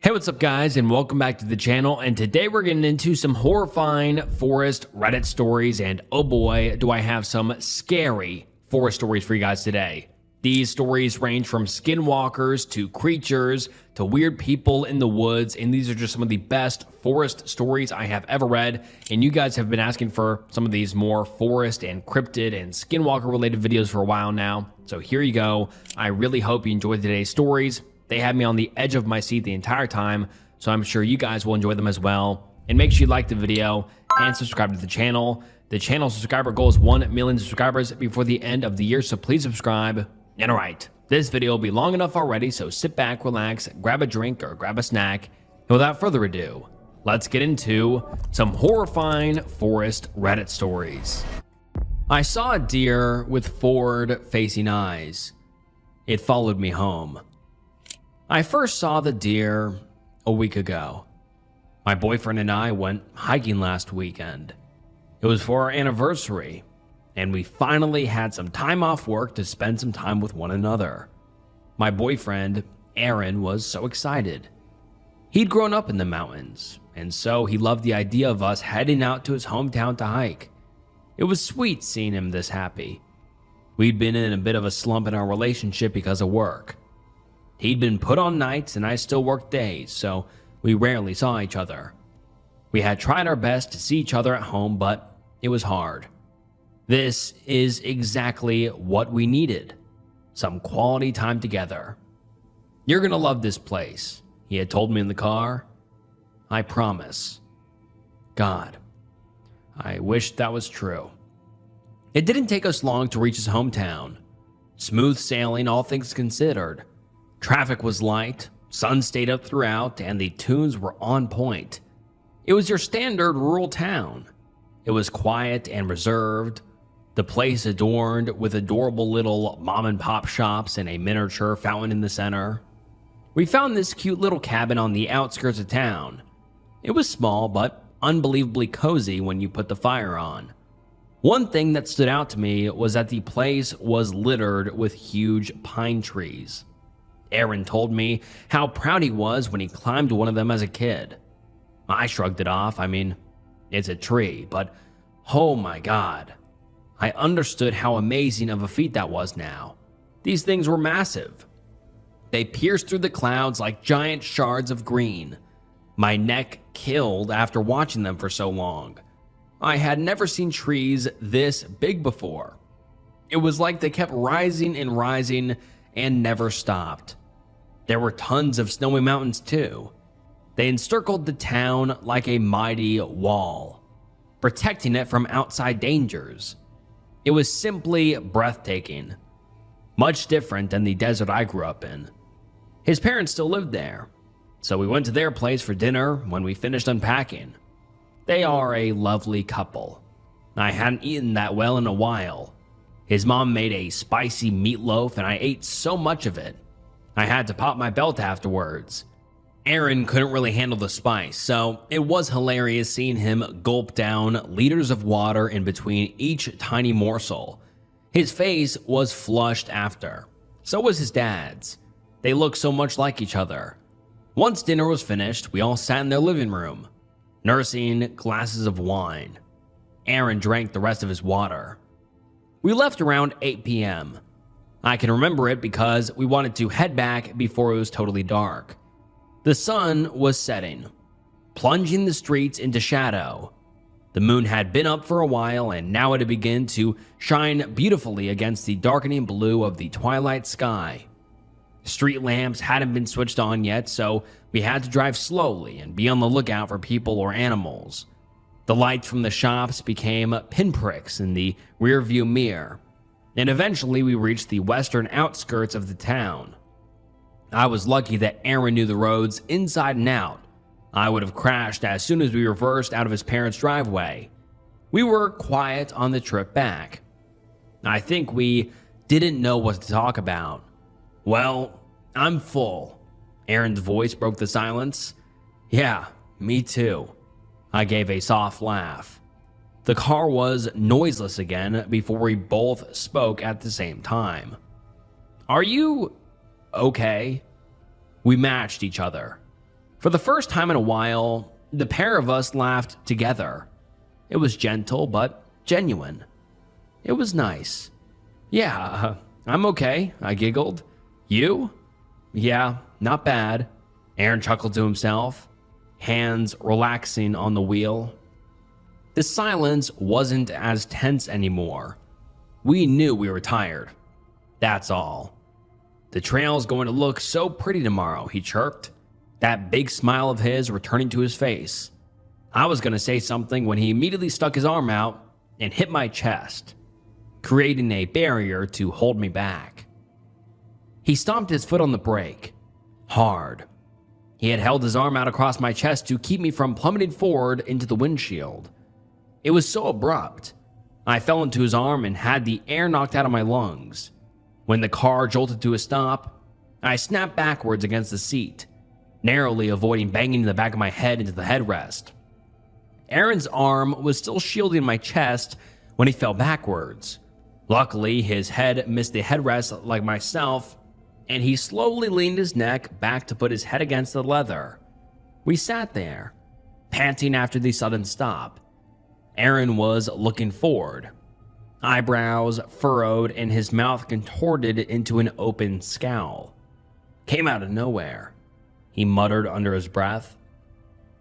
Hey, what's up guys, and welcome back to the channel. And today we're getting into some horrifying forest Reddit stories, and oh boy, do I have some scary forest stories for you guys today. These stories range from skinwalkers to creatures to weird people in the woods, and these are just some of the best forest stories I have ever read. And you guys have been asking for some of these more forest and cryptid and skinwalker related videos for a while now. So here you go. I really hope you enjoyed today's stories. They had me on the edge of my seat the entire time, so I'm sure you guys will enjoy them as well. And make sure you like the video and subscribe to the channel. The channel subscriber goal is 1 million subscribers before the end of the year, so please subscribe. And alright, this video will be long enough already, so sit back, relax, grab a drink or grab a snack. And without further ado, let's get into some horrifying forest Reddit stories. I saw a deer with forward-facing eyes. It followed me home. I first saw the deer a week ago. My boyfriend and I went hiking last weekend. It was for our anniversary, and we finally had some time off work to spend some time with one another. My boyfriend, Aaron, was so excited. He'd grown up in the mountains, and so he loved the idea of us heading out to his hometown to hike. It was sweet seeing him this happy. We'd been in a bit of a slump in our relationship because of work. He'd been put on nights and I still worked days, so we rarely saw each other. We had tried our best to see each other at home, but it was hard. This is exactly what we needed. Some quality time together. "You're gonna love this place," he had told me in the car. I promise. God, I wish that was true. It didn't take us long to reach his hometown. Smooth sailing, all things considered. Traffic was light, sun stayed up throughout, and the tunes were on point. It was your standard rural town. It was quiet and reserved, the place adorned with adorable little mom and pop shops and a miniature fountain in the center. We found this cute little cabin on the outskirts of town. It was small, but unbelievably cozy when you put the fire on. One thing that stood out to me was that the place was littered with huge pine trees. Aaron told me how proud he was when he climbed one of them as a kid. I shrugged it off. I mean, it's a tree, but oh my God. I understood how amazing of a feat that was now. These things were massive. They pierced through the clouds like giant shards of green. My neck killed after watching them for so long. I had never seen trees this big before. It was like they kept rising and never stopped. There were tons of snowy mountains too. They encircled the town like a mighty wall, protecting it from outside dangers. It was simply breathtaking, much different than the desert I grew up in. His parents still lived there, so we went to their place for dinner when we finished unpacking. They are a lovely couple. I hadn't eaten that well in a while. His mom made a spicy meatloaf and I ate so much of it. I had to pop my belt afterwards. Aaron couldn't really handle the spice, so it was hilarious seeing him gulp down liters of water in between each tiny morsel. His face was flushed after. So was his dad's. They looked so much like each other. Once dinner was finished, we all sat in their living room, nursing glasses of wine. Aaron drank the rest of his water. We left around 8 p.m. I can remember it because we wanted to head back before it was totally dark. The sun was setting, plunging the streets into shadow. The moon had been up for a while and now it had begun to shine beautifully against the darkening blue of the twilight sky. Street lamps hadn't been switched on yet, so we had to drive slowly and be on the lookout for people or animals. The lights from the shops became pinpricks in the rearview mirror. And eventually we reached the western outskirts of the town. I was lucky that Aaron knew the roads inside and out. I would have crashed as soon as we reversed out of his parents' driveway. We were quiet on the trip back. I think we didn't know what to talk about. "Well, I'm full." Aaron's voice broke the silence. "Yeah, me too." I gave a soft laugh. The car was noiseless again before we both spoke at the same time. "Are you okay?" We matched each other. For the first time in a while, the pair of us laughed together. It was gentle but genuine. It was nice. "Yeah, I'm okay," I giggled. "You?" "Yeah, not bad." Aaron chuckled to himself, hands relaxing on the wheel. The silence wasn't as tense anymore. We knew we were tired. That's all. "The trail's going to look so pretty tomorrow," he chirped, that big smile of his returning to his face. I was going to say something when he immediately stuck his arm out and hit my chest, creating a barrier to hold me back. He stomped his foot on the brake, hard. He had held his arm out across my chest to keep me from plummeting forward into the windshield. It was so abrupt. I fell into his arm and had the air knocked out of my lungs. When the car jolted to a stop, I snapped backwards against the seat, narrowly avoiding banging the back of my head into the headrest. Aaron's arm was still shielding my chest when he fell backwards. Luckily, his head missed the headrest like myself, and he slowly leaned his neck back to put his head against the leather. We sat there, panting after the sudden stop. Aaron was looking forward, eyebrows furrowed and his mouth contorted into an open scowl. "Came out of nowhere," he muttered under his breath.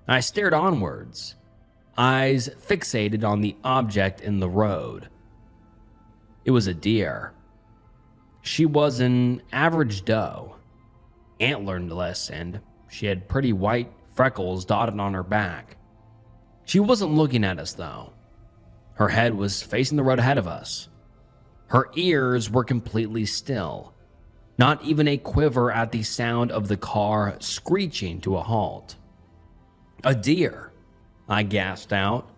I stared onwards, eyes fixated on the object in the road. It was a deer. She was an average doe, antlerless, and she had pretty white freckles dotted on her back. She wasn't looking at us, though. Her head was facing the road ahead of us. Her ears were completely still, not even a quiver at the sound of the car screeching to a halt. "A deer," I gasped out.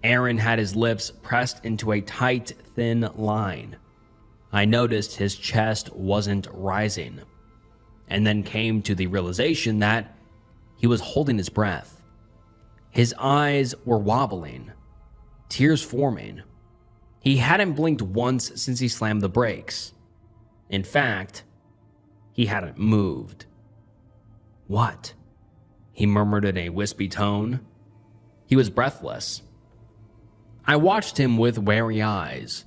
Aaron had his lips pressed into a tight, thin line. I noticed his chest wasn't rising, and then came to the realization that he was holding his breath. His eyes were wobbling, tears forming. He hadn't blinked once since he slammed the brakes. In fact, he hadn't moved. "What?" he murmured in a wispy tone. He was breathless. I watched him with wary eyes,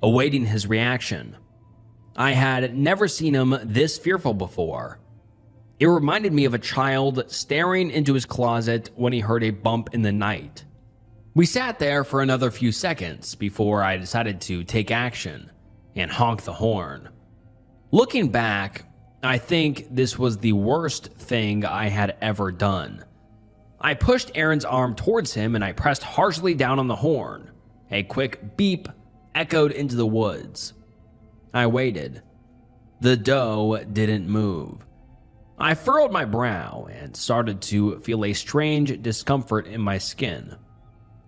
awaiting his reaction. I had never seen him this fearful before. It reminded me of a child staring into his closet when he heard a bump in the night. We sat there for another few seconds before I decided to take action and honk the horn. Looking back, I think this was the worst thing I had ever done. I pushed Aaron's arm towards him and I pressed harshly down on the horn. A quick beep echoed into the woods. I waited. The doe didn't move. I furrowed my brow and started to feel a strange discomfort in my skin.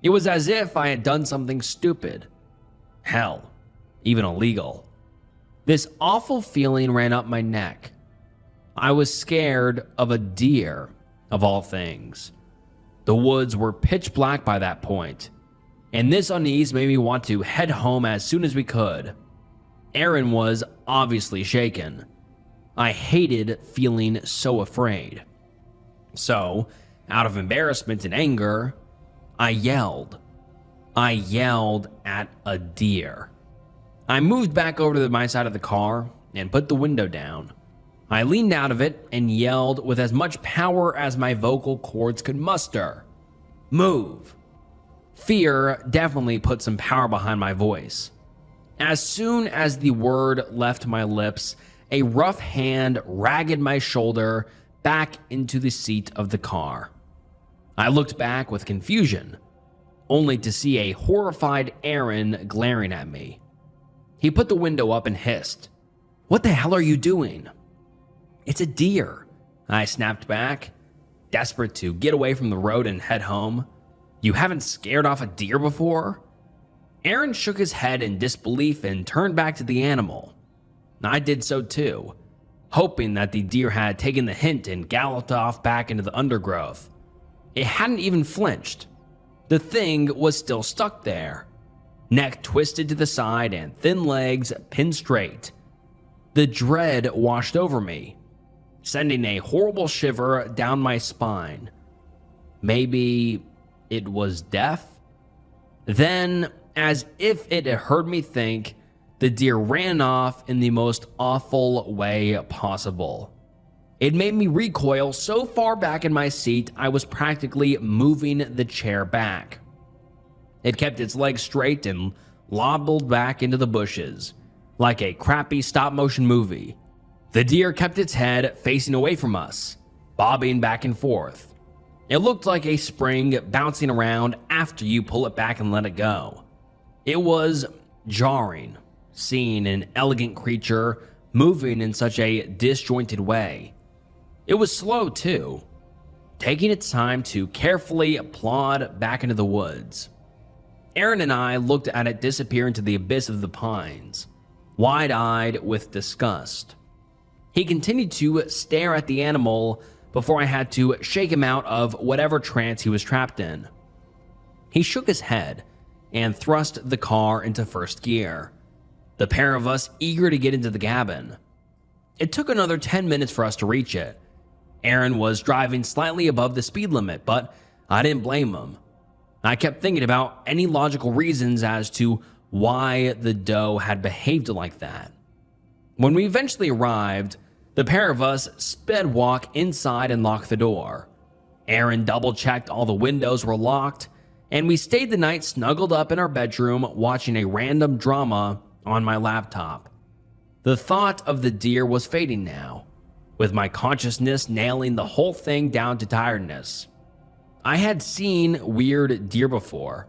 It was as if I had done something stupid. Hell, even illegal. This awful feeling ran up my neck. I was scared of a deer, of all things. The woods were pitch black by that point, and this unease made me want to head home as soon as we could. Aaron was obviously shaken. I hated feeling so afraid. So, out of embarrassment and anger, I yelled. I yelled at a deer. I moved back over to my side of the car and put the window down. I leaned out of it and yelled with as much power as my vocal cords could muster. "Move!" Fear definitely put some power behind my voice. As soon as the word left my lips, a rough hand ragged my shoulder back into the seat of the car. I looked back with confusion, only to see a horrified Aaron glaring at me. He put the window up and hissed, "What the hell are you doing?" "It's a deer," I snapped back, desperate to get away from the road and head home. "You haven't scared off a deer before?" Aaron shook his head in disbelief and turned back to the animal. I did so too, hoping that the deer had taken the hint and galloped off back into the undergrowth. It hadn't even flinched. The thing was still stuck there, neck twisted to the side and thin legs pinned straight. The dread washed over me. sending a horrible shiver down my spine. Maybe it was death? Then, as if it had heard me think, the deer ran off in the most awful way possible. It made me recoil so far back in my seat I was practically moving the chair back. It kept its legs straight and lobbled back into the bushes, like a crappy stop-motion movie. The deer kept its head facing away from us, bobbing back and forth. It looked like a spring bouncing around after you pull it back and let it go. It was jarring, seeing an elegant creature moving in such a disjointed way. It was slow too, taking its time to carefully plod back into the woods. Aaron and I looked at it disappear into the abyss of the pines, wide-eyed with disgust. He continued to stare at the animal before I had to shake him out of whatever trance he was trapped in. He shook his head and thrust the car into first gear, the pair of us eager to get into the cabin. It took another 10 minutes for us to reach it. Aaron was driving slightly above the speed limit, but I didn't blame him. I kept thinking about any logical reasons as to why the doe had behaved like that. When we eventually arrived, the pair of us sped walk inside and locked the door. Aaron double-checked all the windows were locked, and we stayed the night snuggled up in our bedroom watching a random drama on my laptop. The thought of the deer was fading now, with my consciousness nailing the whole thing down to tiredness. I had seen weird deer before.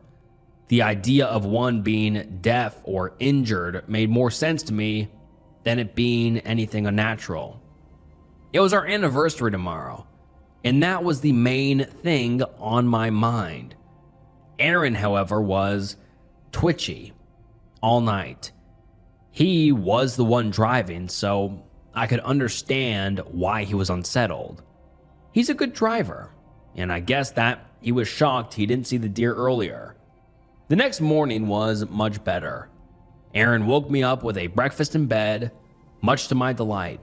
The idea of one being deaf or injured made more sense to me than it being anything unnatural. It was our anniversary tomorrow, and that was the main thing on my mind. Aaron, however, was twitchy all night. He was the one driving, so I could understand why he was unsettled. He's a good driver, and I guess that he was shocked he didn't see the deer earlier. The next morning was much better. Aaron woke me up with a breakfast in bed, much to my delight.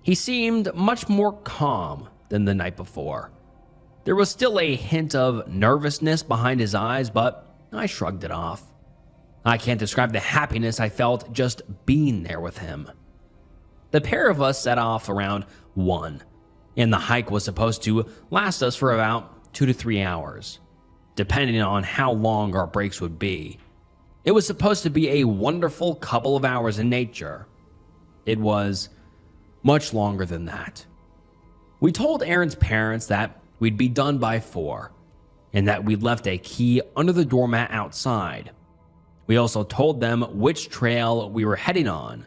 He seemed much more calm than the night before. There was still a hint of nervousness behind his eyes, but I shrugged it off. I can't describe the happiness I felt just being there with him. The pair of us set off around 1, and the hike was supposed to last us for about 2 to 3 hours, depending on how long our breaks would be. It was supposed to be a wonderful couple of hours in nature. It was much longer than that. We told Aaron's parents that we'd be done by 4, and that we'd left a key under the doormat outside. We also told them which trail we were heading on,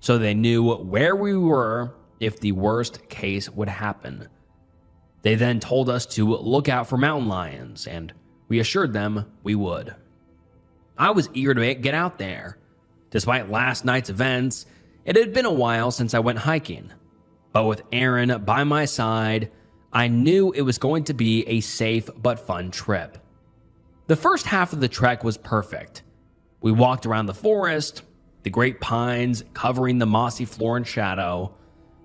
so they knew where we were if the worst case would happen. They then told us to look out for mountain lions, and we assured them we would. I was eager to get out there. Despite last night's events, it had been a while since I went hiking, but with Aaron by my side, I knew it was going to be a safe but fun trip. The first half of the trek was perfect. We walked around the forest, the great pines covering the mossy floor in shadow.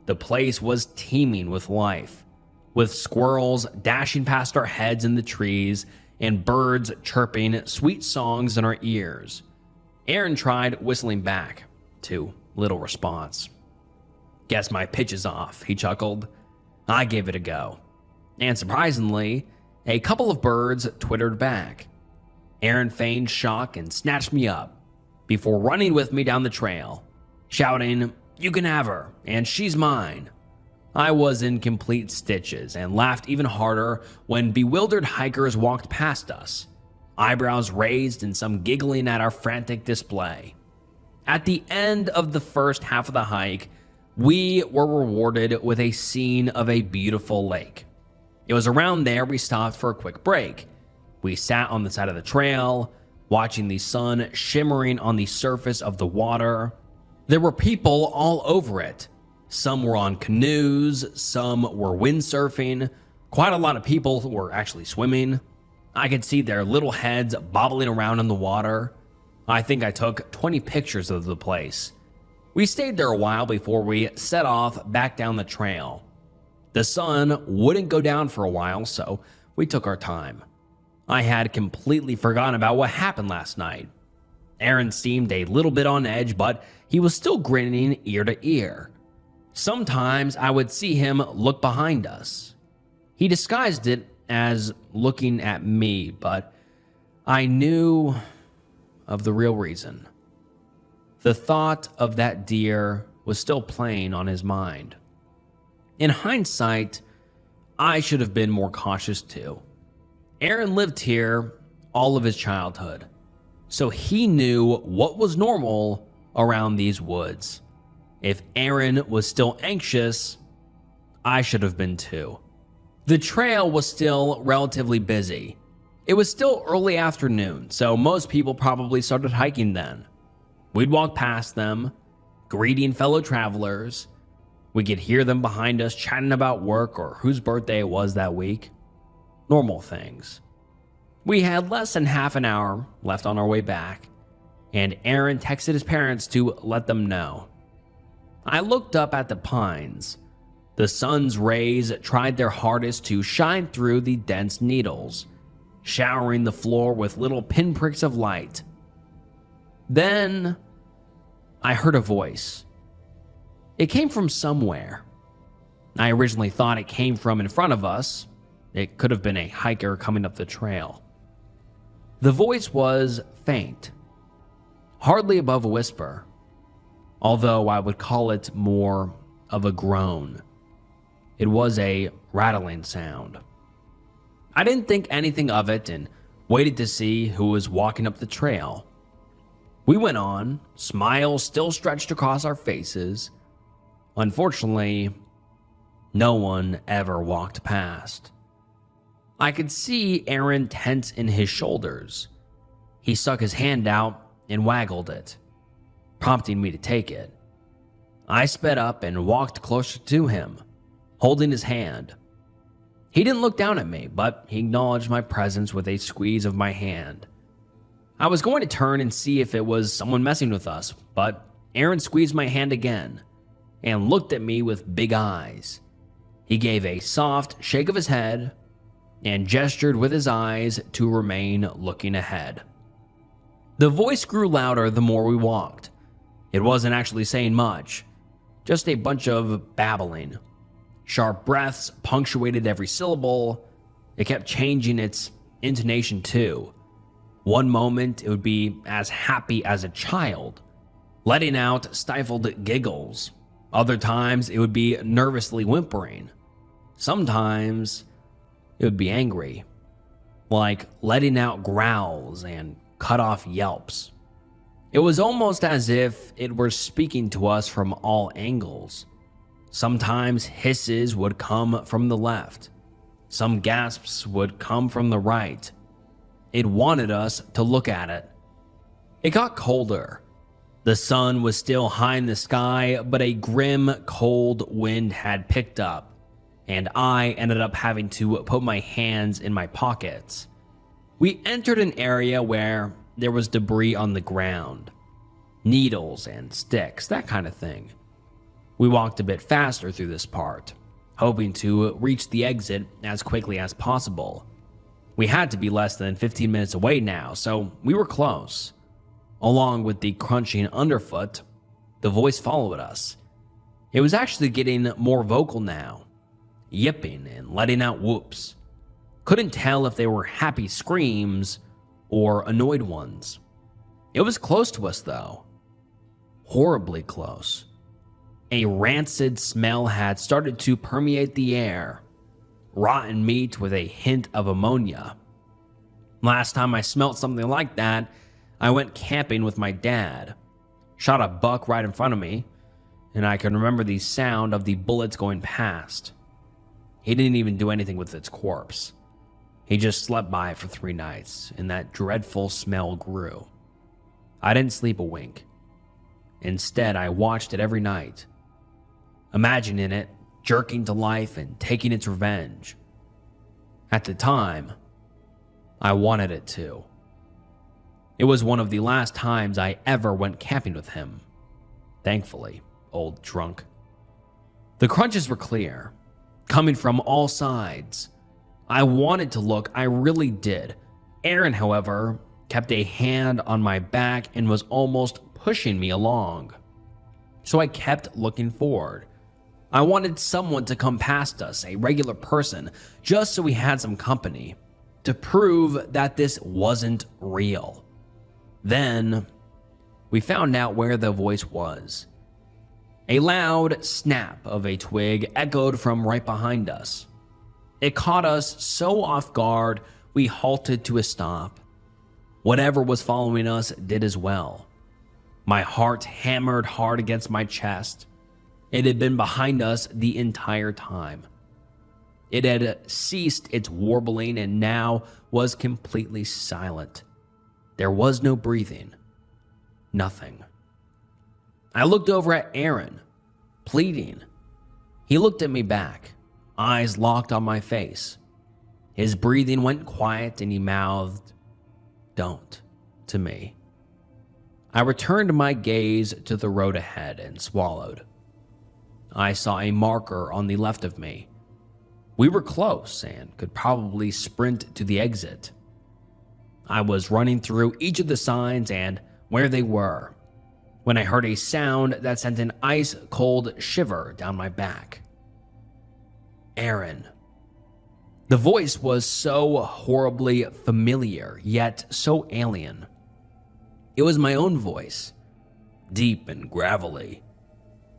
The place was teeming with life, with squirrels dashing past our heads in the trees and birds chirping sweet songs in our ears. Aaron tried whistling back, to little response. "Guess my pitch is off," he chuckled. I gave it a go, and surprisingly, a couple of birds twittered back. Aaron feigned shock and snatched me up, before running with me down the trail, shouting, "You can have her, and she's mine." I was in complete stitches and laughed even harder when bewildered hikers walked past us, eyebrows raised and some giggling at our frantic display. At the end of the first half of the hike, we were rewarded with a scene of a beautiful lake. It was around there we stopped for a quick break. We sat on the side of the trail, watching the sun shimmering on the surface of the water. There were people all over it. Some were on canoes, some were windsurfing. Quite a lot of people were actually swimming. I could see their little heads bobbling around in the water. I think I took 20 pictures of the place. We stayed there a while before we set off back down the trail. The sun wouldn't go down for a while, so we took our time. I had completely forgotten about what happened last night. Aaron seemed a little bit on edge, but he was still grinning ear to ear. Sometimes I would see him look behind us. He disguised it as looking at me, but I knew of the real reason. The thought of that deer was still playing on his mind. In hindsight, I should have been more cautious too. Aaron lived here all of his childhood, so he knew what was normal around these woods. If Aaron was still anxious, I should have been too. The trail was still relatively busy. It was still early afternoon, so most people probably started hiking then. We'd walk past them, greeting fellow travelers. We could hear them behind us chatting about work or whose birthday it was that week. Normal things. We had less than half an hour left on our way back, and Aaron texted his parents to let them know. I looked up at the pines. The sun's rays tried their hardest to shine through the dense needles, showering the floor with little pinpricks of light. Then I heard a voice. It came from somewhere. I originally thought it came from in front of us. It could have been a hiker coming up the trail. The voice was faint, hardly above a whisper, although I would call it more of a groan. It was a rattling sound. I didn't think anything of it and waited to see who was walking up the trail. We went on, smiles still stretched across our faces. Unfortunately, no one ever walked past. I could see Aaron tense in his shoulders. He stuck his hand out and waggled it, prompting me to take it. I sped up and walked closer to him, holding his hand. He didn't look down at me, but he acknowledged my presence with a squeeze of my hand. I was going to turn and see if it was someone messing with us, but Aaron squeezed my hand again and looked at me with big eyes. He gave a soft shake of his head and gestured with his eyes to remain looking ahead. The voice grew louder the more we walked. It wasn't actually saying much, just a bunch of babbling. Sharp breaths punctuated every syllable. It kept changing its intonation too. One moment it would be as happy as a child, letting out stifled giggles. Other times it would be nervously whimpering. Sometimes it would be angry, like letting out growls and cut off yelps. It was almost as if it were speaking to us from all angles. Sometimes hisses would come from the left. Some gasps would come from the right. It wanted us to look at it. It got colder. The sun was still high in the sky, but a grim, cold wind had picked up, and I ended up having to put my hands in my pockets. We entered an area where there was debris on the ground. Needles and sticks, that kind of thing. We walked a bit faster through this part, hoping to reach the exit as quickly as possible. We had to be less than 15 minutes away now, so we were close. Along with the crunching underfoot, the voice followed us. It was actually getting more vocal now, yipping and letting out whoops. Couldn't tell if they were happy screams or annoyed ones. It was close to us though. Horribly close. A rancid smell had started to permeate the air. Rotten meat with a hint of ammonia. Last time I smelt something like that, I went camping with my dad. Shot a buck right in front of me, and I can remember the sound of the bullets going past. He didn't even do anything with its corpse. He just slept by it for 3 nights, and that dreadful smell grew. I didn't sleep a wink. Instead, I watched it every night, imagining it jerking to life and taking its revenge. At the time, I wanted it to. It was one of the last times I ever went camping with him. Thankfully, old drunk. The crunches were clear. coming from all sides. I wanted to look, I really did. Aaron, however, kept a hand on my back and was almost pushing me along. So I kept looking forward. I wanted someone to come past us, a regular person, just so we had some company, to prove that this wasn't real. Then, we found out where the voice was. A loud snap of a twig echoed from right behind us. It caught us so off guard, we halted to a stop. Whatever was following us did as well. My heart hammered hard against my chest. It had been behind us the entire time. It had ceased its warbling and now was completely silent. There was no breathing. Nothing. I looked over at Aaron, pleading. He looked at me back, eyes locked on my face. His breathing went quiet and he mouthed, "Don't," to me. I returned my gaze to the road ahead and swallowed. I saw a marker on the left of me. We were close and could probably sprint to the exit. I was running through each of the signs and where they were when I heard a sound that sent an ice-cold shiver down my back. Aaron. The voice was so horribly familiar, yet so alien. It was my own voice, deep and gravelly.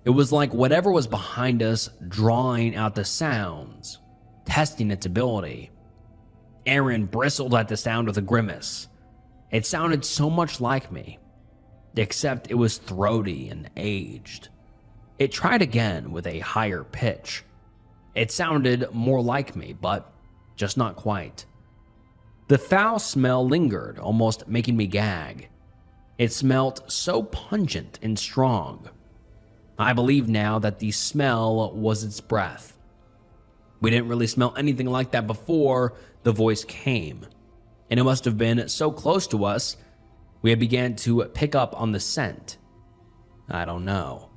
It was like whatever was behind us drawing out the sounds, testing its ability. Aaron bristled at the sound with a grimace. It sounded so much like me, except it was throaty and aged. It tried again with a higher pitch. It sounded more like me, but just not quite. The foul smell lingered, almost making me gag. It smelt so pungent and strong. I believe now that the smell was its breath. We didn't really smell anything like that before the voice came, and it must have been so close to us we had began to pick up on the scent. I don't know.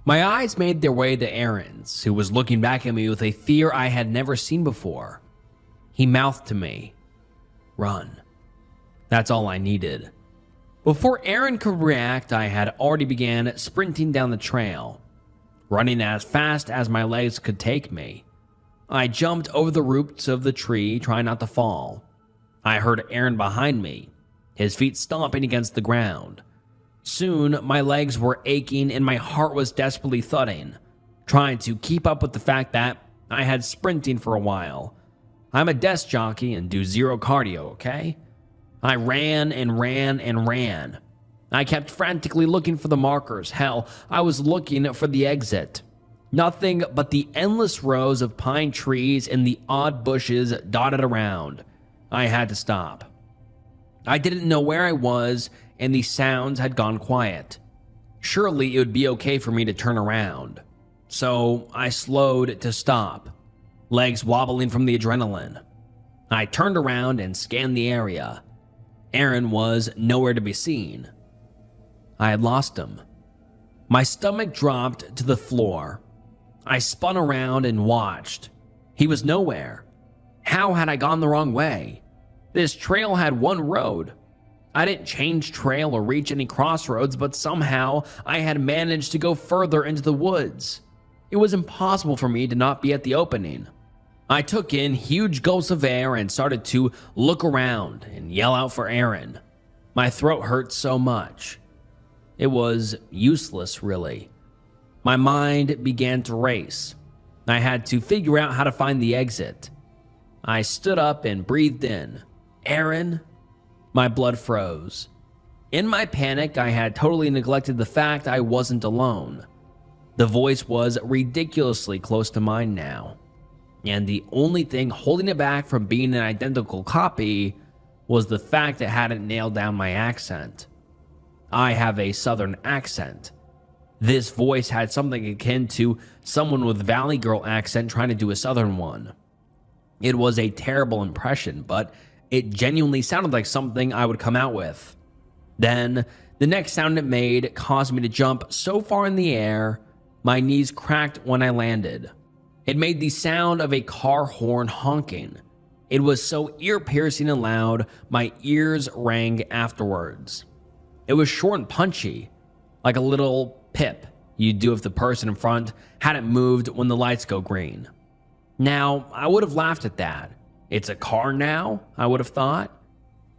My eyes made their way to Aaron's, who was looking back at me with a fear I had never seen before. He mouthed to me, "Run." That's all I needed. Before Aaron could react, I had already began sprinting down the trail, running as fast as my legs could take me. I jumped over the roots of the tree, trying not to fall. I heard Aaron behind me, his feet stomping against the ground. Soon, my legs were aching and my heart was desperately thudding, trying to keep up with the fact that I had sprinting for a while. I'm a desk jockey and do zero cardio, okay? I ran and ran and ran. I kept frantically looking for the markers. Hell, I was looking for the exit. Nothing but the endless rows of pine trees and the odd bushes dotted around. I had to stop. I didn't know where I was, and the sounds had gone quiet. Surely it would be okay for me to turn around. So I slowed to stop, legs wobbling from the adrenaline. I turned around and scanned the area. Aaron was nowhere to be seen. I had lost him. My stomach dropped to the floor. I spun around and watched. He was nowhere. How had I gone the wrong way? This trail had one road. I didn't change trail or reach any crossroads, but somehow I had managed to go further into the woods. It was impossible for me to not be at the opening. I took in huge gulps of air and started to look around and yell out for Aaron. My throat hurt so much. It was useless, really. My mind began to race. I had to figure out how to find the exit. I stood up and breathed in. Aaron? My blood froze. In my panic, I had totally neglected the fact I wasn't alone. The voice was ridiculously close to mine now, and the only thing holding it back from being an identical copy was the fact it hadn't nailed down my accent. I have a southern accent. This voice had something akin to someone with Valley Girl accent trying to do a southern one. It was a terrible impression, but it genuinely sounded like something I would come out with. Then, the next sound it made caused me to jump so far in the air, my knees cracked when I landed. It made the sound of a car horn honking. It was so ear-piercing and loud, my ears rang afterwards. It was short and punchy, like a little pip you'd do if the person in front hadn't moved when the lights go green. Now, I would have laughed at that. It's a car now, I would have thought.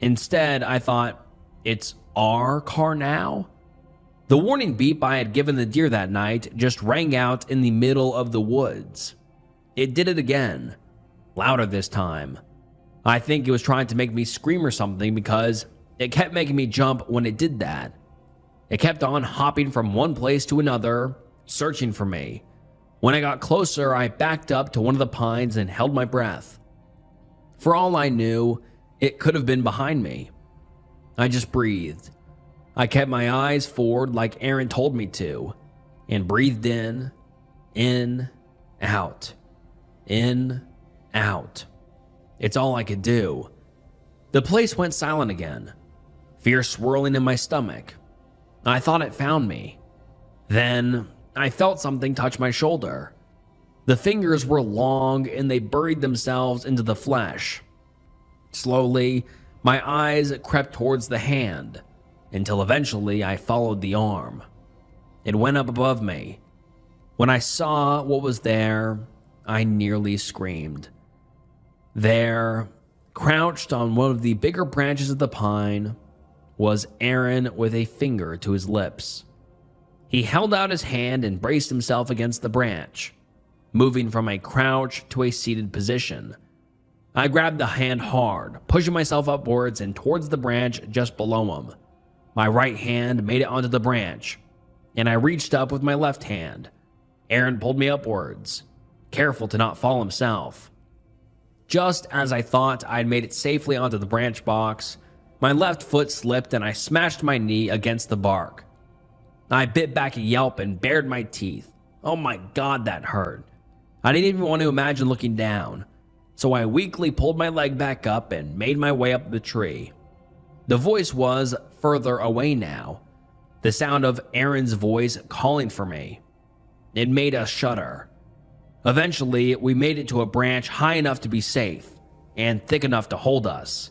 Instead, I thought, it's our car now? The warning beep I had given the deer that night just rang out in the middle of the woods. It did it again, louder this time. I think it was trying to make me scream or something because it kept making me jump when it did that. It kept on hopping from one place to another, searching for me. When I got closer, I backed up to one of the pines and held my breath. For all I knew, it could have been behind me. I just breathed. I kept my eyes forward like Aaron told me to, and breathed in, out, in, out. It's all I could do. The place went silent again, fear swirling in my stomach. I thought it found me. Then I felt something touch my shoulder. The fingers were long and they buried themselves into the flesh. Slowly, my eyes crept towards the hand, until eventually I followed the arm. It went up above me. When I saw what was there, I nearly screamed. There, crouched on one of the bigger branches of the pine, was Aaron with a finger to his lips. He held out his hand and braced himself against the branch, moving from a crouch to a seated position. I grabbed the hand hard, pushing myself upwards and towards the branch just below him. My right hand made it onto the branch, and I reached up with my left hand. Aaron pulled me upwards, careful to not fall himself. Just as I thought I'd made it safely onto the branch box, my left foot slipped and I smashed my knee against the bark. I bit back a yelp and bared my teeth. Oh my God, that hurt. I didn't even want to imagine looking down, so I weakly pulled my leg back up and made my way up the tree. The voice was further away now, the sound of Aaron's voice calling for me. It made us shudder. Eventually, we made it to a branch high enough to be safe and thick enough to hold us.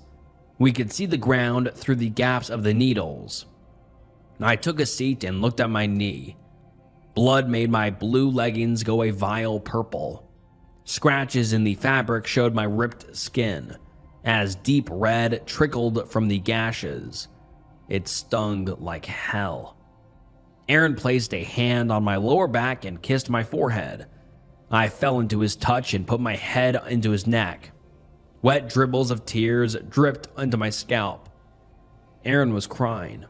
We could see the ground through the gaps of the needles. I took a seat and looked at my knee. Blood made my blue leggings go a vile purple. Scratches in the fabric showed my ripped skin, as deep red trickled from the gashes. It stung like hell. Aaron placed a hand on my lower back and kissed my forehead. I fell into his touch and put my head into his neck. Wet dribbles of tears dripped into my scalp. Aaron was crying.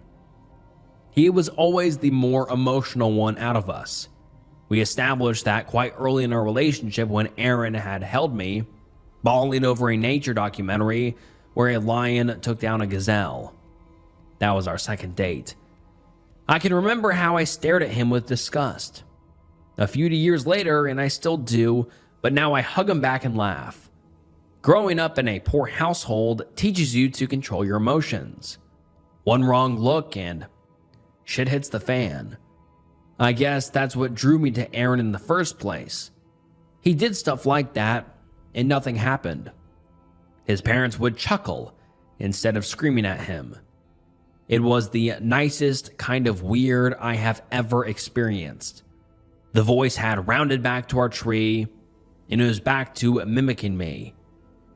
He was always the more emotional one out of us. We established that quite early in our relationship when Aaron had held me, bawling over a nature documentary where a lion took down a gazelle. That was our second date. I can remember how I stared at him with disgust. A few years later, and I still do, but now I hug him back and laugh. Growing up in a poor household teaches you to control your emotions. One wrong look and shit hits the fan. I guess that's what drew me to Aaron in the first place. He did stuff like that, and nothing happened. His parents would chuckle instead of screaming at him. It was the nicest kind of weird I have ever experienced. The voice had rounded back to our tree, and it was back to mimicking me.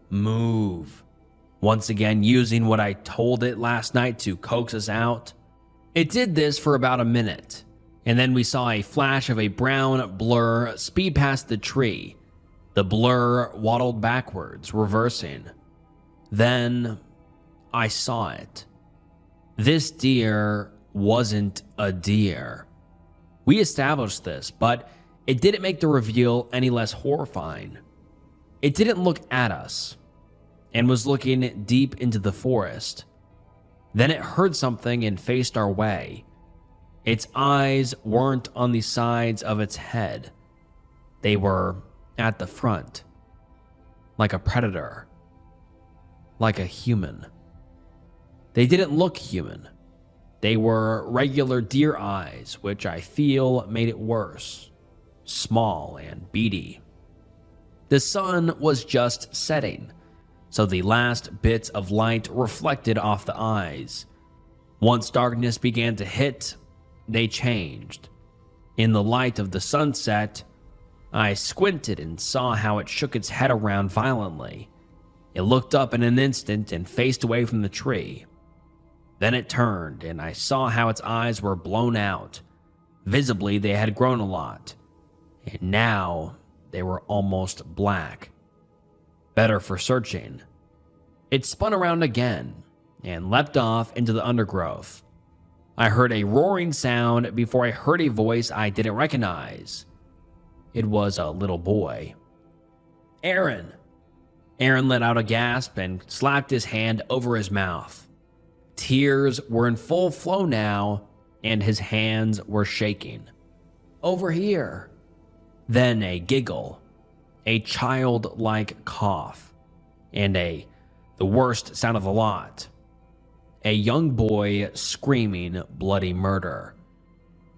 Move. Once again using what I told it last night to coax us out. It did this for about a minute, and then we saw a flash of a brown blur speed past the tree. The blur waddled backwards, reversing. Then I saw it. This deer wasn't a deer. We established this, but it didn't make the reveal any less horrifying. It didn't look at us, and was looking deep into the forest. Then it heard something and faced our way. Its eyes weren't on the sides of its head. They were at the front, like a predator, like a human. They didn't look human. They were regular deer eyes, which I feel made it worse. Small and beady. The sun was just setting, so the last bits of light reflected off the eyes. Once darkness began to hit, they changed. In the light of the sunset, I squinted and saw how it shook its head around violently. It looked up in an instant and faced away from the tree. Then it turned, and I saw how its eyes were blown out. Visibly, they had grown a lot, and now they were almost black. Better for searching. It spun around again and leapt off into the undergrowth. I heard a roaring sound before I heard a voice I didn't recognize. It was a little boy. "Aaron!" Aaron let out a gasp and slapped his hand over his mouth. Tears were in full flow now, and his hands were shaking. "Over here." Then a giggle, a childlike cough, and the worst sound of the lot, a young boy screaming bloody murder.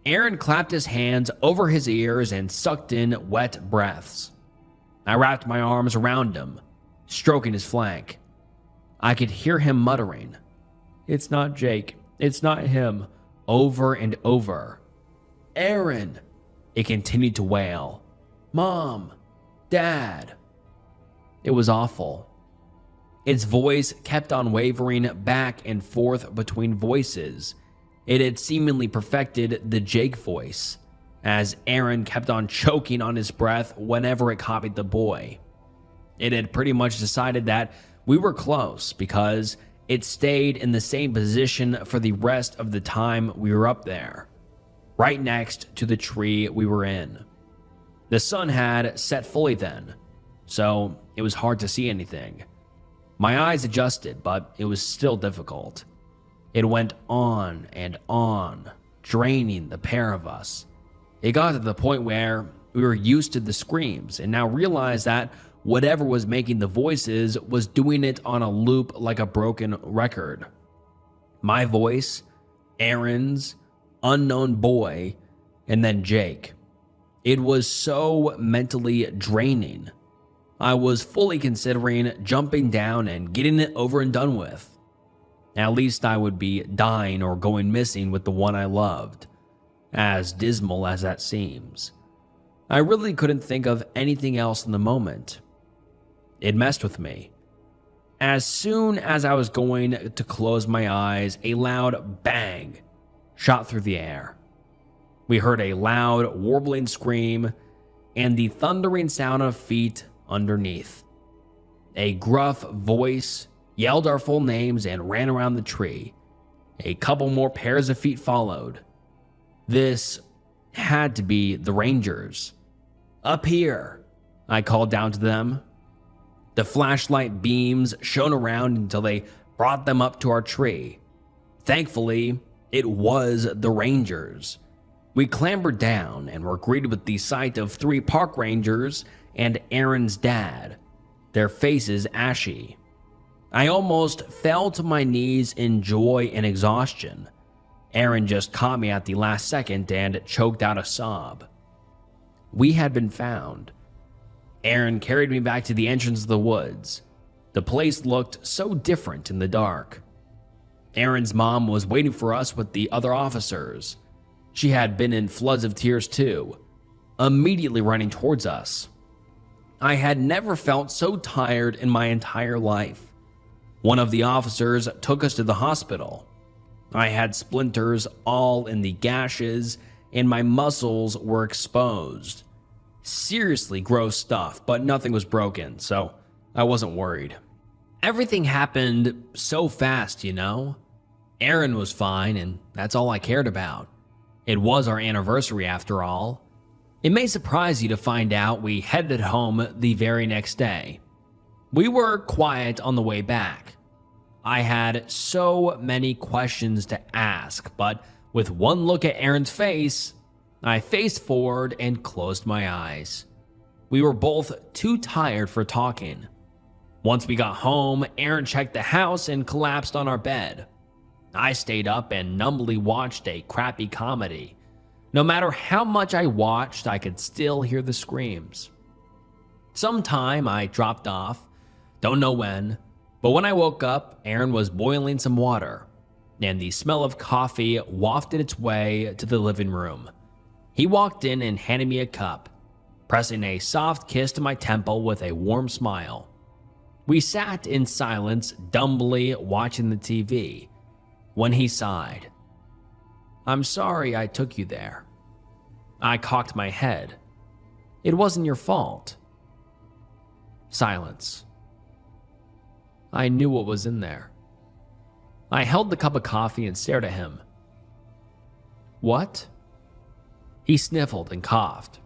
Aaron clapped his hands over his ears and sucked in wet breaths. I wrapped my arms around him, stroking his flank. I could hear him muttering, "It's not Jake, it's not him," over and over. "Aaron!" It continued to wail. "Mom! Dad!" It was awful. Its voice kept on wavering back and forth between voices. It had seemingly perfected the Jake voice, as Aaron kept on choking on his breath whenever it copied the boy. It had pretty much decided that we were close because it stayed in the same position for the rest of the time we were up there, right next to the tree we were in. The sun had set fully then, so it was hard to see anything. My eyes adjusted, but it was still difficult. It went on and on, draining the pair of us. It got to the point where we were used to the screams and now realized that whatever was making the voices was doing it on a loop like a broken record. My voice, Aaron's, unknown boy, and then Jake. It was so mentally draining. I was fully considering jumping down and getting it over and done with. At least I would be dying or going missing with the one I loved, as dismal as that seems. I really couldn't think of anything else in the moment. It messed with me. As soon as I was going to close my eyes, a loud bang shot through the air. We heard a loud, warbling scream and the thundering sound of feet underneath. A gruff voice yelled our full names and ran around the tree. A couple more pairs of feet followed. This had to be the Rangers. "Up here," I called down to them. The flashlight beams shone around until they brought them up to our tree. Thankfully, it was the Rangers. We clambered down and were greeted with the sight of 3 park rangers and Aaron's dad, their faces ashy. I almost fell to my knees in joy and exhaustion. Aaron just caught me at the last second and choked out a sob. We had been found. Aaron carried me back to the entrance of the woods. The place looked so different in the dark. Aaron's mom was waiting for us with the other officers. She had been in floods of tears too, immediately running towards us. I had never felt so tired in my entire life. One of the officers took us to the hospital. I had splinters all in the gashes, and my muscles were exposed. Seriously gross stuff, but nothing was broken, so I wasn't worried. Everything happened so fast, you know? Aaron was fine, and that's all I cared about. It was our anniversary after all. It may surprise you to find out we headed home the very next day. We were quiet on the way back. I had so many questions to ask, but with one look at Aaron's face, I faced forward and closed my eyes. We were both too tired for talking. Once we got home, Aaron checked the house and collapsed on our bed. I stayed up and numbly watched a crappy comedy. No matter how much I watched, I could still hear the screams. Sometime I dropped off, don't know when, but when I woke up, Aaron was boiling some water, and the smell of coffee wafted its way to the living room. He walked in and handed me a cup, pressing a soft kiss to my temple with a warm smile. We sat in silence, dumbly watching the TV, when he sighed. "I'm sorry I took you there." I cocked my head. "It wasn't your fault." Silence. I knew what was in there. I held the cup of coffee and stared at him. "What?" He sniffled and coughed.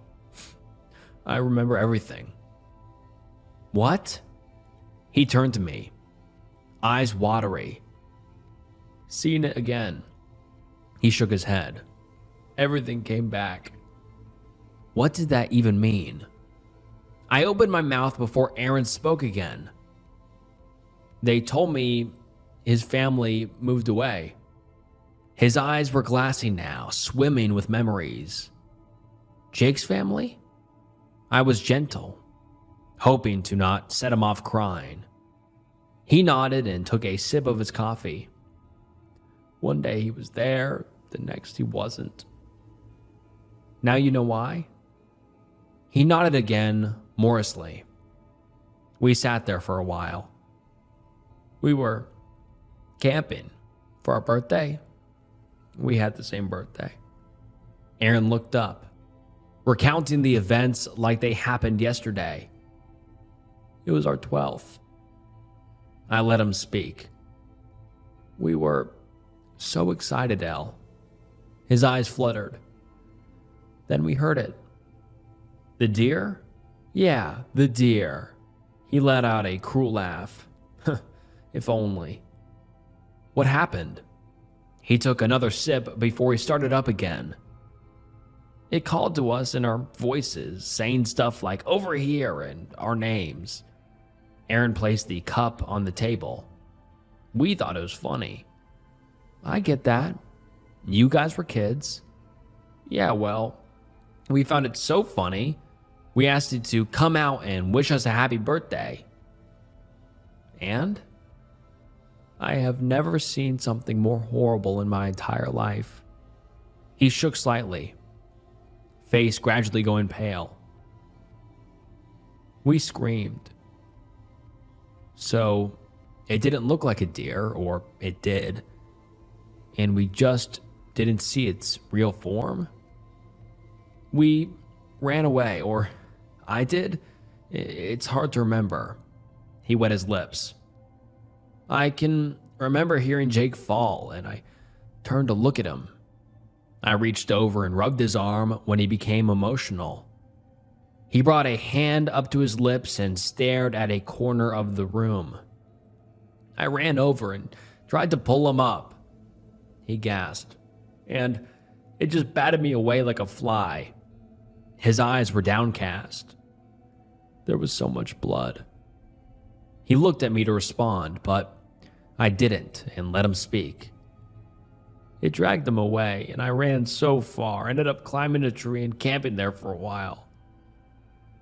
"I remember everything." "What?" He turned to me, eyes watery. "Seeing it again." He shook his head. "Everything came back." What did that even mean? I opened my mouth before Aaron spoke again. "They told me his family moved away." His eyes were glassy now, swimming with memories. "Jake's family?" I was gentle, hoping to not set him off crying. He nodded and took a sip of his coffee. "One day he was there, the next he wasn't." "Now you know why?" He nodded again, morosely. We sat there for a while. "We were camping for our birthday." We had the same birthday. Aaron looked up, recounting the events like they happened yesterday. "It was our 12th. I let him speak. "We were so excited, Elle." His eyes fluttered. "Then we heard it." "The deer?" "Yeah, the deer." He let out a cruel laugh. If only. "What happened?" He took another sip before he started up again. "It called to us in our voices, saying stuff like 'over here' and our names." Aaron placed the cup on the table. "We thought it was funny." "I get that. You guys were kids." "Yeah, well, we found it so funny, we asked you to come out and wish us a happy birthday." "And?" "I have never seen something more horrible in my entire life." He shook slightly, face gradually going pale. "We screamed." "So, it didn't look like a deer, or it did, and we just didn't see its real form?" "We ran away, or I did. It's hard to remember." He wet his lips. "I can remember hearing Jake fall, and I turned to look at him. I reached over and rubbed his arm when he became emotional. He brought a hand up to his lips and stared at a corner of the room. I ran over and tried to pull him up." He gasped, "and it just batted me away like a fly." His eyes were downcast. "There was so much blood." He looked at me to respond, but I didn't and let him speak. "It dragged him away, and I ran so far, ended up climbing a tree and camping there for a while."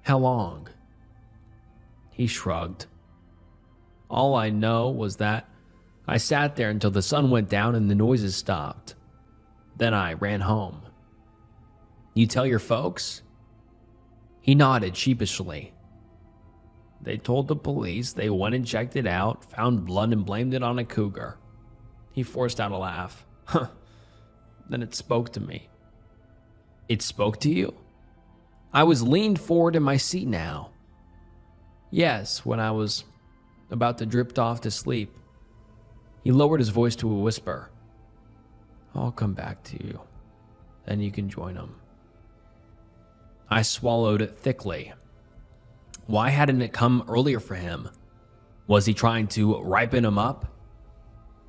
"How long?" He shrugged. "All I know was that I sat there until the sun went down and the noises stopped. Then I ran home." "You tell your folks?" He nodded sheepishly. "They told the police, they went and checked it out, found blood and blamed it on a cougar." He forced out a laugh. Then it spoke to me." "It spoke to you?" I was leaned forward in my seat now. "Yes, when I was about to drift off to sleep." He lowered his voice to a whisper. "I'll come back to you, then you can join them." I swallowed thickly. Why hadn't it come earlier for him? Was he trying to ripen him up?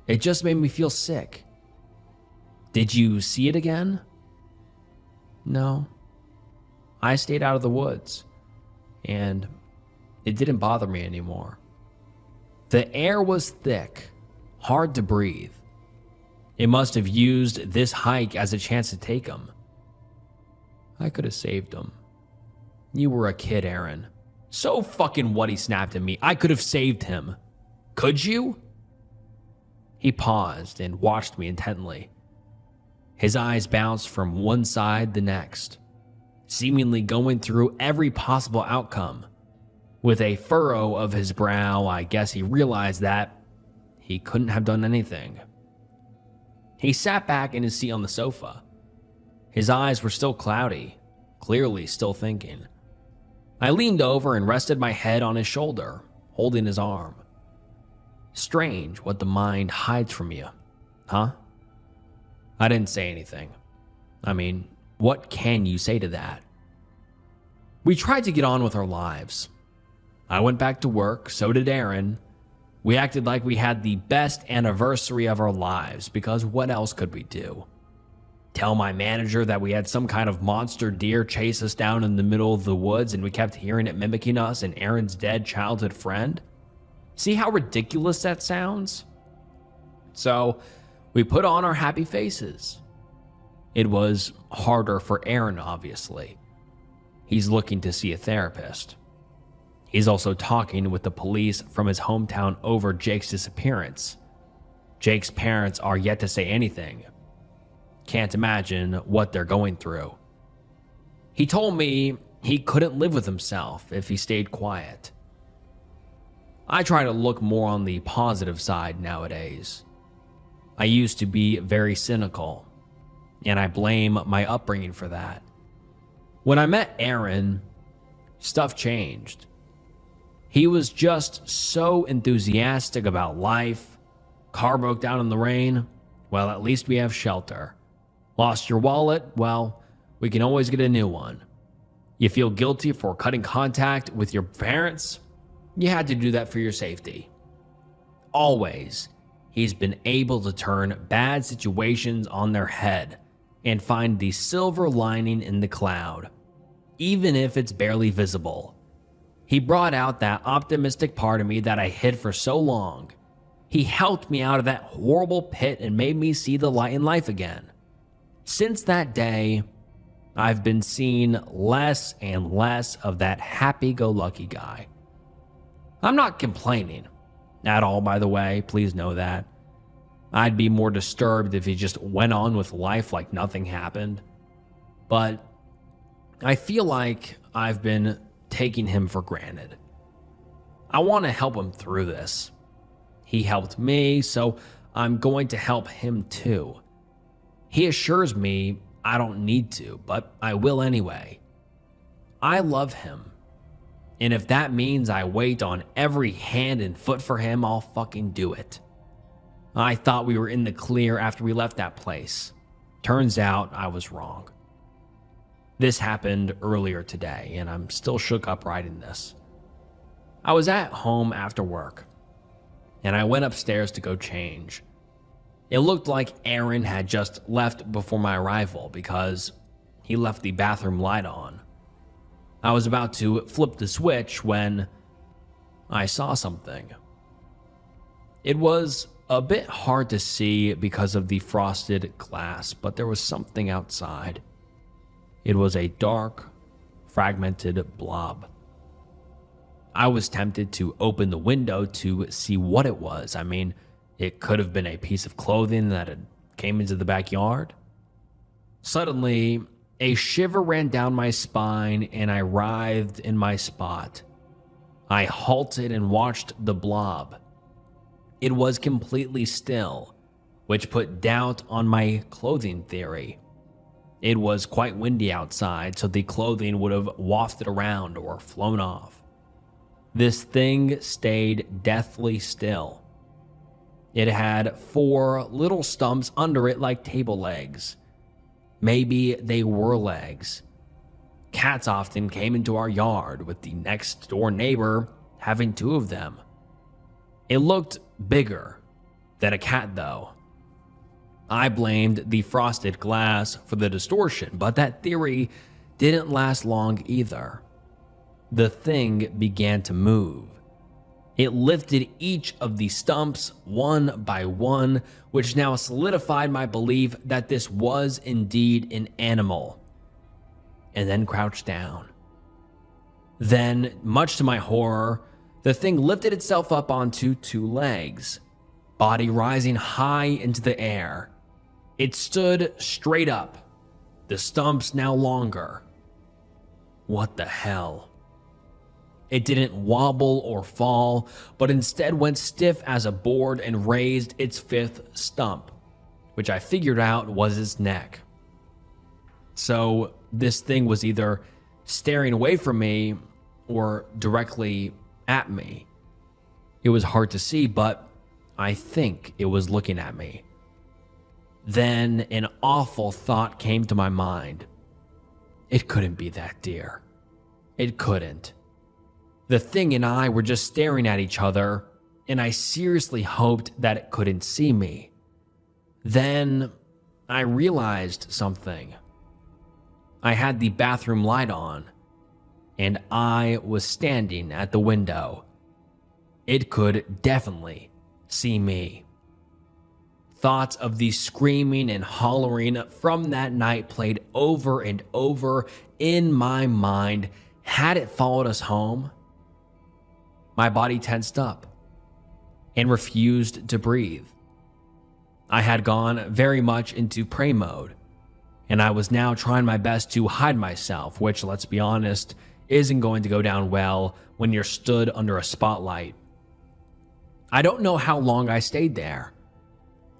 It just made me feel sick. "Did you see it again?" "No. I stayed out of the woods, and it didn't bother me anymore." The air was thick, hard to breathe. It must have used this hike as a chance to take him. "I could have saved him." "You were a kid, Aaron." So fucking what, he snapped at me. I could have saved him. Could you? He paused and watched me intently. His eyes bounced from one side to the next, seemingly going through every possible outcome. With a furrow of his brow, I guess he realized that he couldn't have done anything. He sat back in his seat on the sofa. His eyes were still cloudy, clearly still thinking. I leaned over and rested my head on his shoulder, holding his arm. Strange what the mind hides from you, huh? I didn't say anything. I mean, what can you say to that? We tried to get on with our lives. I went back to work, so did Aaron. We acted like we had the best anniversary of our lives, because what else could we do? Tell my manager that we had some kind of monster deer chase us down in the middle of the woods and we kept hearing it mimicking us and Aaron's dead childhood friend? See how ridiculous that sounds? So we put on our happy faces. It was harder for Aaron, obviously. He's looking to see a therapist. He's also talking with the police from his hometown over Jake's disappearance. Jake's parents are yet to say anything. Can't imagine what they're going through. He told me he couldn't live with himself if he stayed quiet. I try to look more on the positive side nowadays. I used to be very cynical, and I blame my upbringing for that. When I met Aaron, stuff changed. He was just so enthusiastic about life. Car broke down in the rain. Well, at least we have shelter. Lost your wallet? Well, we can always get a new one. You feel guilty for cutting contact with your parents? You had to do that for your safety. Always, he's been able to turn bad situations on their head and find the silver lining in the cloud, even if it's barely visible. He brought out that optimistic part of me that I hid for so long. He helped me out of that horrible pit and made me see the light in life again. Since that day, I've been seeing less and less of that happy-go-lucky guy. I'm not complaining at all, by the way, please know that. I'd be more disturbed if he just went on with life like nothing happened. But I feel like I've been taking him for granted. I want to help him through this. He helped me, so I'm going to help him too. He assures me I don't need to, but I will anyway. I love him. And if that means I wait on every hand and foot for him, I'll fucking do it. I thought we were in the clear after we left that place. Turns out I was wrong. This happened earlier today, and I'm still shook up writing this. I was at home after work, and I went upstairs to go change. It looked like Aaron had just left before my arrival because he left the bathroom light on. I was about to flip the switch when I saw something. It was a bit hard to see because of the frosted glass, but there was something outside. It was a dark, fragmented blob. I was tempted to open the window to see what it was. I mean, it could have been a piece of clothing that had came into the backyard. Suddenly, a shiver ran down my spine and I writhed in my spot. I halted and watched the blob. It was completely still, which put doubt on my clothing theory. It was quite windy outside, so the clothing would have wafted around or flown off. This thing stayed deathly still. It had 4 little stumps under it like table legs. Maybe they were legs. Cats often came into our yard, with the next door neighbor having 2 of them. It looked bigger than a cat though. I blamed the frosted glass for the distortion, but that theory didn't last long either. The thing began to move. It lifted each of the stumps one by one, which now solidified my belief that this was indeed an animal, and then crouched down. Then, much to my horror, the thing lifted itself up onto two legs, body rising high into the air. It stood straight up, the stumps now longer. What the hell? It didn't wobble or fall, but instead went stiff as a board and raised its fifth stump, which I figured out was its neck. So this thing was either staring away from me or directly at me. It was hard to see, but I think it was looking at me. Then an awful thought came to my mind. It couldn't be that deer. It couldn't. The thing and I were just staring at each other, and I seriously hoped that it couldn't see me. Then I realized something. I had the bathroom light on, and I was standing at the window. It could definitely see me. Thoughts of the screaming and hollering from that night played over and over in my mind. Had it followed us home? My body tensed up and refused to breathe. I had gone very much into prey mode, and I was now trying my best to hide myself, which, let's be honest, isn't going to go down well when you're stood under a spotlight. I don't know how long I stayed there.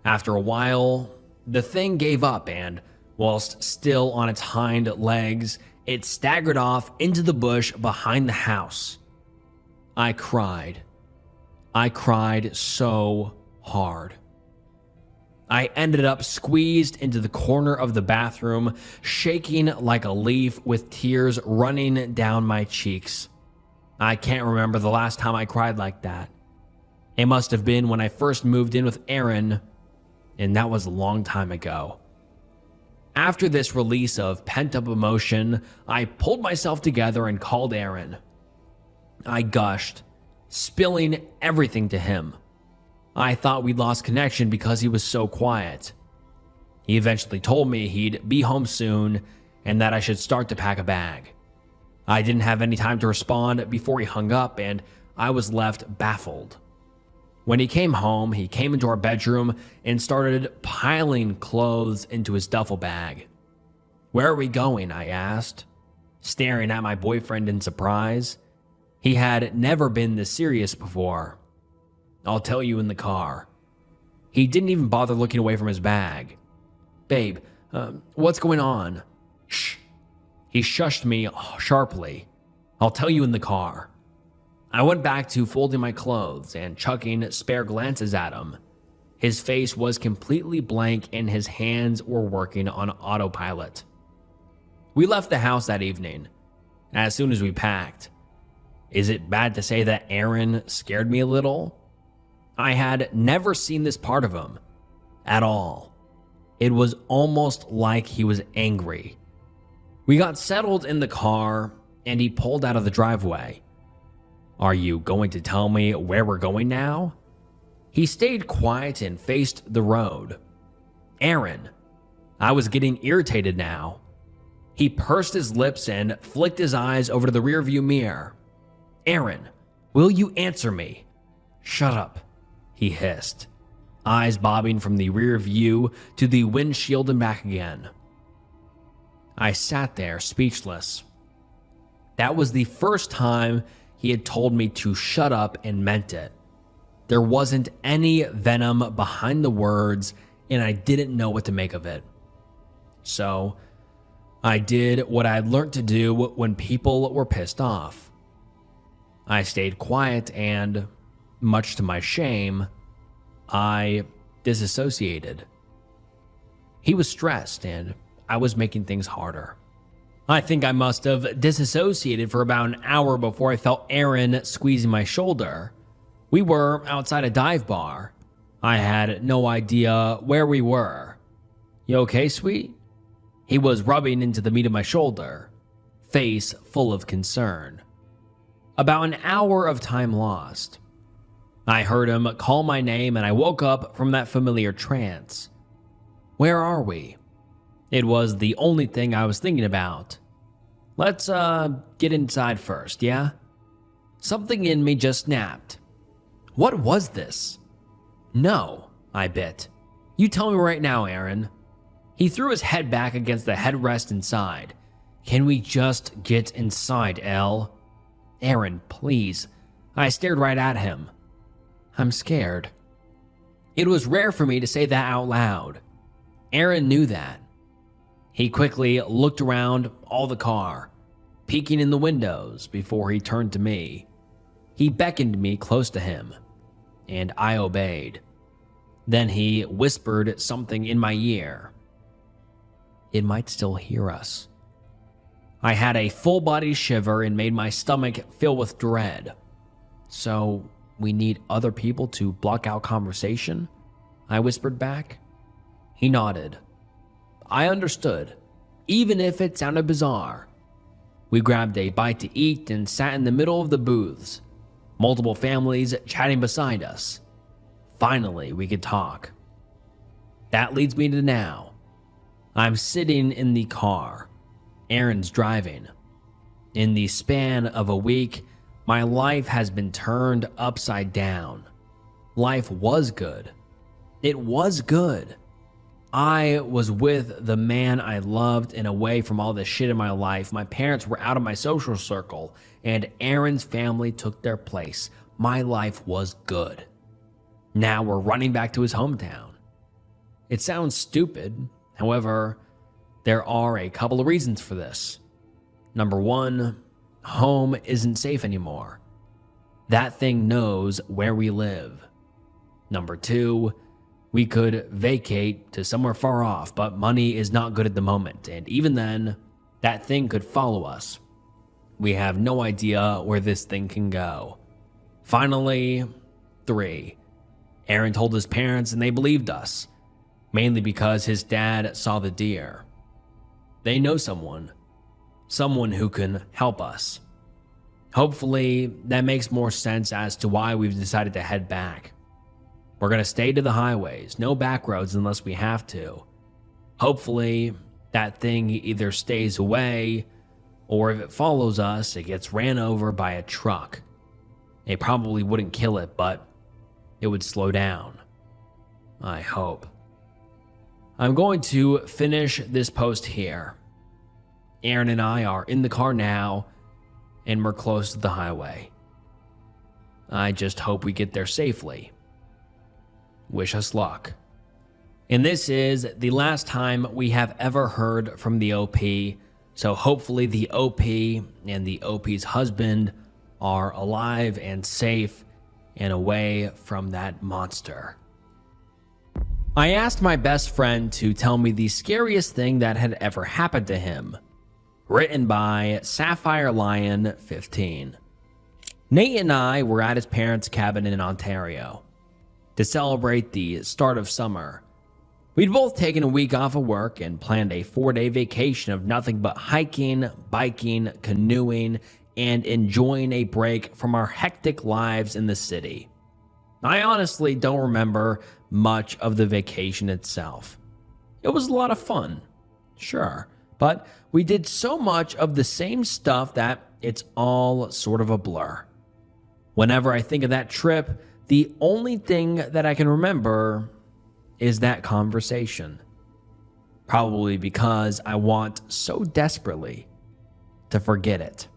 After a while, the thing gave up, and whilst still on its hind legs, it staggered off into the bush behind the house. I cried. I cried so hard. I ended up squeezed into the corner of the bathroom, shaking like a leaf with tears running down my cheeks. I can't remember the last time I cried like that. It must have been when I first moved in with Aaron, and that was a long time ago. After this release of pent-up emotion, I pulled myself together and called Aaron. I gushed, spilling everything to him. I thought we'd lost connection because he was so quiet. He eventually told me he'd be home soon and that I should start to pack a bag. I didn't have any time to respond before he hung up, and I was left baffled. When he came home, he came into our bedroom and started piling clothes into his duffel bag. "Where are we going?" I asked, staring at my boyfriend in surprise. He had never been this serious before. "I'll tell you in the car." He didn't even bother looking away from his bag. "Babe, what's going on?" "Shh." He shushed me sharply. "I'll tell you in the car." I went back to folding my clothes and chucking spare glances at him. His face was completely blank and his hands were working on autopilot. We left the house that evening, as soon as we packed. Is it bad to say that Aaron scared me a little? I had never seen this part of him at all. It was almost like he was angry. We got settled in the car and he pulled out of the driveway. "Are you going to tell me where we're going now?" He stayed quiet and faced the road. "Aaron." I was getting irritated now. He pursed his lips and flicked his eyes over to the rearview mirror. "Aaron, will you answer me?" "Shut up," he hissed, eyes bobbing from the rear view to the windshield and back again. I sat there speechless. That was the first time he had told me to shut up and meant it. There wasn't any venom behind the words, and I didn't know what to make of it. So I did what I had learned to do when people were pissed off. I stayed quiet and, much to my shame, I disassociated. He was stressed and I was making things harder. I think I must have disassociated for about an hour before I felt Aaron squeezing my shoulder. We were outside a dive bar. I had no idea where we were. "You okay, sweet?" He was rubbing into the meat of my shoulder, face full of concern. About an hour of time lost. I heard him call my name and I woke up from that familiar trance. Where are we? It was the only thing I was thinking about. Let's, get inside first, yeah? Something in me just snapped. What was this? No, I bit. You tell me right now, Aaron. He threw his head back against the headrest inside. Can we just get inside, Elle? Aaron, please. I stared right at him. I'm scared. It was rare for me to say that out loud. Aaron knew that. He quickly looked around all the car, peeking in the windows before he turned to me. He beckoned me close to him, and I obeyed. Then he whispered something in my ear. It might still hear us. I had a full-body shiver and made my stomach fill with dread. So, we need other people to block out conversation? I whispered back. He nodded. I understood, even if it sounded bizarre. We grabbed a bite to eat and sat in the middle of the booths, multiple families chatting beside us. Finally, we could talk. That leads me to now. I'm sitting in the car. Aaron's driving. In the span of a week, my life has been turned upside down. Life was good. It was good. I was with the man I loved and away from all the shit in my life. My parents were out of my social circle, and Aaron's family took their place. My life was good. Now we're running back to his hometown. It sounds stupid. However, there are a couple of reasons for this. Number one, home isn't safe anymore. That thing knows where we live. Number two, we could vacate to somewhere far off, but money is not good at the moment, and even then, that thing could follow us. We have no idea where this thing can go. Finally, 3. Aaron told his parents and they believed us, mainly because his dad saw the deer. They know someone who can help us. Hopefully, that makes more sense as to why we've decided to head back. We're going to stay to the highways, no back roads unless we have to. Hopefully, that thing either stays away, or if it follows us, it gets ran over by a truck. It probably wouldn't kill it, but it would slow down. I hope. I'm going to finish this post here. Aaron and I are in the car now, and we're close to the highway. I just hope we get there safely. Wish us luck. And this is the last time we have ever heard from the OP, so hopefully the OP and the OP's husband are alive and safe and away from that monster. I asked my best friend to tell me the scariest thing that had ever happened to him. Written by Sapphire Lion 15. Nate and I were at his parents' cabin in Ontario to celebrate the start of summer. We'd both taken a week off of work and planned a 4-day vacation of nothing but hiking, biking, canoeing, and enjoying a break from our hectic lives in the city. I honestly don't remember much of the vacation itself. It was a lot of fun, sure, but we did so much of the same stuff that it's all sort of a blur. Whenever I think of that trip, the only thing that I can remember is that conversation. Probably because I want so desperately to forget it.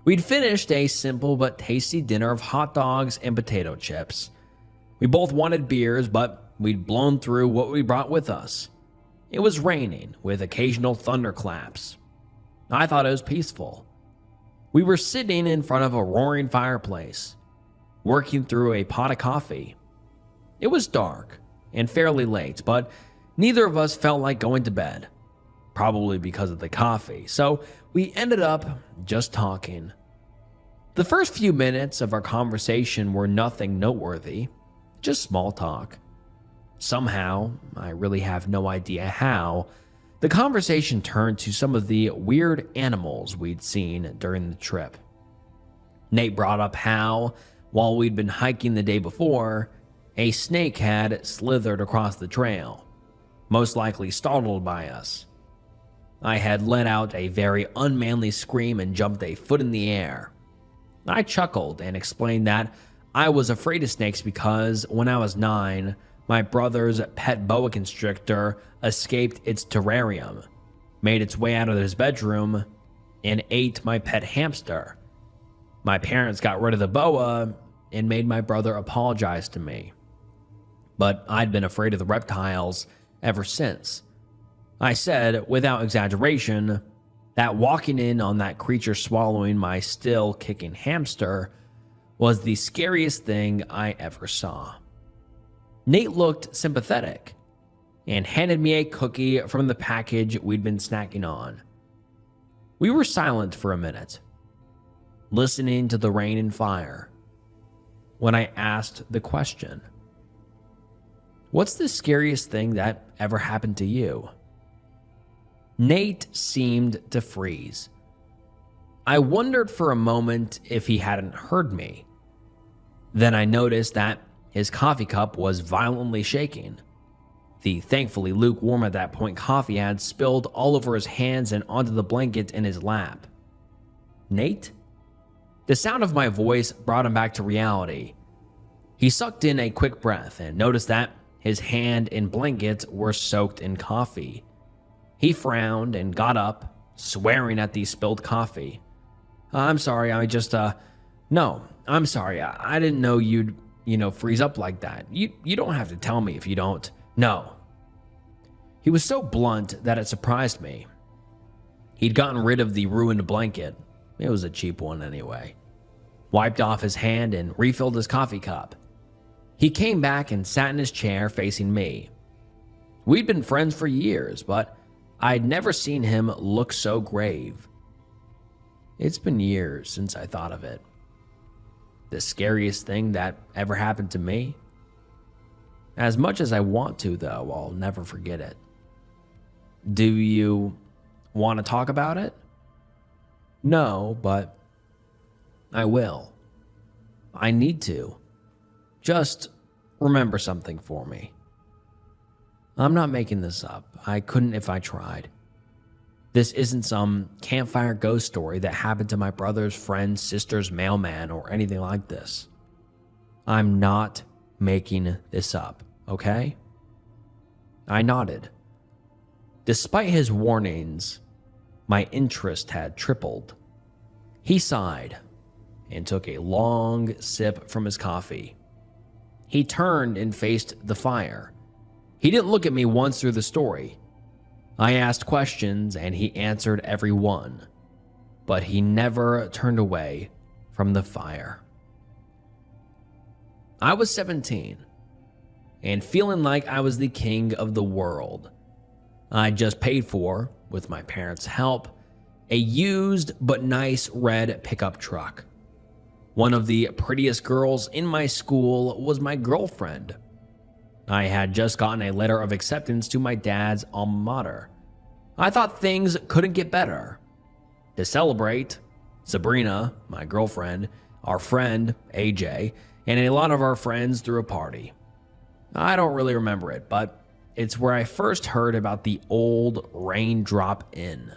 We'd finished a simple but tasty dinner of hot dogs and potato chips. We both wanted beers, but we'd blown through what we brought with us. It was raining, with occasional thunderclaps. I thought it was peaceful. We were sitting in front of a roaring fireplace, working through a pot of coffee. It was dark and fairly late, but neither of us felt like going to bed, probably because of the coffee, so we ended up just talking. The first few minutes of our conversation were nothing noteworthy, just small talk. Somehow, I really have no idea how, the conversation turned to some of the weird animals we'd seen during the trip. Nate brought up how, while we'd been hiking the day before, a snake had slithered across the trail, most likely startled by us. I had let out a very unmanly scream and jumped a foot in the air. I chuckled and explained that I was afraid of snakes because when I was 9, my brother's pet boa constrictor escaped its terrarium, made its way out of his bedroom, and ate my pet hamster. My parents got rid of the boa and made my brother apologize to me. But I'd been afraid of the reptiles ever since. I said, without exaggeration, that walking in on that creature swallowing my still kicking hamster was the scariest thing I ever saw. Nate looked sympathetic and handed me a cookie from the package we'd been snacking on. We were silent for a minute, listening to the rain and fire, when I asked the question, "What's the scariest thing that ever happened to you?" Nate seemed to freeze. I wondered for a moment if he hadn't heard me. Then I noticed that his coffee cup was violently shaking. The thankfully lukewarm at that point coffee had spilled all over his hands and onto the blanket in his lap. "Nate?" The sound of my voice brought him back to reality. He sucked in a quick breath and noticed that his hand and blanket were soaked in coffee. He frowned and got up, swearing at the spilled coffee. "I'm sorry, no, I'm sorry. I didn't know you'd, freeze up like that. You don't have to tell me if you don't. No." He was so blunt that it surprised me. He'd gotten rid of the ruined blanket. It was a cheap one anyway. Wiped off his hand and refilled his coffee cup. He came back and sat in his chair facing me. We'd been friends for years, but I'd never seen him look so grave. It's been years since I thought of it. The scariest thing that ever happened to me? As much as I want to, though, I'll never forget it. Do you want to talk about it? No, but I will. I need to. Just remember something for me. I'm not making this up. I couldn't if I tried. This isn't some campfire ghost story that happened to my brother's friend's sister's mailman or anything like this. I'm not making this up, okay? I nodded. Despite his warnings, my interest had tripled. He sighed and took a long sip from his coffee. He turned and faced the fire. He didn't look at me once through the story. I asked questions and he answered every one, but he never turned away from the fire. I was 17 and feeling like I was the king of the world. I just paid for, with my parents' help, a used but nice red pickup truck. One of the prettiest girls in my school was my girlfriend. I had just gotten a letter of acceptance to my dad's alma mater. I thought things couldn't get better. To celebrate, Sabrina, my girlfriend, our friend, AJ, and a lot of our friends threw a party. I don't really remember it, but it's where I first heard about the old Raindrop Inn.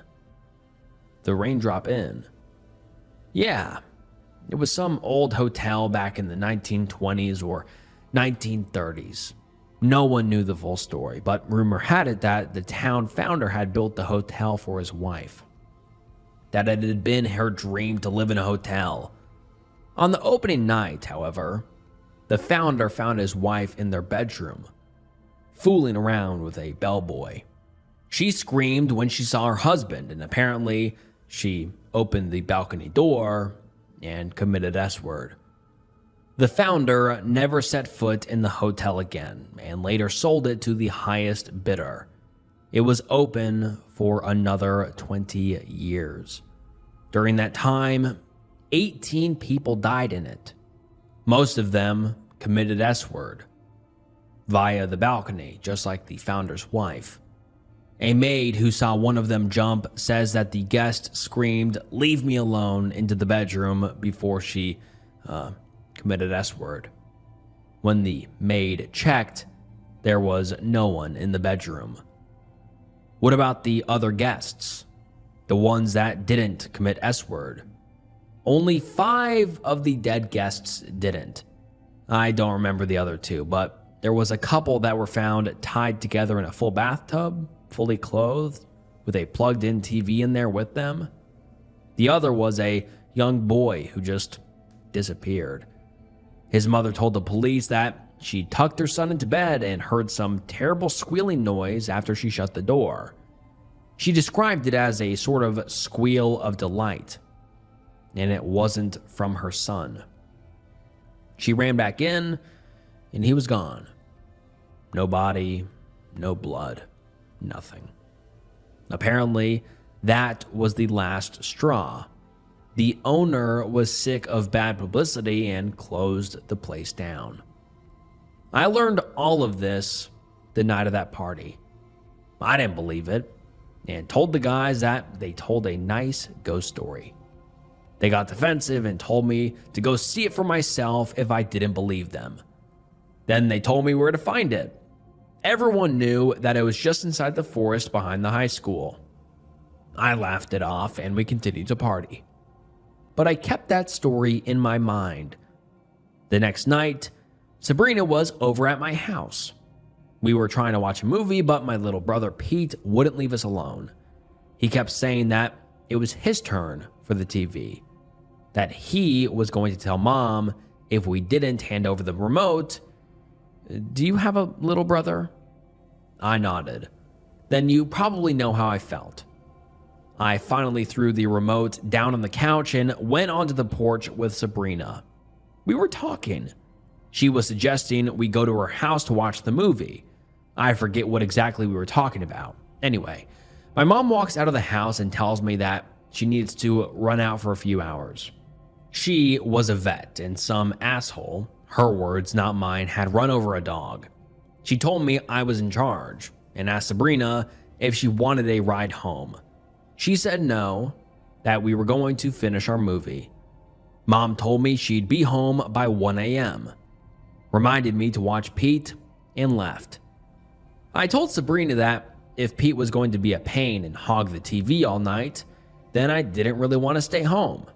The Raindrop Inn? Yeah, it was some old hotel back in the 1920s or 1930s. No one knew the full story, but rumor had it that the town founder had built the hotel for his wife. That it had been her dream to live in a hotel. On the opening night, however, the founder found his wife in their bedroom, fooling around with a bellboy. She screamed when she saw her husband, and apparently she opened the balcony door and committed S-word. The founder never set foot in the hotel again and later sold it to the highest bidder. It was open for another 20 years. During that time, 18 people died in it. Most of them committed S-word via the balcony, just like the founder's wife. A maid who saw one of them jump says that the guest screamed, "Leave me alone," into the bedroom before she committed S-word. When the maid checked, there was no one in the bedroom. What about the other guests? The ones that didn't commit S-word? Only 5 of the dead guests didn't. I don't remember the other 2, but there was a couple that were found tied together in a full bathtub, fully clothed, with a plugged-in TV in there with them. The other was a young boy who just disappeared. His mother told the police that she tucked her son into bed and heard some terrible squealing noise after she shut the door. She described it as a sort of squeal of delight, and it wasn't from her son. She ran back in, and he was gone. No body, no blood, nothing. Apparently, that was the last straw. The owner was sick of bad publicity and closed the place down. I learned all of this the night of that party. I didn't believe it and told the guys that they told a nice ghost story. They got defensive and told me to go see it for myself if I didn't believe them. Then they told me where to find it. Everyone knew that it was just inside the forest behind the high school. I laughed it off and we continued to party. But I kept that story in my mind. The next night, Sabrina was over at my house. We were trying to watch a movie, but my little brother Pete wouldn't leave us alone. He kept saying that it was his turn for the TV, that he was going to tell Mom if we didn't hand over the remote. Do you have a little brother? I nodded. Then you probably know how I felt. I finally threw the remote down on the couch and went onto the porch with Sabrina. We were talking. She was suggesting we go to her house to watch the movie. I forget what exactly we were talking about. Anyway, my mom walks out of the house and tells me that she needs to run out for a few hours. She was a vet, and some asshole, her words not mine, had run over a dog. She told me I was in charge and asked Sabrina if she wanted a ride home. She said no, that we were going to finish our movie. Mom told me she'd be home by 1 a.m., reminded me to watch Pete, and left. I told Sabrina that if Pete was going to be a pain and hog the TV all night, then I didn't really want to stay home.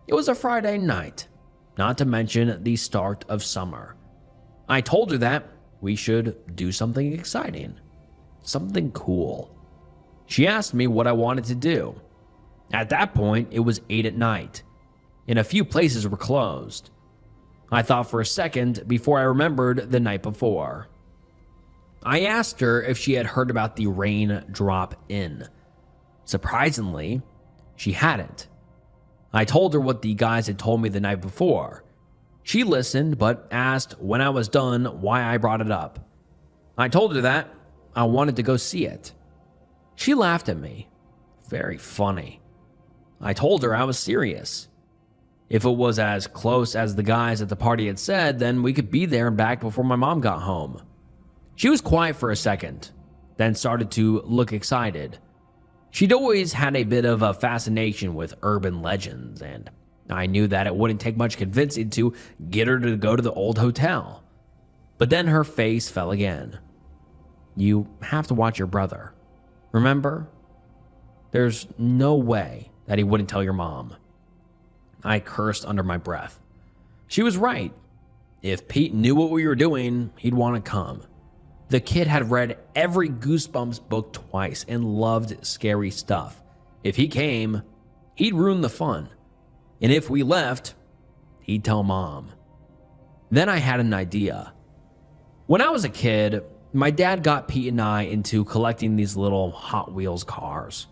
It was a Friday night, not to mention the start of summer. I told her that we should do something exciting, something cool. She asked me what I wanted to do. At that point, it was 8 at night, and a few places were closed. I thought for a second before I remembered the night before. I asked her if she had heard about the Rain Drop Inn. Surprisingly, she hadn't. I told her what the guys had told me the night before. She listened, but asked when I was done why I brought it up. I told her that I wanted to go see it. She laughed at me. Very funny. I told her I was serious. If it was as close as the guys at the party had said, then we could be there and back before my mom got home. She was quiet for a second, then started to look excited. She'd always had a bit of a fascination with urban legends, and I knew that it wouldn't take much convincing to get her to go to the old hotel. But then her face fell again. You have to watch your brother. Remember? There's no way that he wouldn't tell your mom. I cursed under my breath. She was right. If Pete knew what we were doing, he'd want to come. The kid had read every Goosebumps book twice and loved scary stuff. If he came, he'd ruin the fun. And if we left, he'd tell Mom. Then I had an idea. When I was a kid, my dad got Pete and I into collecting these little Hot Wheels cars.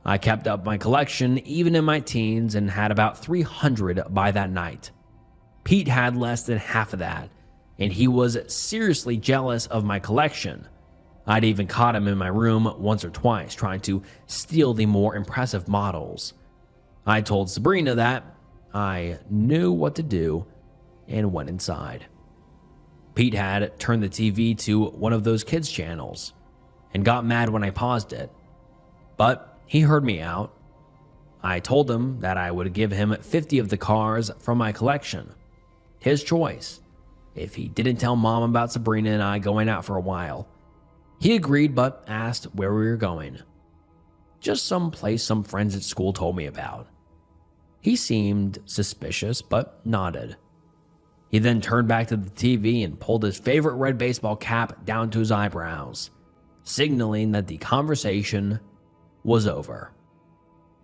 I kept up my collection even in my teens and had about 300 by that night. Pete had less than half of that, and he was seriously jealous of my collection. I'd even caught him in my room once or twice trying to steal the more impressive models. I told Sabrina that I knew what to do and went inside. Pete had turned the TV to one of those kids' channels and got mad when I paused it. But he heard me out. I told him that I would give him 50 of the cars from my collection. His choice, if he didn't tell Mom about Sabrina and I going out for a while. He agreed but asked where we were going. Just some place some friends at school told me about. He seemed suspicious but nodded. He then turned back to the TV and pulled his favorite red baseball cap down to his eyebrows, signaling that the conversation was over.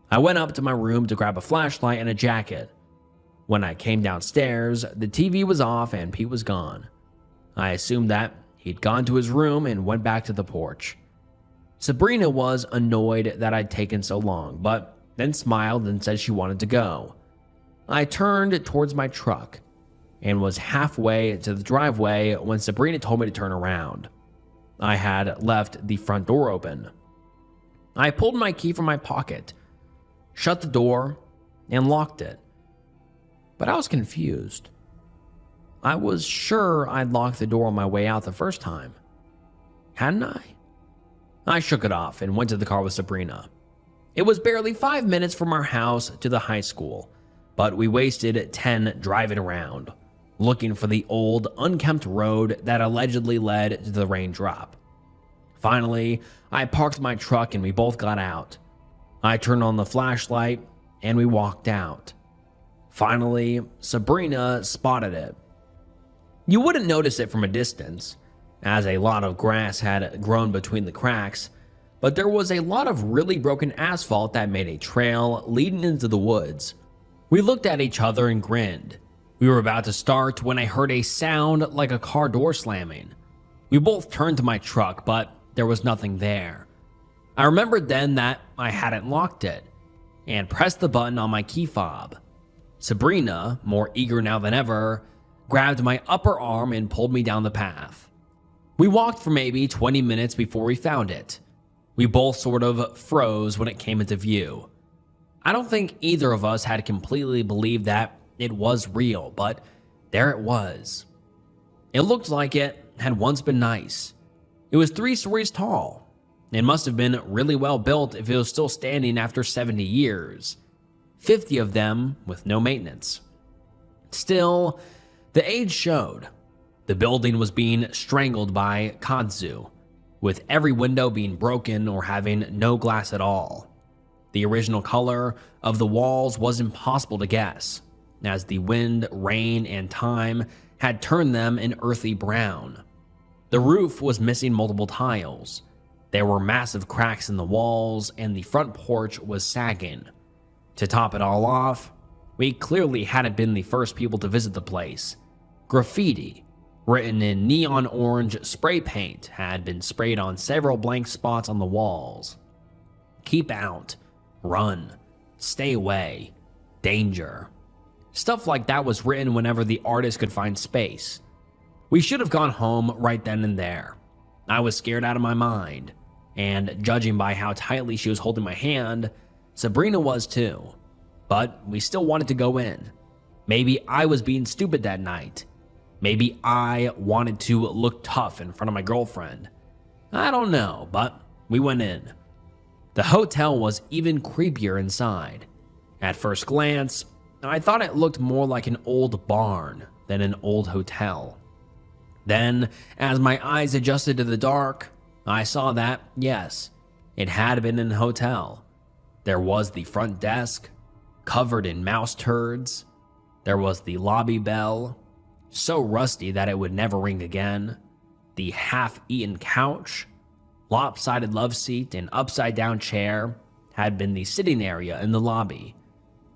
I went up to my room to grab a flashlight and a jacket. When I came downstairs, the TV was off and Pete was gone. I assumed that he'd gone to his room and went back to the porch. Sabrina was annoyed that I'd taken so long, but then smiled and said she wanted to go. I turned towards my truck and was halfway to the driveway when Sabrina told me to turn around. I had left the front door open. I pulled my key from my pocket, shut the door, and locked it. But I was confused. I was sure I'd locked the door on my way out the first time. Hadn't I? I shook it off and went to the car with Sabrina. It was barely 5 minutes from our house to the high school, but we wasted 10 driving around, looking for the old, unkempt road that allegedly led to the raindrop. Finally, I parked my truck and we both got out. I turned on the flashlight and we walked out. Finally, Sabrina spotted it. You wouldn't notice it from a distance, as a lot of grass had grown between the cracks, but there was a lot of really broken asphalt that made a trail leading into the woods. We looked at each other and grinned. We were about to start when I heard a sound like a car door slamming. We both turned to my truck, but there was nothing there. I remembered then that I hadn't locked it, and pressed the button on my key fob. Sabrina, more eager now than ever, grabbed my upper arm and pulled me down the path. We walked for maybe 20 minutes before we found it. We both sort of froze when it came into view. I don't think either of us had completely believed that it was real, but there it was. It looked like it had once been nice. It was 3 stories tall. It must have been really well built if it was still standing after 70 years, 50 of them with no maintenance. Still, the age showed. The building was being strangled by kudzu, with every window being broken or having no glass at all. The original color of the walls was impossible to guess, as the wind, rain, and time had turned them an earthy brown. The roof was missing multiple tiles. There were massive cracks in the walls, and the front porch was sagging. To top it all off, we clearly hadn't been the first people to visit the place. Graffiti, written in neon orange spray paint, had been sprayed on several blank spots on the walls. Keep out, run, stay away, danger. Stuff like that was written whenever the artist could find space. We should have gone home right then and there. I was scared out of my mind, and judging by how tightly she was holding my hand, Sabrina was too. But we still wanted to go in. Maybe I was being stupid that night. Maybe I wanted to look tough in front of my girlfriend. I don't know, but we went in. The hotel was even creepier inside. At first glance, I thought it looked more like an old barn than an old hotel. Then, as my eyes adjusted to the dark, I saw that, yes, it had been a hotel. There was the front desk, covered in mouse turds. There was the lobby bell, so rusty that it would never ring again. The half-eaten couch, lopsided love seat, and upside-down chair had been the sitting area in the lobby.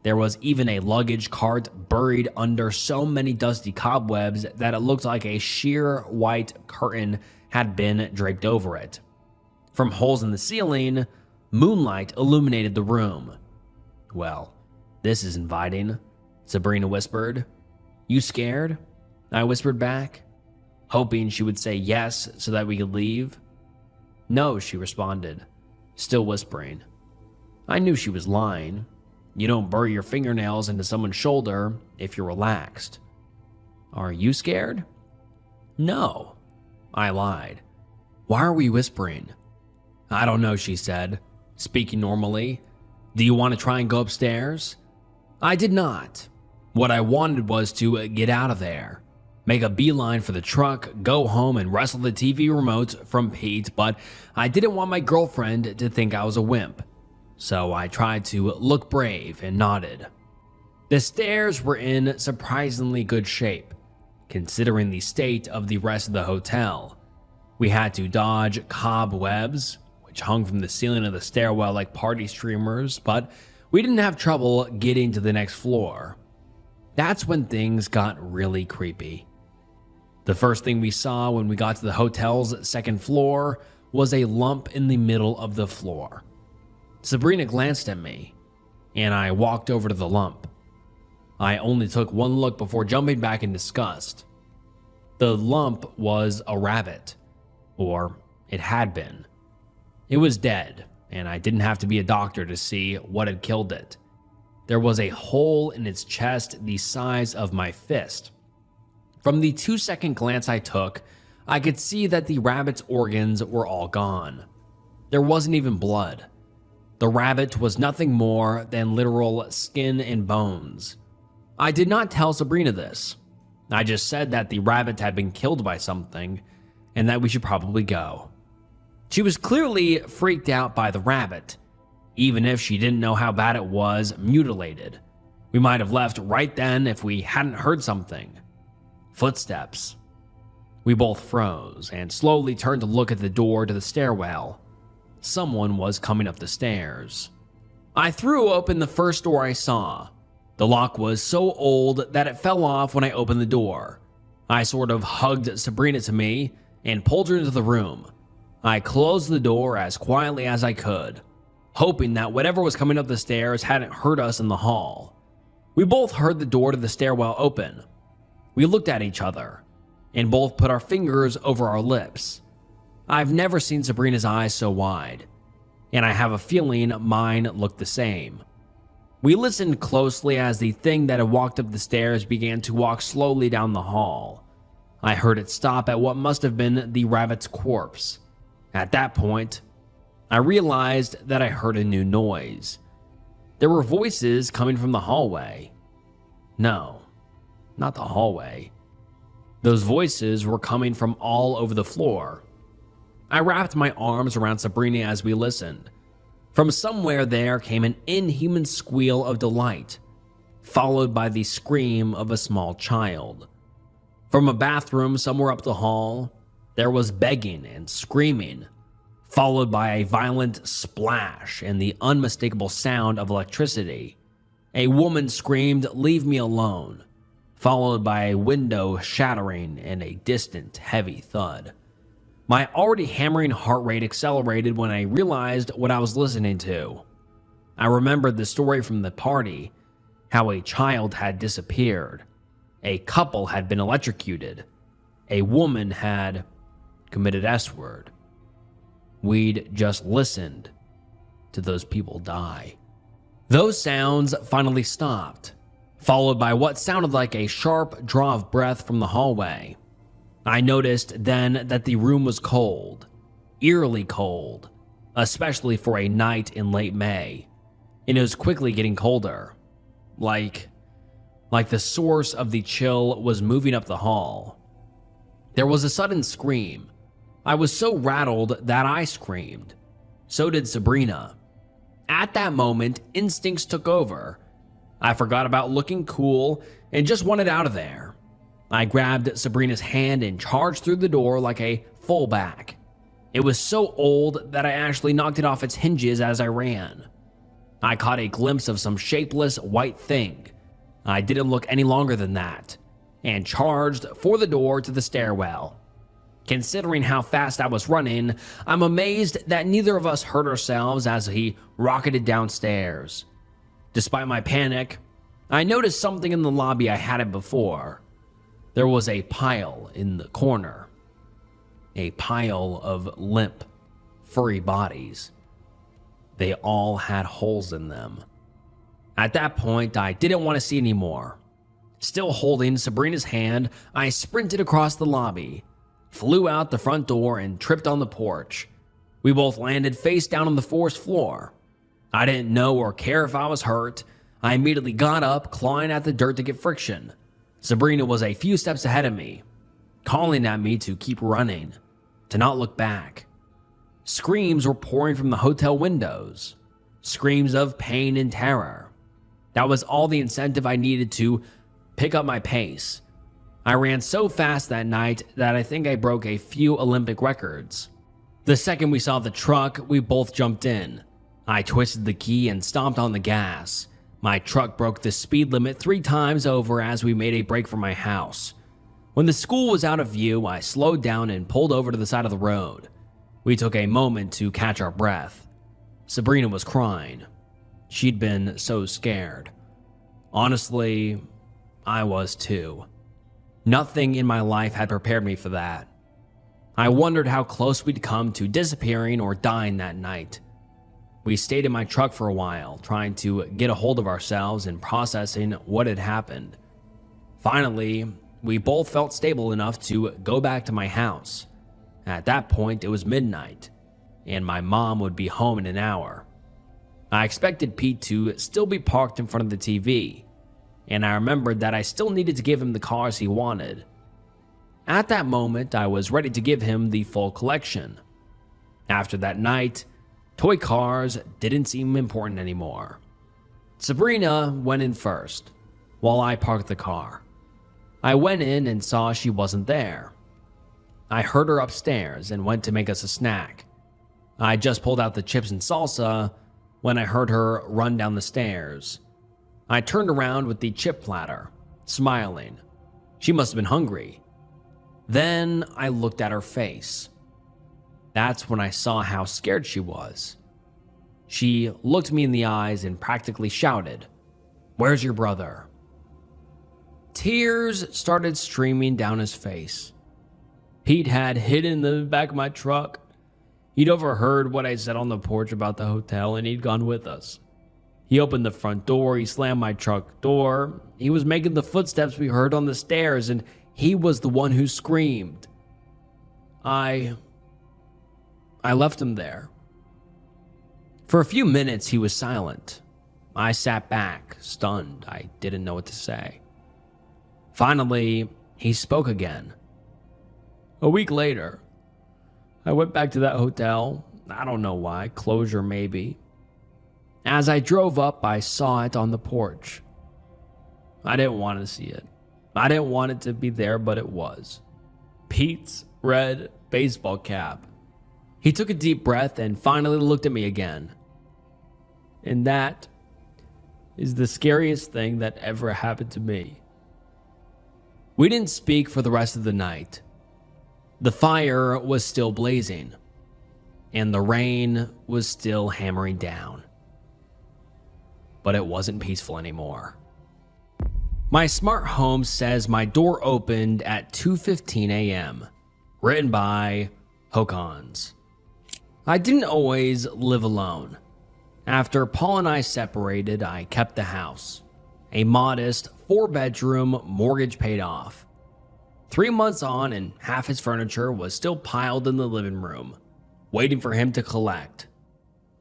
There was even a luggage cart buried under so many dusty cobwebs that it looked like a sheer white curtain had been draped over it. From holes in the ceiling, moonlight illuminated the room. "Well, this is inviting," Sabrina whispered. "You scared?" I whispered back, hoping she would say yes so that we could leave. "No," she responded, still whispering. I knew she was lying. You don't bury your fingernails into someone's shoulder if you're relaxed. "Are you scared?" "No," I lied. "Why are we whispering?" "I don't know," she said, speaking normally. "Do you want to try and go upstairs?" I did not. What I wanted was to get out of there. make a beeline for the truck, go home, and wrestle the TV remote from Pete, but I didn't want my girlfriend to think I was a wimp, so I tried to look brave and nodded. The stairs were in surprisingly good shape, considering the state of the rest of the hotel. We had to dodge cobwebs, which hung from the ceiling of the stairwell like party streamers, but we didn't have trouble getting to the next floor. That's when things got really creepy. The first thing we saw when we got to the hotel's second floor was a lump in the middle of the floor. Sabrina glanced at me, and I walked over to the lump. I only took one look before jumping back in disgust. The lump was a rabbit, or it had been. It was dead, and I didn't have to be a doctor to see what had killed it. There was a hole in its chest the size of my fist. From the 2-second glance I took, I could see that the rabbit's organs were all gone. There wasn't even blood. The rabbit was nothing more than literal skin and bones. I did not tell Sabrina this. I just said that the rabbit had been killed by something and that we should probably go. She was clearly freaked out by the rabbit, even if she didn't know how bad it was mutilated. We might have left right then if we hadn't heard something. Footsteps. We both froze and slowly turned to look at the door to the stairwell. Someone was coming up the stairs. I threw open the first door I saw. The lock was so old that it fell off when I opened the door. I sort of hugged Sabrina to me and pulled her into the room. I closed the door as quietly as I could, hoping that whatever was coming up the stairs hadn't heard us in the hall. We both heard the door to the stairwell open. We looked at each other and both put our fingers over our lips. I've never seen Sabrina's eyes so wide, and I have a feeling mine looked the same. We listened closely as the thing that had walked up the stairs began to walk slowly down the hall. I heard it stop at what must have been the rabbit's corpse. At that point, I realized that I heard a new noise. There were voices coming from the hallway. No, not the hallway. Those voices were coming from all over the floor. I wrapped my arms around Sabrina as we listened. From somewhere there came an inhuman squeal of delight, followed by the scream of a small child. From a bathroom somewhere up the hall, there was begging and screaming, followed by a violent splash and the unmistakable sound of electricity. A woman screamed, "Leave me alone," followed by a window shattering and a distant, heavy thud. My already hammering heart rate accelerated when I realized what I was listening to. I remembered the story from the party, how a child had disappeared, a couple had been electrocuted, a woman had committed S-word. We'd just listened to those people die. Those sounds finally stopped, followed by what sounded like a sharp draw of breath from the hallway. I noticed then that the room was cold, eerily cold, especially for a night in late May, and it was quickly getting colder, like the source of the chill was moving up the hall. There was a sudden scream. I was so rattled that I screamed. So did Sabrina. At that moment, instincts took over. I forgot about looking cool and just wanted out of there. I grabbed Sabrina's hand and charged through the door like a fullback. It was so old that I actually knocked it off its hinges as I ran. I caught a glimpse of some shapeless white thing. I didn't look any longer than that, and charged for the door to the stairwell. Considering how fast I was running, I'm amazed that neither of us hurt ourselves as he rocketed downstairs. Despite my panic, I noticed something in the lobby I hadn't before. There was a pile in the corner. A pile of limp, furry bodies. They all had holes in them. At that point, I didn't want to see anymore. Still holding Sabrina's hand, I sprinted across the lobby, flew out the front door, and tripped on the porch. We both landed face down on the forced floor. I didn't know or care if I was hurt. I immediately got up, clawing at the dirt to get friction. Sabrina was a few steps ahead of me, calling at me to keep running, to not look back. Screams were pouring from the hotel windows, screams of pain and terror. That was all the incentive I needed to pick up my pace. I ran so fast that night that I think I broke a few Olympic records. The second we saw the truck, we both jumped in. I twisted the key and stomped on the gas. My truck broke the speed limit 3 times over as we made a break for my house. When the school was out of view, I slowed down and pulled over to the side of the road. We took a moment to catch our breath. Sabrina was crying. She'd been so scared. Honestly, I was too. Nothing in my life had prepared me for that. I wondered how close we'd come to disappearing or dying that night. We stayed in my truck for a while, trying to get a hold of ourselves and processing what had happened. Finally, we both felt stable enough to go back to my house. At that point, it was midnight, and my mom would be home in an hour. I expected Pete to still be parked in front of the TV, and I remembered that I still needed to give him the cars he wanted. At that moment, I was ready to give him the full collection. After that night, toy cars didn't seem important anymore. Sabrina went in first, while I parked the car. I went in and saw she wasn't there. I heard her upstairs and went to make us a snack. I just pulled out the chips and salsa when I heard her run down the stairs. I turned around with the chip platter, smiling. She must have been hungry. Then I looked at her face. That's when I saw how scared she was. She looked me in the eyes and practically shouted, "Where's your brother?" Tears started streaming down his face. Pete had hidden in the back of my truck. He'd overheard what I said on the porch about the hotel and he'd gone with us. He opened the front door, he slammed my truck door. He was making the footsteps we heard on the stairs and he was the one who screamed. I left him there. For a few minutes, he was silent. I sat back, stunned. I didn't know what to say. Finally, he spoke again. A week later, I went back to that hotel. I don't know why, closure maybe. As I drove up, I saw it on the porch. I didn't want to see it. I didn't want it to be there, but it was. Pete's red baseball cap. He took a deep breath and finally looked at me again. And that is the scariest thing that ever happened to me. We didn't speak for the rest of the night. The fire was still blazing, and the rain was still hammering down. But it wasn't peaceful anymore. My smart home says my door opened at 2:15 a.m., written by Hokons. I didn't always live alone. After Paul and I separated, I kept the house. A modest 4-bedroom, mortgage paid off. 3 months on and half his furniture was still piled in the living room, waiting for him to collect.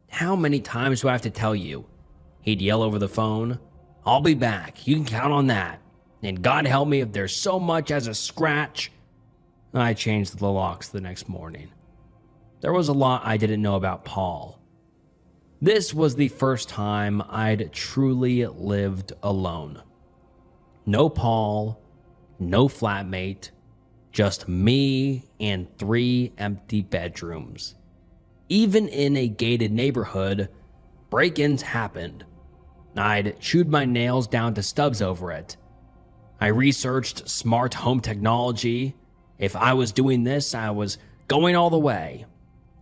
How many times do I have to tell you? He'd yell over the phone, "I'll be back, you can count on that. And God help me if there's so much as a scratch." I changed the locks the next morning. There was a lot I didn't know about Paul. This was the first time I'd truly lived alone. No Paul, no flatmate, just me and 3 empty bedrooms. Even in a gated neighborhood, break-ins happened. I'd chewed my nails down to stubs over it. I researched smart home technology. If I was doing this, I was going all the way.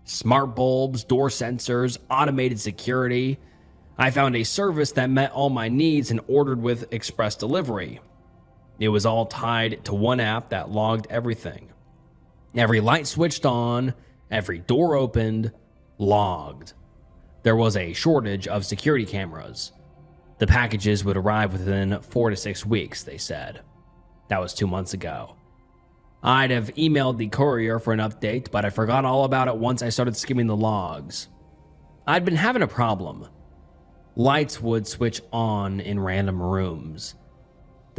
Smart bulbs, door sensors, automated security. I found a service that met all my needs and ordered with express delivery. It was all tied to one app that logged everything. Every light switched on, every door opened, logged. There was a shortage of security cameras. The packages would arrive within 4 to 6 weeks, they said. That was 2 months ago. I'd have emailed the courier for an update, but I forgot all about it once I started skimming the logs. I'd been having a problem. Lights would switch on in random rooms.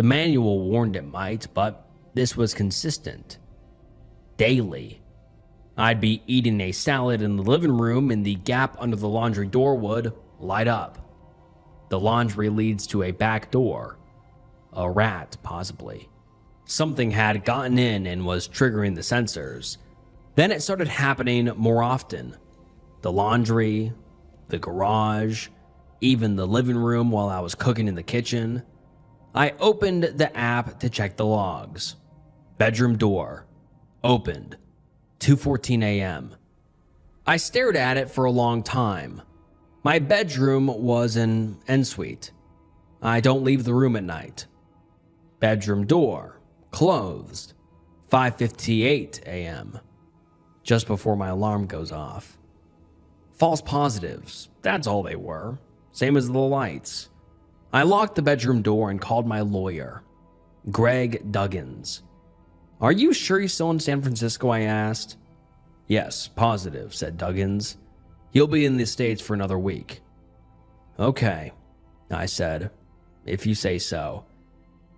The manual warned it might, but this was consistent. Daily. I'd be eating a salad in the living room and the gap under the laundry door would light up. The laundry leads to a back door. A rat, possibly. Something had gotten in and was triggering the sensors. Then it started happening more often. The laundry, the garage, even the living room while I was cooking in the kitchen. I opened the app to check the logs. Bedroom door. Opened. 2:14 a.m. I stared at it for a long time. My bedroom was an ensuite. I don't leave the room at night. Bedroom door. Closed. 5:58 a.m. Just before my alarm goes off. False positives. That's all they were. Same as the lights. I locked the bedroom door and called my lawyer, Greg Duggins. Are you sure you're still in San Francisco? I asked. Yes, positive, said Duggins. He'll be in the States for another week. Okay, I said, if you say so.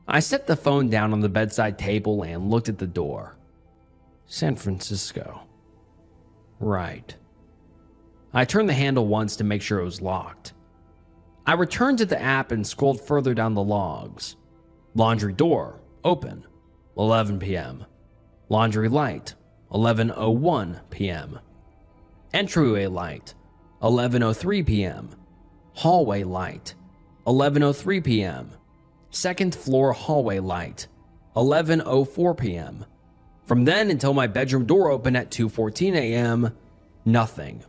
I set the phone down on the bedside table and looked at the door. San Francisco. Right. I turned the handle once to make sure it was locked. I returned to the app and scrolled further down the logs. Laundry door, open, 11 p.m. Laundry light, 11:01 p.m. Entryway light, 11:03 p.m. Hallway light, 11:03 p.m. Second floor hallway light, 11:04 p.m. From then until my bedroom door opened at 2:14 a.m., nothing.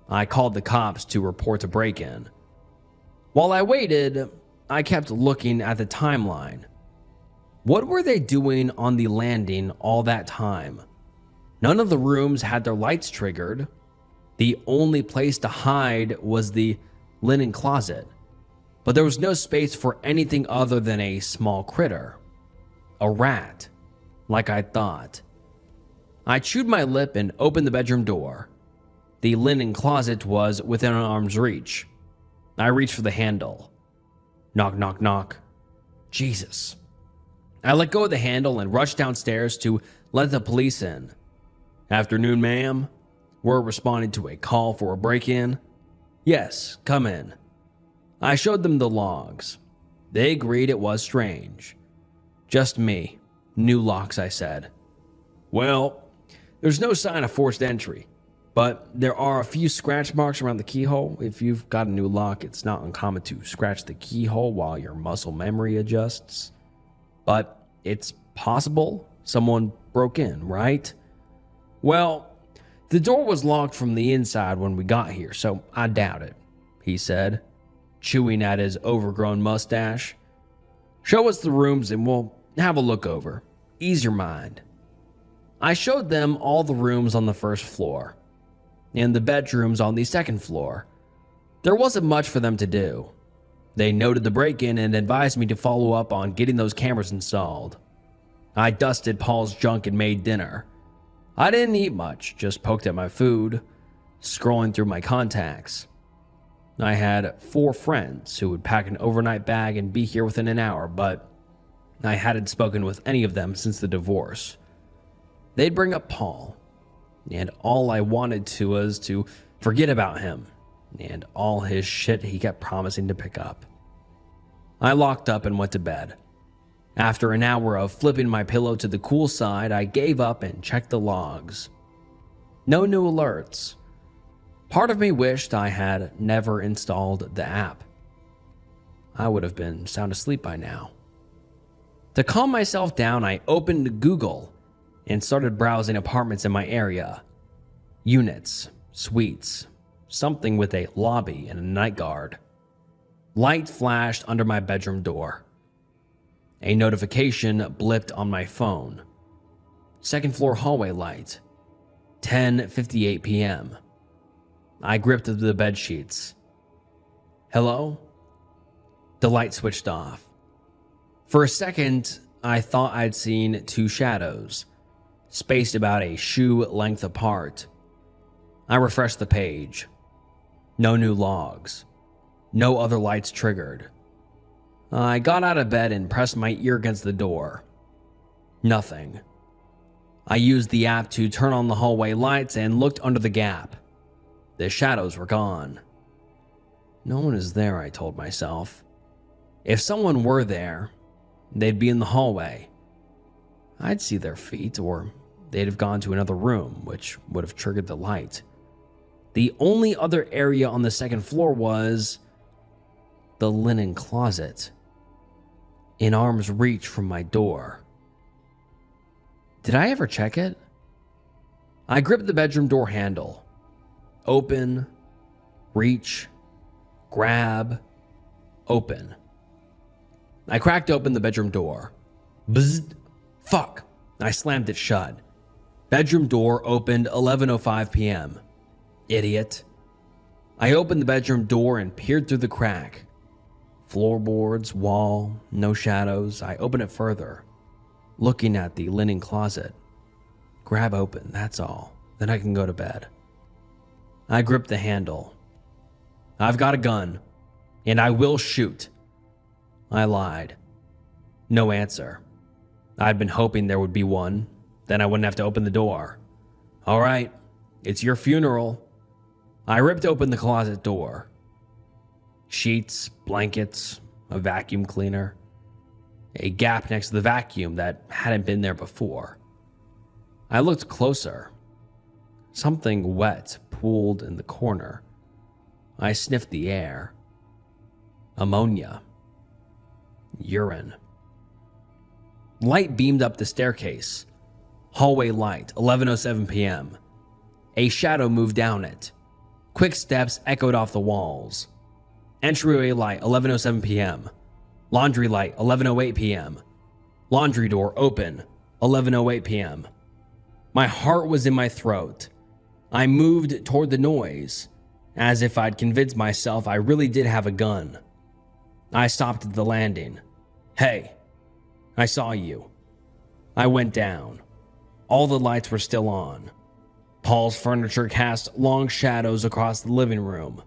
I called the cops to report a break-in. While I waited, I kept looking at the timeline. What were they doing on the landing all that time? None of the rooms had their lights triggered. The only place to hide was the linen closet, but there was no space for anything other than a small critter. A rat, like I thought. I chewed my lip and opened the bedroom door. The linen closet was within arm's reach. I reached for the handle. Knock, knock, knock. Jesus. I let go of the handle and rushed downstairs to let the police in. Afternoon, ma'am. We're responding to a call for a break-in. Yes, come in. I showed them the logs. They agreed it was strange. Just me. New locks, I said. Well, there's no sign of forced entry, but there are a few scratch marks around the keyhole. If you've got a new lock, it's not uncommon to scratch the keyhole while your muscle memory adjusts. But it's possible someone broke in, right? Well, the door was locked from the inside when we got here, so I doubt it, he said, chewing at his overgrown mustache. Show us the rooms and we'll have a look over. Ease your mind. I showed them all the rooms on the first floor and the bedrooms on the second floor. There wasn't much for them to do. They noted the break-in and advised me to follow up on getting those cameras installed. I dusted Paul's junk and made dinner. I didn't eat much, just poked at my food, scrolling through my contacts. I had 4 friends who would pack an overnight bag and be here within an hour, but I hadn't spoken with any of them since the divorce. They'd bring up Paul, and all I wanted to was to forget about him and all his shit he kept promising to pick up. I locked up and went to bed. After an hour of flipping my pillow to the cool side, I gave up and checked the logs. No new alerts. Part of me wished I had never installed the app. I would have been sound asleep by now. To calm myself down, I opened Google and started browsing apartments in my area. Units, suites, something with a lobby and a night guard. Light flashed under my bedroom door. A notification blipped on my phone. Second floor hallway light. 10:58 p.m. I gripped the bed sheets. Hello? The light switched off. For a second, I thought I'd seen 2 shadows, spaced about a shoe length apart. I refreshed the page. No new logs. No other lights triggered. I got out of bed and pressed my ear against the door. Nothing. I used the app to turn on the hallway lights and looked under the gap. The shadows were gone. No one is there, I told myself. If someone were there, they'd be in the hallway. I'd see their feet, or they'd have gone to another room, which would have triggered the light. The only other area on the second floor was the linen closet, in arm's reach from my door. Did I ever check it? I gripped the bedroom door handle. Open, reach, grab, open. I cracked open the bedroom door. Bzzzt. Fuck. I slammed it shut. Bedroom door opened 11:05 p.m. Idiot. I opened the bedroom door and peered through the crack. Floorboards, wall, no shadows. I opened it further, looking at the linen closet. Grab open, that's all. Then I can go to bed. I gripped the handle. I've got a gun, and I will shoot. I lied. No answer. I'd been hoping there would be one, then I wouldn't have to open the door. All right, it's your funeral. I ripped open the closet door. Sheets, blankets, a vacuum cleaner, a gap next to the vacuum that hadn't been there before. I looked closer. Something wet pooled in the corner. I sniffed the air. Ammonia. Urine. Light beamed up the staircase. Hallway light, 11:07 p.m. A shadow moved down it. Quick steps echoed off the walls. Entryway light, 11:07 p.m. Laundry light, 11:08 p.m. Laundry door open, 11:08 p.m. My heart was in my throat. I moved toward the noise, as if I'd convinced myself I really did have a gun. I stopped at the landing. Hey, I saw you. I went down. All the lights were still on. Paul's furniture cast long shadows across the living room.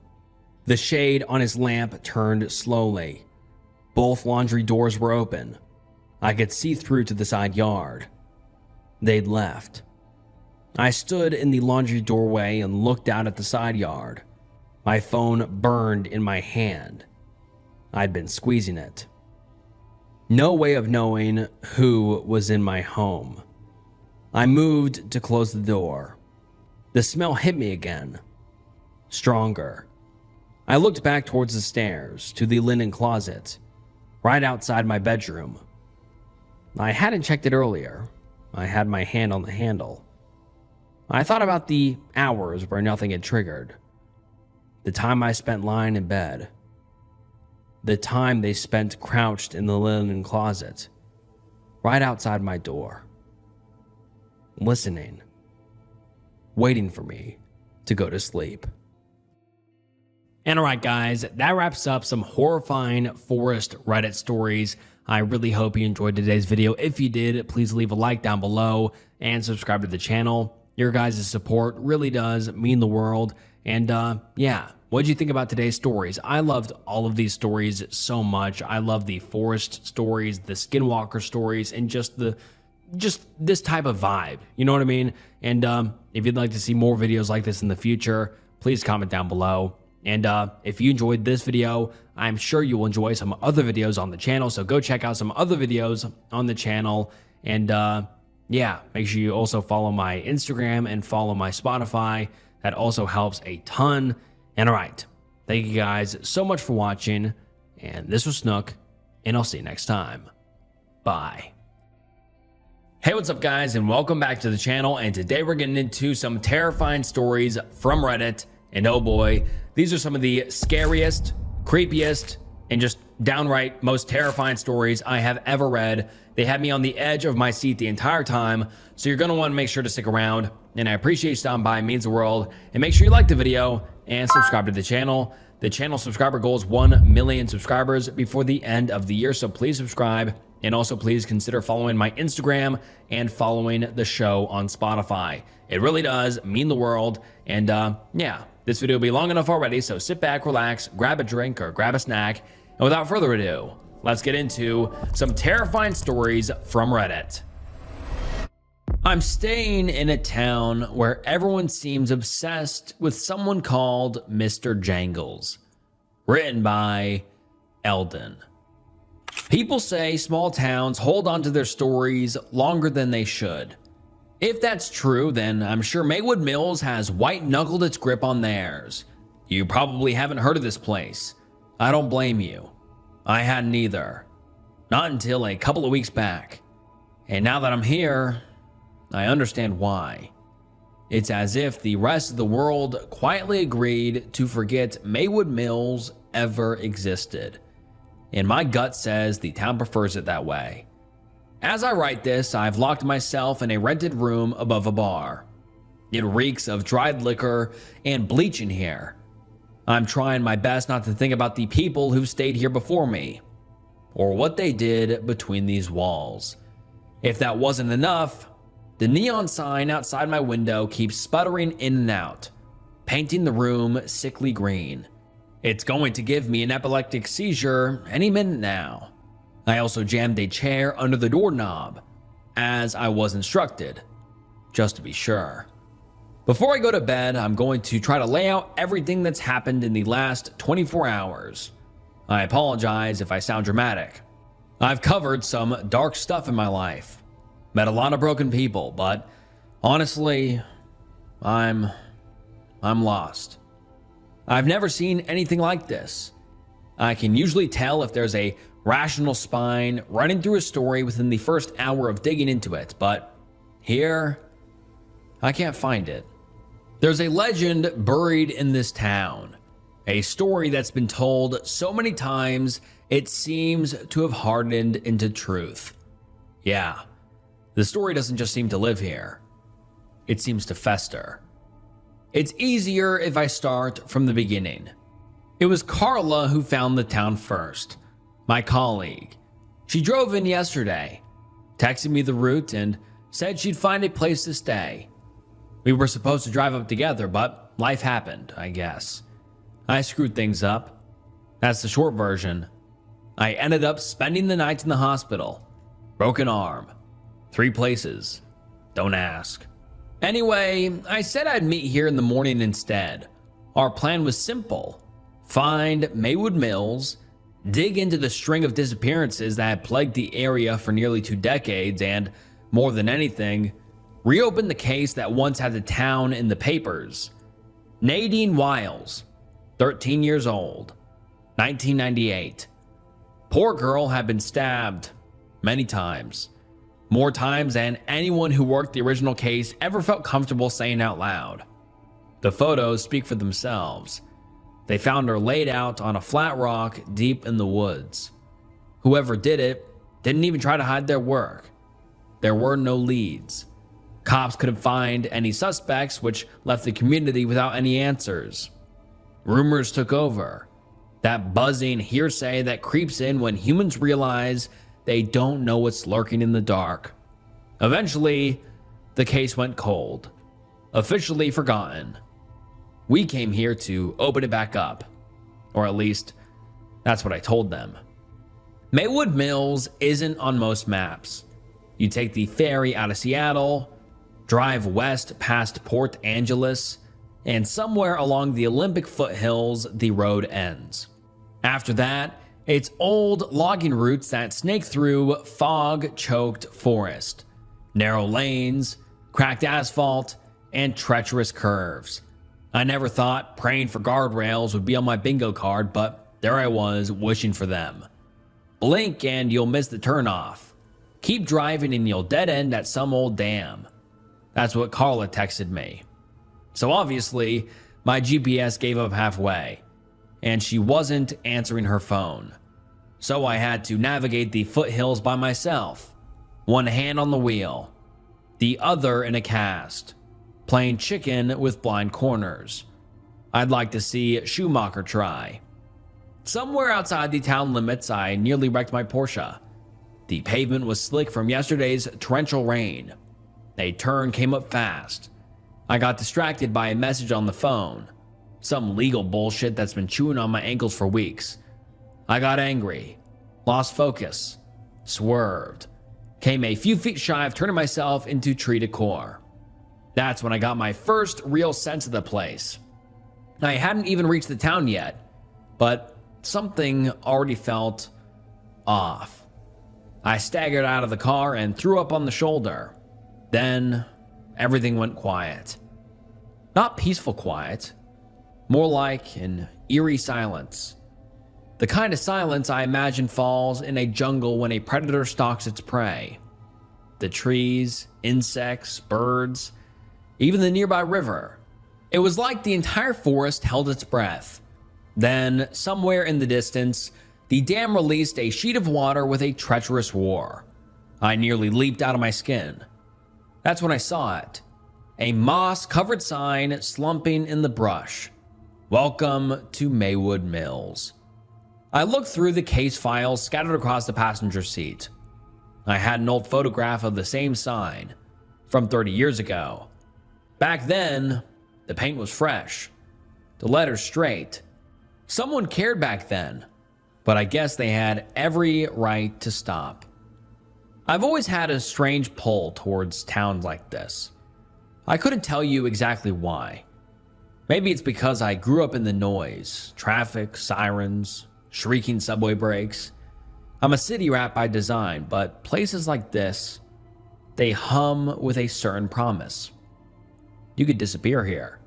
The shade on his lamp turned slowly. Both laundry doors were open. I could see through to the side yard. They'd left. I stood in the laundry doorway and looked out at the side yard. My phone burned in my hand. I'd been squeezing it. No way of knowing who was in my home. I moved to close the door. The smell hit me again. Stronger. I looked back towards the stairs to the linen closet, right outside my bedroom. I hadn't checked it earlier. I had my hand on the handle. I thought about the hours where nothing had triggered. The time I spent lying in bed. The time they spent crouched in the linen closet, right outside my door. Listening. Waiting for me to go to sleep. And alright guys, that wraps up some horrifying forest Reddit stories. I really hope you enjoyed today's video. If you did, please leave a like down below and subscribe to the channel. Your guys' support really does mean the world. And yeah, what did you think about today's stories? I loved all of these stories so much. I love the forest stories, the skinwalker stories, and just this type of vibe. You know what I mean? And if you'd like to see more videos like this in the future, please comment down below. And if you enjoyed this video, I'm sure you will enjoy some other videos on the channel. So go check out some other videos on the channel. And yeah, make sure you also follow my Instagram and follow my Spotify. That also helps a ton. And all right, thank you guys so much for watching. And this was Snook, and I'll see you next time. Bye. Hey, what's up guys, and welcome back to the channel. And today we're getting into some terrifying stories from Reddit. And oh boy, these are some of the scariest, creepiest, and just downright most terrifying stories I have ever read. They had me on the edge of my seat the entire time, so you're going to want to make sure to stick around. And I appreciate you stopping by, it means the world. And make sure you like the video and subscribe to the channel. The channel subscriber goal is 1 million subscribers before the end of the year, so please subscribe. And also please consider following my Instagram and following the show on Spotify. It really does mean the world. And yeah, this video will be long enough already, so sit back, relax, grab a drink or grab a snack. And without further ado, let's get into some terrifying stories from Reddit. I'm staying in a town where everyone seems obsessed with someone called Mr. Jangles. Written by Eldon. People say small towns hold on to their stories longer than they should. If that's true, then I'm sure Maywood Mills has white-knuckled its grip on theirs. You probably haven't heard of this place. I don't blame you. I hadn't either. Not until a couple of weeks back. And now that I'm here, I understand why. It's as if the rest of the world quietly agreed to forget Maywood Mills ever existed. And my gut says the town prefers it that way. As I write this, I've locked myself in a rented room above a bar. It reeks of dried liquor and bleach in here. I'm trying my best not to think about the people who've stayed here before me, or what they did between these walls. If that wasn't enough, the neon sign outside my window keeps sputtering in and out, painting the room sickly green. It's going to give me an epileptic seizure any minute now. I also jammed a chair under the doorknob, as I was instructed, just to be sure. Before I go to bed, I'm going to try to lay out everything that's happened in the last 24 hours. I apologize if I sound dramatic. I've covered some dark stuff in my life. Met a lot of broken people, but honestly, I'm lost. I've never seen anything like this. I can usually tell if there's a rational spine running through a story within the first hour of digging into it, but here, I can't find it. There's a legend buried in this town, a story that's been told so many times it seems to have hardened into truth. Yeah. The story doesn't just seem to live here. It seems to fester. It's easier if I start from the beginning. It was Carla who found the town first, my colleague. She drove in yesterday, texted me the route, and said she'd find a place to stay. We were supposed to drive up together, but life happened, I guess. I screwed things up. That's the short version. I ended up spending the night in the hospital. Broken arm. 3 places. Don't ask. Anyway, I said I'd meet here in the morning instead. Our plan was simple. Find Maywood Mills, dig into the string of disappearances that had plagued the area for nearly 2 decades, and, more than anything, reopen the case that once had the town in the papers. Nadine Wiles, 13 years old, 1998. Poor girl had been stabbed many times. More times than anyone who worked the original case ever felt comfortable saying out loud. The photos speak for themselves. They found her laid out on a flat rock deep in the woods. Whoever did it didn't even try to hide their work. There were no leads. Cops couldn't find any suspects, which left the community without any answers. Rumors took over. That buzzing hearsay that creeps in when humans realize they don't know what's lurking in the dark. Eventually, the case went cold. Officially forgotten. We came here to open it back up. Or at least, that's what I told them. Maywood Mills isn't on most maps. You take the ferry out of Seattle, drive west past Port Angeles, and somewhere along the Olympic foothills, the road ends. After that, it's old logging routes that snake through fog-choked forest, narrow lanes, cracked asphalt, and treacherous curves. I never thought praying for guardrails would be on my bingo card, but there I was wishing for them. Blink and you'll miss the turnoff. Keep driving and you'll dead end at some old dam. That's what Carla texted me. So obviously, my GPS gave up halfway, and she wasn't answering her phone. So I had to navigate the foothills by myself, one hand on the wheel, the other in a cast, playing chicken with blind corners. I'd like to see Schumacher try. Somewhere outside the town limits, I nearly wrecked my Porsche. The pavement was slick from yesterday's torrential rain. A turn came up fast. I got distracted by a message on the phone. Some legal bullshit that's been chewing on my ankles for weeks. I got angry. lost focus, swerved, came a few feet shy of turning myself into tree decor. That's when I got my first real sense of the place. I hadn't even reached the town yet, but something already felt off. I staggered out of the car and threw up on the shoulder. Then everything went quiet. Not peaceful quiet, more like an eerie silence. The kind of silence I imagine falls in a jungle when a predator stalks its prey. The trees, insects, birds, even the nearby river. It was like the entire forest held its breath. Then, somewhere in the distance, the dam released a sheet of water with a treacherous roar. I nearly leaped out of my skin. That's when I saw it. A moss-covered sign slumping in the brush. Welcome to Maywood Mills. I looked through the case files scattered across the passenger seat. I had an old photograph of the same sign from 30 years ago. Back then, the paint was fresh, the letters straight. Someone cared back then, but I guess they had every right to stop. I've always had a strange pull towards towns like this. I couldn't tell you exactly why. Maybe it's because I grew up in the noise, traffic, sirens, shrieking subway brakes. I'm a city rat by design, but places like this, they hum with a certain promise. You could disappear here.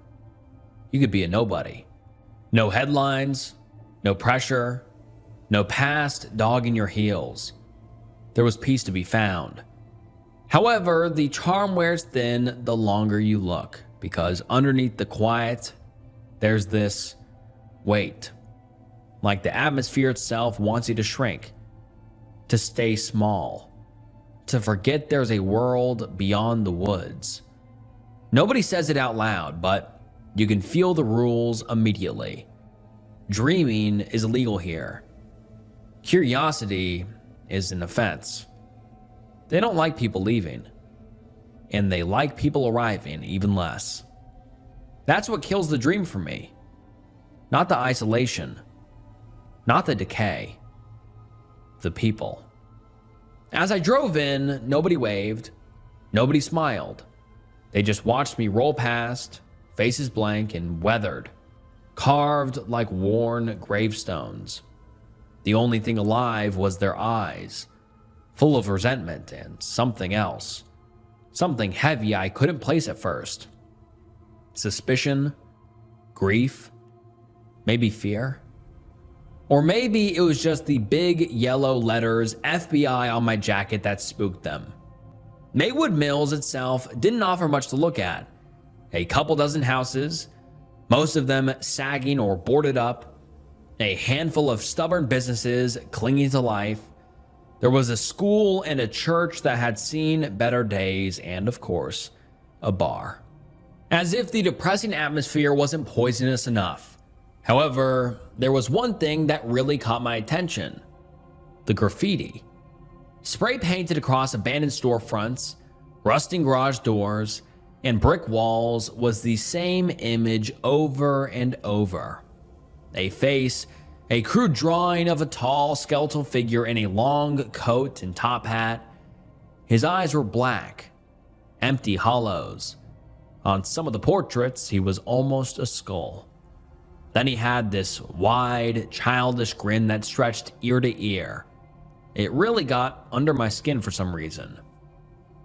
You could be a nobody. No headlines, no pressure, no past dogging your heels. There was peace to be found. However, the charm wears thin the longer you look, because underneath the quiet, there's this weight. Like the atmosphere itself wants you to shrink, to stay small, to forget there's a world beyond the woods. Nobody says it out loud, but you can feel the rules immediately. Dreaming is illegal here. Curiosity is an offense. They don't like people leaving, and they like people arriving even less. That's what kills the dream for me. Not the isolation, not the decay, the people. As I drove in, nobody waved, nobody smiled. They just watched me roll past, faces blank and weathered, carved like worn gravestones. The only thing alive was their eyes, full of resentment and something else. Something heavy I couldn't place at first. Suspicion, grief, maybe fear. Or maybe it was just the big yellow letters FBI on my jacket that spooked them. Maywood Mills itself didn't offer much to look at. A couple dozen houses, most of them sagging or boarded up, a handful of stubborn businesses clinging to life. There was a school and a church that had seen better days, and of course, a bar. As if the depressing atmosphere wasn't poisonous enough. However, there was one thing that really caught my attention: the graffiti. Spray painted across abandoned storefronts, rusting garage doors, and brick walls was the same image over and over. A face, a crude drawing of a tall skeletal figure in a long coat and top hat. His eyes were black, empty hollows. On some of the portraits, he was almost a skull. Then he had this wide, childish grin that stretched ear to ear. It really got under my skin for some reason.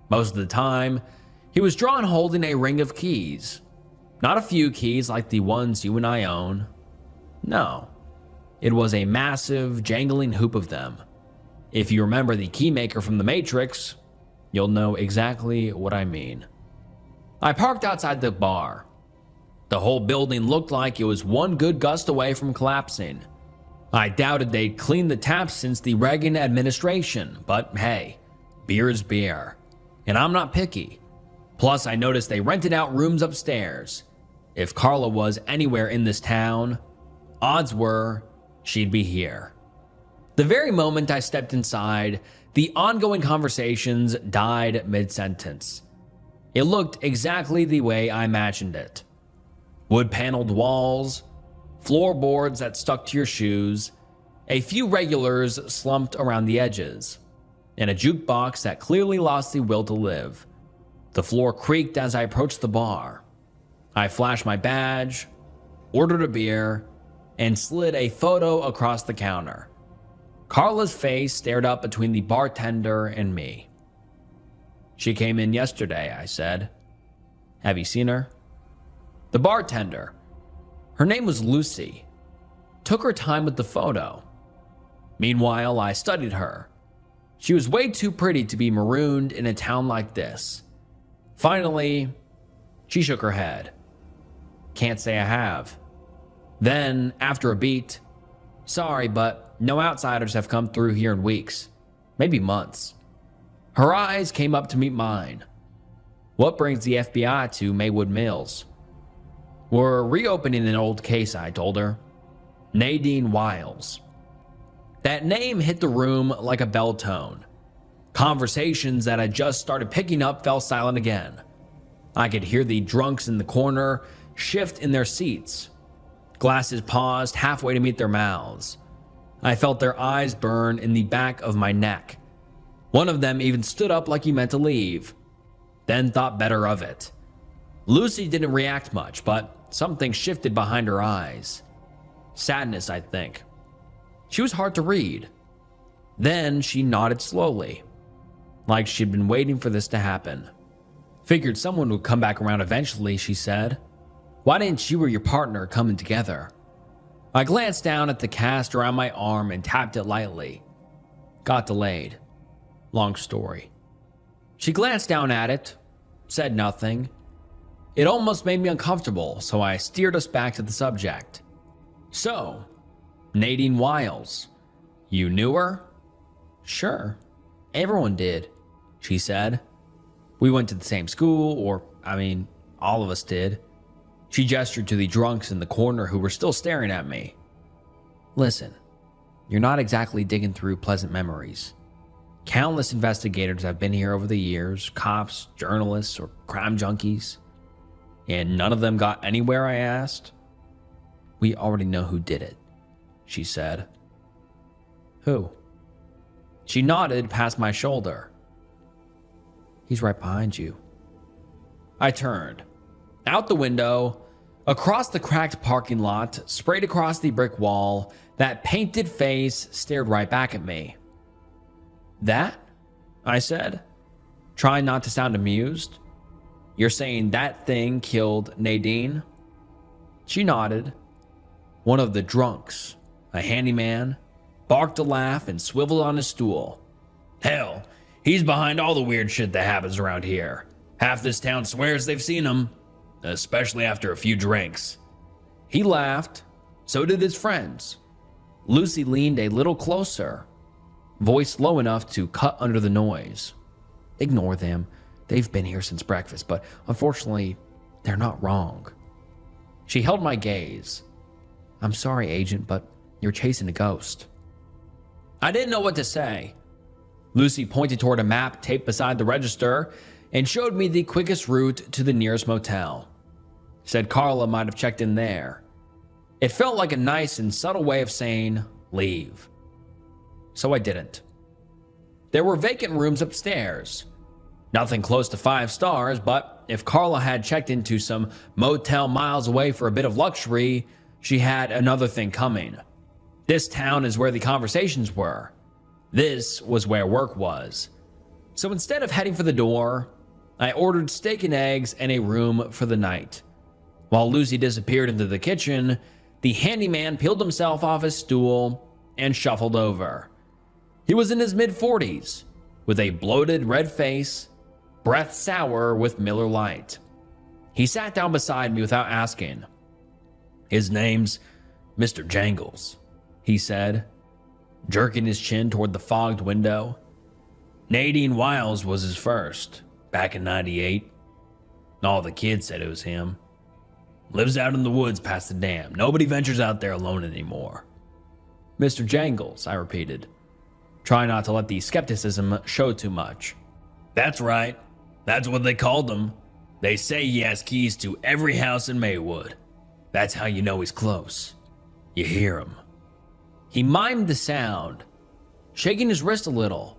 Most of the time, he was drawn holding a ring of keys. Not a few keys like the ones you and I own. No, it was a massive, jangling hoop of them. If you remember the keymaker from The Matrix, you'll know exactly what I mean. I parked outside the bar. The whole building looked like it was one good gust away from collapsing. I doubted they'd cleaned the taps since the Reagan administration, but hey, beer is beer, and I'm not picky. Plus, I noticed they rented out rooms upstairs. If Carla was anywhere in this town, odds were she'd be here. The very moment I stepped inside, the ongoing conversations died mid-sentence. It looked exactly the way I imagined it. Wood-paneled walls, floorboards that stuck to your shoes, A few regulars slumped around the edges, and a jukebox that clearly lost the will to live. The floor creaked as I approached the bar. I flashed my badge, ordered a beer, and slid a photo across the counter. Carla's face stared up between the bartender and me. "She came in yesterday," I said. "Have you seen her?" The bartender, her name was Lucy, took her time with the photo. Meanwhile, I studied her. She was way too pretty to be marooned in a town like this. Finally, she shook her head. "Can't say I have." Then, after a beat, "Sorry, but no outsiders have come through here in weeks, maybe months." Her eyes came up to meet mine. "What brings the FBI to Maywood Mills?" "We're reopening an old case," I told her. Nadine Wiles. That name hit the room like a bell tone. Conversations that I just started picking up fell silent again. I could hear the drunks in the corner shift in their seats. Glasses paused halfway to meet their mouths. I felt their eyes burn in the back of my neck. One of them even stood up like he meant to leave, then thought better of it. Lucy didn't react much, but something shifted behind her eyes. Sadness, I think. She was hard to read. Then she nodded slowly, like she'd been waiting for this to happen. "Figured someone would come back around eventually," she said. "Why didn't you or your partner come in together?" I glanced down at the cast around my arm and tapped it lightly. Got delayed. Long story. She glanced down at it, said nothing. It almost made me uncomfortable, so I steered us back to the subject. "So, Nadine Wiles, you knew her?" "Sure, everyone did," she said. "We went to the same school, all of us did." She gestured to the drunks in the corner who were still staring at me. "Listen, you're not exactly digging through pleasant memories. Countless investigators have been here over the years, cops, journalists, or crime junkies. And none of them got anywhere?" I asked. "We already know who did it," she said. "Who?" She nodded past my shoulder. "He's right behind you." I turned. Out the window, across the cracked parking lot, sprayed across the brick wall, that painted face stared right back at me. "That?" I said, trying not to sound amused. "You're saying that thing killed Nadine?" She nodded. One of the drunks, a handyman, barked a laugh and swiveled on his stool. "Hell, he's behind all the weird shit that happens around here. Half this town swears they've seen him, especially after a few drinks." He laughed. So did his friends. Lucy leaned a little closer, voice low enough to cut under the noise. "Ignore them. They've been here since breakfast, but unfortunately, they're not wrong." She held my gaze. "I'm sorry, Agent, but you're chasing a ghost." I didn't know what to say. Lucy pointed toward a map taped beside the register and showed me the quickest route to the nearest motel. Said Carla might have checked in there. It felt like a nice and subtle way of saying, leave. So I didn't. There were vacant rooms upstairs. Nothing close to 5 stars, but if Carla had checked into some motel miles away for a bit of luxury, she had another thing coming. This town is where the conversations were. This was where work was. So instead of heading for the door, I ordered steak and eggs and a room for the night. While Lucy disappeared into the kitchen, the handyman peeled himself off his stool and shuffled over. He was in his mid-40s, with a bloated red face, breath sour with Miller Lite. He sat down beside me without asking. "His name's Mr. Jangles," he said, jerking his chin toward the fogged window. "Nadine Wiles was his first, back in '98. All the kids said it was him. Lives out in the woods past the dam. Nobody ventures out there alone anymore." "Mr. Jangles," I repeated, trying not to let the skepticism show too much. "That's right. That's what they called him. They say he has keys to every house in Maywood. That's how you know he's close. You hear him." He mimed the sound, shaking his wrist a little.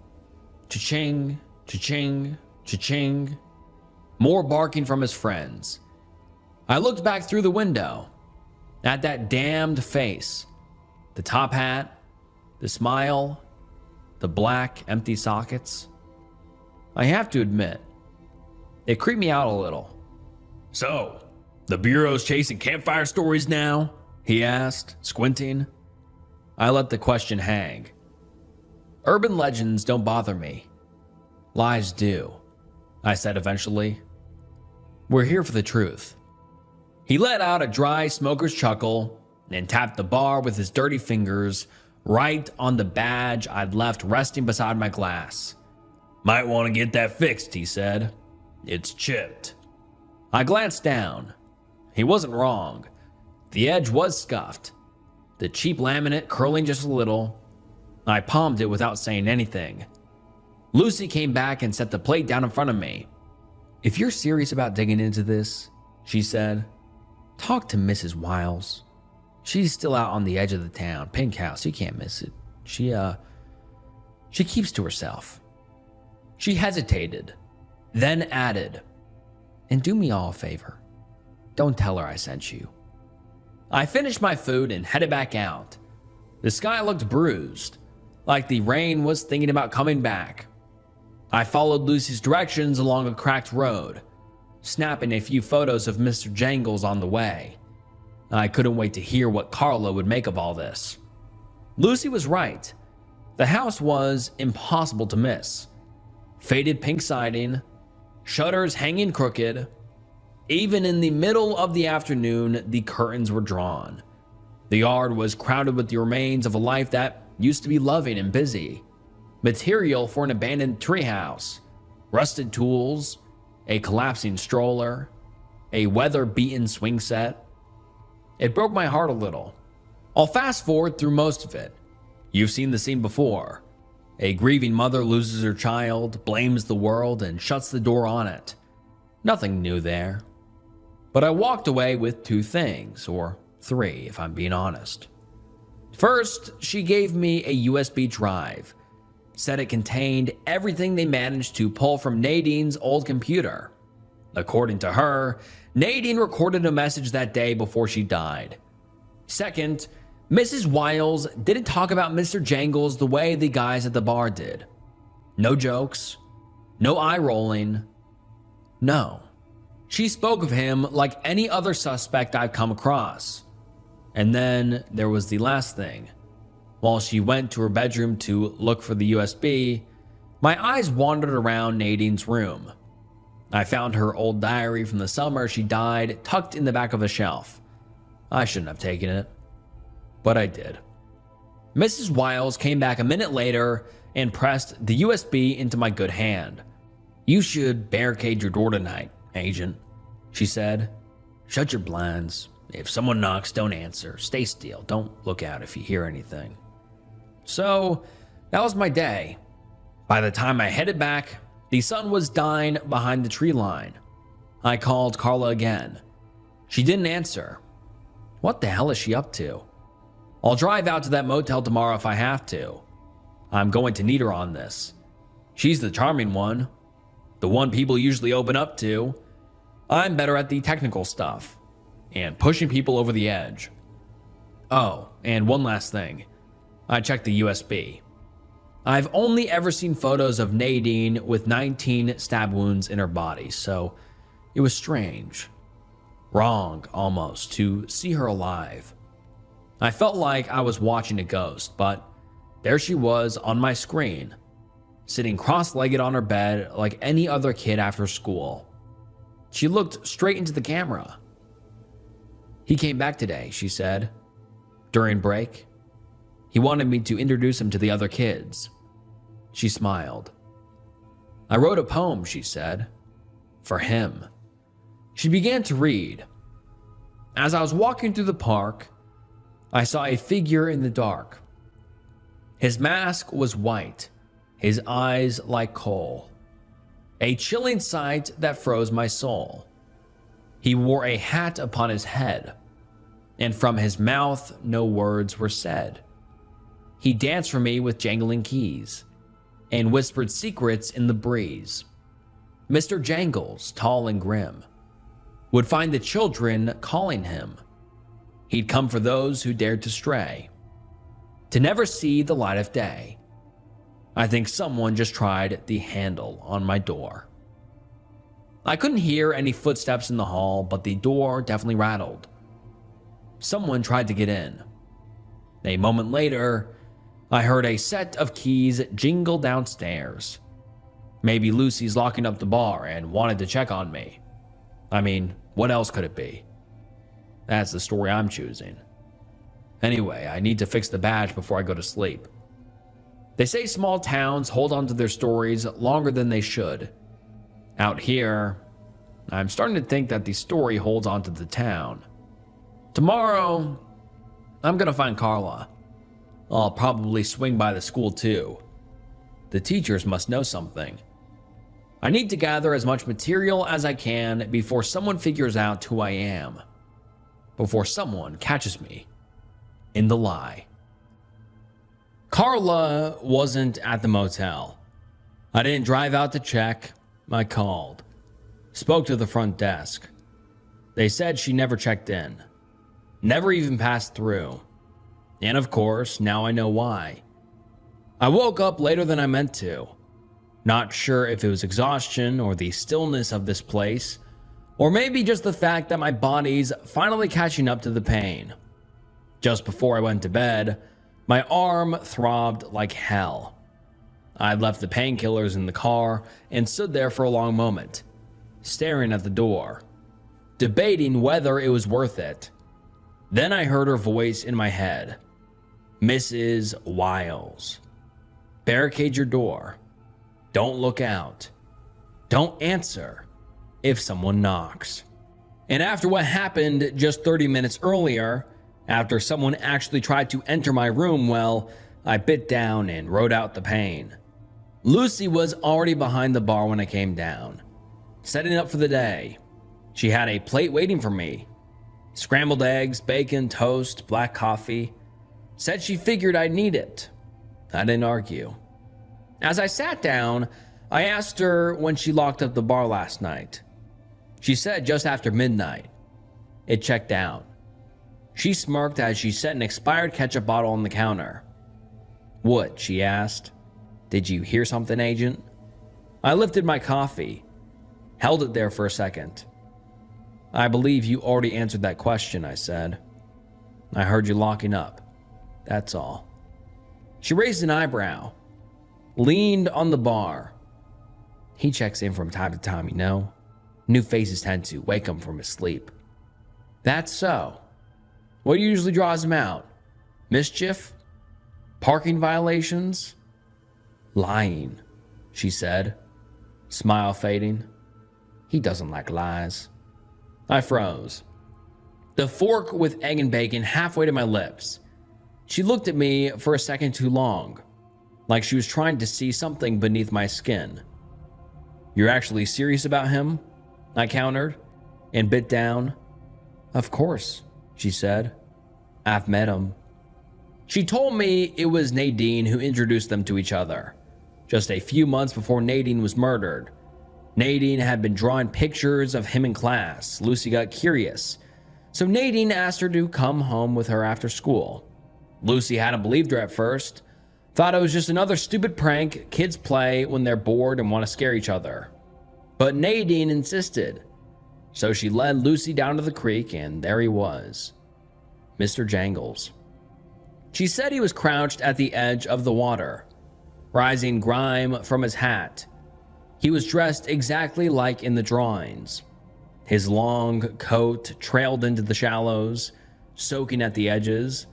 Cha-ching, cha-ching, cha-ching. More barking from his friends. I looked back through the window at that damned face. The top hat, the smile, the black empty sockets. I have to admit, it creeped me out a little. "So, the Bureau's chasing campfire stories now?" he asked, squinting. I let the question hang. "Urban legends don't bother me. Lies do," I said eventually. "We're here for the truth." He let out a dry smoker's chuckle and tapped the bar with his dirty fingers right on the badge I'd left resting beside my glass. "Might want to get that fixed," he said. "It's chipped." I glanced down. He wasn't wrong. The edge was scuffed, the cheap laminate curling just a little. I palmed it without saying anything. Lucy came back and set the plate down in front of me. "If you're serious about digging into this," she said, "talk to Mrs. Wiles. She's still out on the edge of the town. Pink house, you can't miss it. She keeps to herself." She hesitated, then added, "And do me all a favor. Don't tell her I sent you." I finished my food and headed back out. The sky looked bruised, like the rain was thinking about coming back. I followed Lucy's directions along a cracked road, snapping a few photos of Mr. Jangles on the way. I couldn't wait to hear what Carla would make of all this. Lucy was right. The house was impossible to miss. Faded pink siding, shutters hanging crooked. Even in the middle of the afternoon, the curtains were drawn. The yard was crowded with the remains of a life that used to be loving and busy. Material for an abandoned treehouse, rusted tools, a collapsing stroller, a weather-beaten swing set. It broke my heart a little. I'll fast forward through most of it. You've seen the scene before. A grieving mother loses her child, blames the world, and shuts the door on it. Nothing new there. But I walked away with two things, or three if I'm being honest. First, she gave me a USB drive. Said it contained everything they managed to pull from Nadine's old computer. According to her, Nadine recorded a message that day before she died. Second, Mrs. Wiles didn't talk about Mr. Jangles the way the guys at the bar did. No jokes, no eye rolling. No. She spoke of him like any other suspect I've come across. And then there was the last thing. While she went to her bedroom to look for the USB, my eyes wandered around Nadine's room. I found her old diary from the summer she died tucked in the back of a shelf. I shouldn't have taken it, but I did. Mrs. Wiles came back a minute later and pressed the USB into my good hand. "You should barricade your door tonight, Agent," she said. "Shut your blinds. If someone knocks, don't answer. Stay still. Don't look out if you hear anything." So, that was my day. By the time I headed back, the sun was dying behind the tree line. I called Carla again. She didn't answer. What the hell is she up to? I'll drive out to that motel tomorrow if I have to. I'm going to need her on this. She's the charming one, the one people usually open up to. I'm better at the technical stuff and pushing people over the edge. Oh, and one last thing. I checked the USB. I've only ever seen photos of Nadine with 19 stab wounds in her body, so it was strange. Wrong, almost, to see her alive. I felt like I was watching a ghost, but there she was on my screen, sitting cross-legged on her bed like any other kid after school. She looked straight into the camera. "He came back today," she said, during break. "He wanted me to introduce him to the other kids." She smiled. "I wrote a poem," she said, "for him." She began to read. As I was walking through the park, I saw a figure in the dark. His mask was white, his eyes like coal. A chilling sight that froze my soul. He wore a hat upon his head, and from his mouth no words were said. He danced for me with jangling keys and whispered secrets in the breeze. Mr. Jangles, tall and grim, would find the children calling him. He'd come for those who dared to stray, to never see the light of day. I think someone just tried the handle on my door. I couldn't hear any footsteps in the hall, but the door definitely rattled. Someone tried to get in. A moment later, I heard a set of keys jingle downstairs. Maybe Lucy's locking up the bar and wanted to check on me. I mean, what else could it be? That's the story I'm choosing. Anyway, I need to fix the badge before I go to sleep. They say small towns hold on to their stories longer than they should. Out here, I'm starting to think that the story holds on to the town. Tomorrow, I'm gonna find Carla. I'll probably swing by the school too. The teachers must know something. I need to gather as much material as I can before someone figures out who I am. Before someone catches me in the lie. Carla wasn't at the motel. I didn't drive out to check. I called. Spoke to the front desk. They said she never checked in. Never even passed through. And of course, now I know why. I woke up later than I meant to. Not sure if it was exhaustion or the stillness of this place, or maybe just the fact that my body's finally catching up to the pain. Just before I went to bed, my arm throbbed like hell. I'd left the painkillers in the car and stood there for a long moment, staring at the door, debating whether it was worth it. Then I heard her voice in my head. Mrs. Wiles. Barricade your door. Don't look out. Don't answer if someone knocks. And after what happened just 30 minutes earlier, after someone actually tried to enter my room, well, I bit down and wrote out the pain. Lucy was already behind the bar when I came down, setting up for the day. She had a plate waiting for me. Scrambled eggs, bacon, toast, black coffee. Said she figured I'd need it. I didn't argue. As I sat down, I asked her when she locked up the bar last night. She said just after midnight. It checked out. She smirked as she set an expired ketchup bottle on the counter. What? She asked. Did you hear something, Agent? I lifted my coffee, held it there for a second. I believe you already answered that question, I said. I heard you locking up. That's all. She raised an eyebrow, leaned on the bar. He checks in from time to time, you know. New faces tend to wake him from his sleep. That's so. What usually draws him out? Mischief? Parking violations? Lying, she said, smile fading. He doesn't like lies. I froze, the fork with egg and bacon halfway to my lips. She looked at me for a second too long, like she was trying to see something beneath my skin. You're actually serious about him? I countered and bit down. Of course, she said. I've met him. She told me it was Nadine who introduced them to each other. Just a few months before Nadine was murdered, Nadine had been drawing pictures of him in class. Lucy got curious, so Nadine asked her to come home with her after school. Lucy hadn't believed her at first, thought it was just another stupid prank kids play when they're bored and want to scare each other. But Nadine insisted, so she led Lucy down to the creek, and there he was, Mr. Jangles. She said he was crouched at the edge of the water, rising grime from his hat. He was dressed exactly like in the drawings. His long coat trailed into the shallows, soaking at the edges,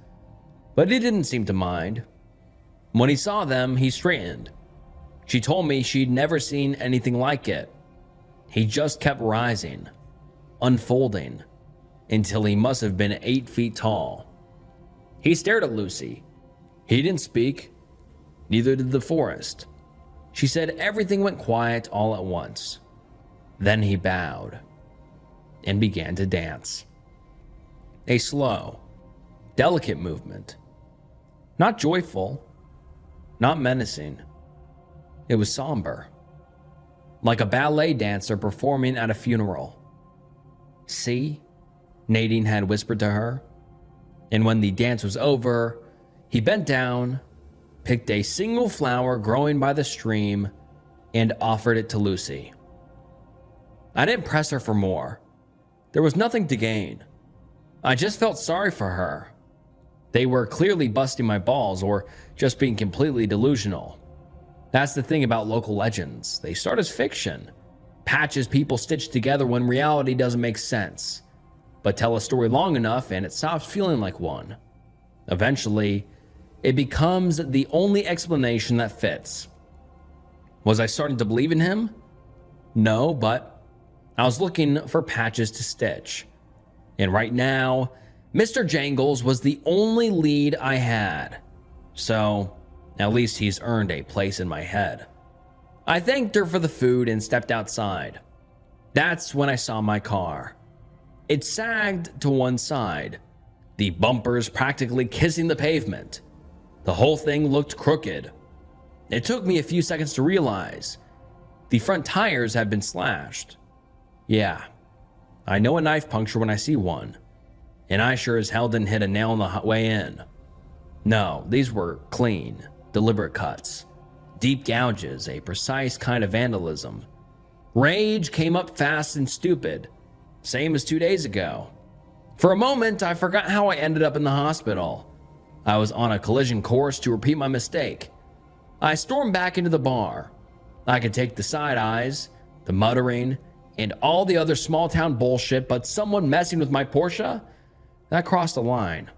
but he didn't seem to mind. When he saw them, he straightened. She told me she'd never seen anything like it. He just kept rising, unfolding, until he must have been 8 feet tall. He stared at Lucy. He didn't speak, neither did the forest. She said everything went quiet all at once. Then he bowed and began to dance. A slow, delicate movement. Not joyful, not menacing. It was somber, like a ballet dancer performing at a funeral. "See?" Nadine had whispered to her. And when the dance was over, he bent down, picked a single flower growing by the stream, and offered it to Lucy. I didn't press her for more. There was nothing to gain. I just felt sorry for her. They were clearly busting my balls or just being completely delusional. That's the thing about local legends. They start as fiction, patches people stitch together when reality doesn't make sense. But tell a story long enough and it stops feeling like one. Eventually, it becomes the only explanation that fits. Was I starting to believe in him? No, but I was looking for patches to stitch. And right now, Mr. Jangles was the only lead I had. So, at least he's earned a place in my head. I thanked her for the food and stepped outside. That's when I saw my car. It sagged to one side, the bumpers practically kissing the pavement. The whole thing looked crooked. It took me a few seconds to realize the front tires had been slashed. Yeah, I know a knife puncture when I see one, and I sure as hell didn't hit a nail on the way in. No, these were clean, deliberate cuts, deep gouges, a precise kind of vandalism. Rage came up fast and stupid, same as 2 days ago. For a moment, I forgot how I ended up in the hospital. I was on a collision course to repeat my mistake. I stormed back into the bar. I could take the side eyes, the muttering, and all the other small town bullshit, but someone messing with my Porsche? That crossed a line.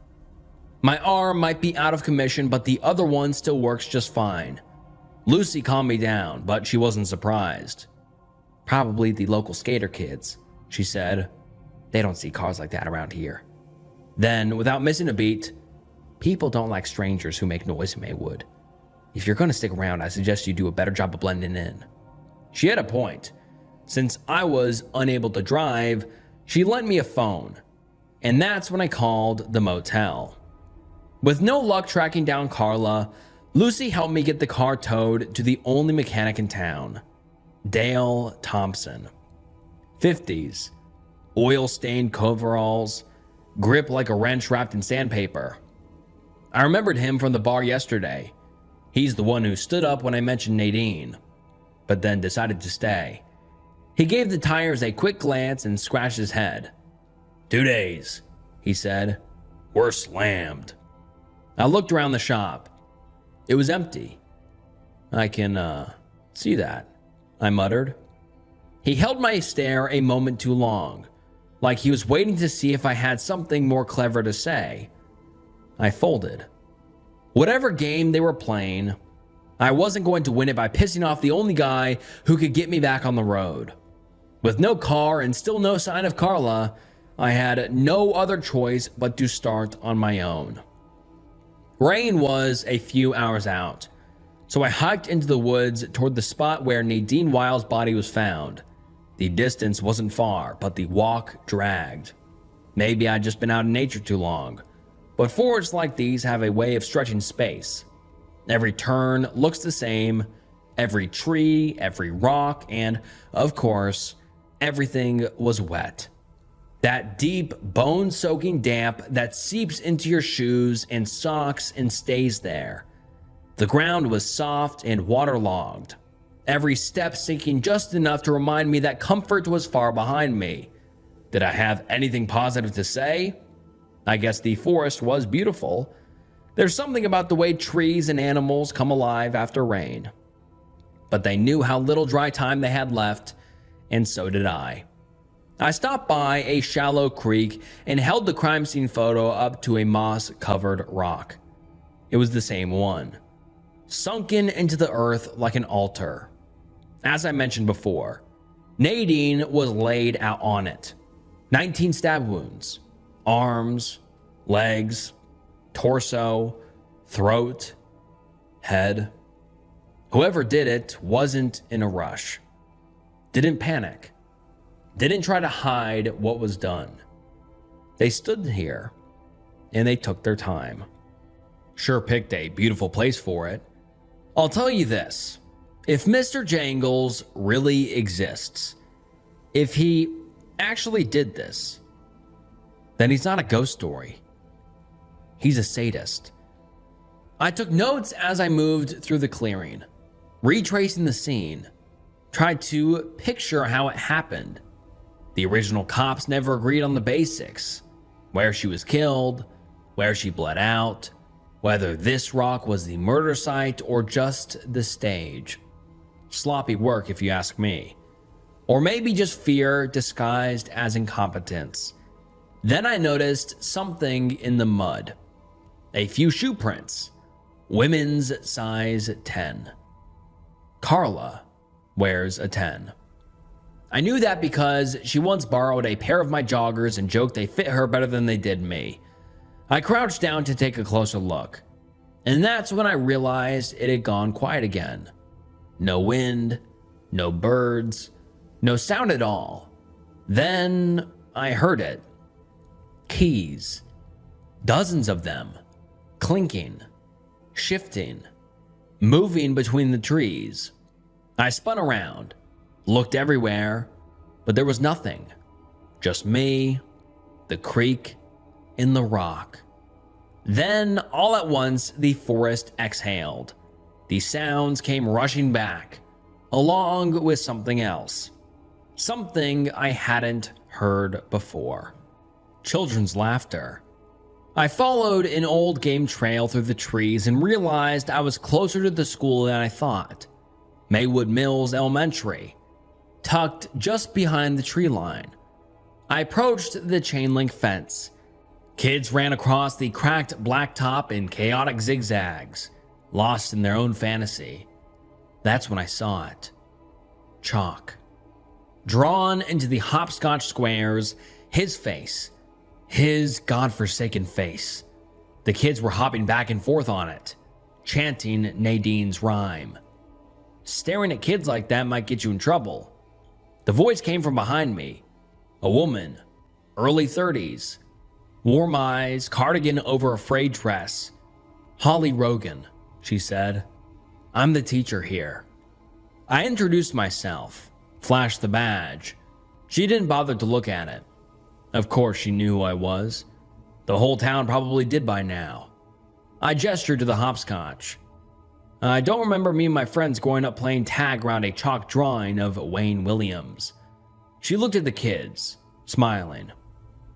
My arm might be out of commission, but the other one still works just fine. Lucy calmed me down, but she wasn't surprised. "Probably the local skater kids," she said. "They don't see cars like that around here." Then, without missing a beat, "People don't like strangers who make noise in Maywood. If you're going to stick around, I suggest you do a better job of blending in." She had a point. Since I was unable to drive, she lent me a phone, and that's when I called the motel. With no luck tracking down Carla, Lucy helped me get the car towed to the only mechanic in town, Dale Thompson. 50s, oil-stained coveralls, grip like a wrench wrapped in sandpaper. I remembered him from the bar yesterday. He's the one who stood up when I mentioned Nadine, but then decided to stay. He gave the tires a quick glance and scratched his head. 2 days, he said. "We're slammed." I looked around the shop. It was empty. "I can, see that," I muttered. He held my stare a moment too long, like he was waiting to see if I had something more clever to say. I folded. Whatever game they were playing, I wasn't going to win it by pissing off the only guy who could get me back on the road. With no car and still no sign of Carla, I had no other choice but to start on my own. Rain was a few hours out, so I hiked into the woods toward the spot where Nadine Wile's body was found. The distance wasn't far, but the walk dragged. Maybe I'd just been out in nature too long, but forests like these have a way of stretching space. Every turn looks the same, every tree, every rock, and, of course, everything was wet. That deep, bone-soaking damp that seeps into your shoes and socks and stays there. The ground was soft and waterlogged, every step sinking just enough to remind me that comfort was far behind me. Did I have anything positive to say? I guess the forest was beautiful. There's something about the way trees and animals come alive after rain. But they knew how little dry time they had left, and so did I. I stopped by a shallow creek and held the crime scene photo up to a moss-covered rock. It was the same one, sunken into the earth like an altar. As I mentioned before, Nadine was laid out on it. 19 stab wounds, arms, legs, torso, throat, head. Whoever did it wasn't in a rush, didn't panic, didn't try to hide what was done. They stood here and they took their time. Sure picked a beautiful place for it. I'll tell you this, if Mr. Jangles really exists, if he actually did this, then he's not a ghost story. He's a sadist. I took notes as I moved through the clearing, retracing the scene, tried to picture how it happened. The original cops never agreed on the basics, where she was killed, where she bled out, whether this rock was the murder site or just the stage. Sloppy work if you ask me. Or maybe just fear disguised as incompetence. Then I noticed something in the mud. A few shoe prints. Women's size 10. Carla wears a 10. I knew that because she once borrowed a pair of my joggers and joked they fit her better than they did me. I crouched down to take a closer look, and that's when I realized it had gone quiet again. No wind, no birds, no sound at all. Then I heard it. Keys. Dozens of them. Clinking. Shifting. Moving between the trees. I spun around. Looked everywhere, but there was nothing. Just me, the creek, and the rock. Then, all at once, the forest exhaled. The sounds came rushing back, along with something else. Something I hadn't heard before. Children's laughter. I followed an old game trail through the trees and realized I was closer to the school than I thought. Maywood Mills Elementary, tucked just behind the tree line. I approached the chain link fence. Kids ran across the cracked blacktop in chaotic zigzags, lost in their own fantasy. That's when I saw it. Chalk. Drawn into the hopscotch squares, his face. His godforsaken face. The kids were hopping back and forth on it, chanting Nadine's rhyme. Staring at kids like that might get you in trouble. The voice came from behind me. A woman, early 30s. Warm eyes, cardigan over a frayed dress. Holly Rogan, she said. I'm the teacher here. I introduced myself, flashed the badge. She didn't bother to look at it. Of course she knew who I was. The whole town probably did by now. I gestured to the hopscotch. I don't remember me and my friends going up playing tag around a chalk drawing of Wayne Williams. She looked at the kids, smiling.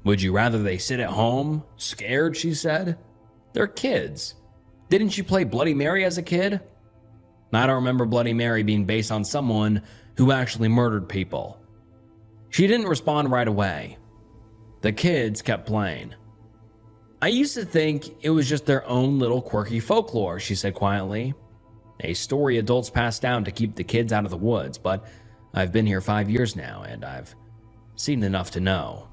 Would you rather they sit at home, scared, she said? They're kids. Didn't you play Bloody Mary as a kid? I don't remember Bloody Mary being based on someone who actually murdered people. She didn't respond right away. The kids kept playing. I used to think it was just their own little quirky folklore, she said quietly. A story adults pass down to keep the kids out of the woods, but I've been here 5 years now, and I've seen enough to know.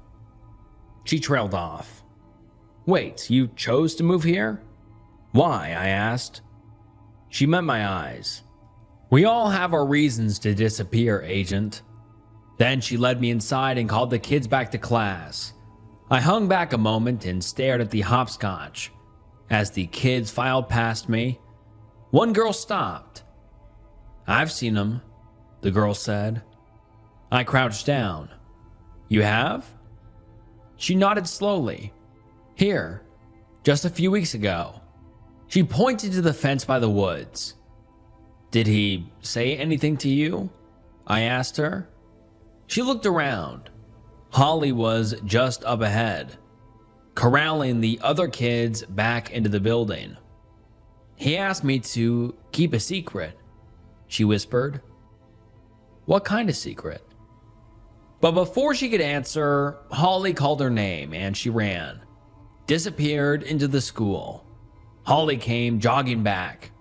She trailed off. Wait, you chose to move here? Why? I asked. She met my eyes. We all have our reasons to disappear, Agent. Then she led me inside and called the kids back to class. I hung back a moment and stared at the hopscotch. As the kids filed past me, one girl stopped. I've seen them, the girl said. I crouched down. You have? She nodded slowly. Here, just a few weeks ago. She pointed to the fence by the woods. Did he say anything to you? I asked her. She looked around. Holly was just up ahead, corralling the other kids back into the building. He asked me to keep a secret, she whispered. What kind of secret? But before she could answer, Holly called her name and she ran, disappeared into the school. Holly came jogging back.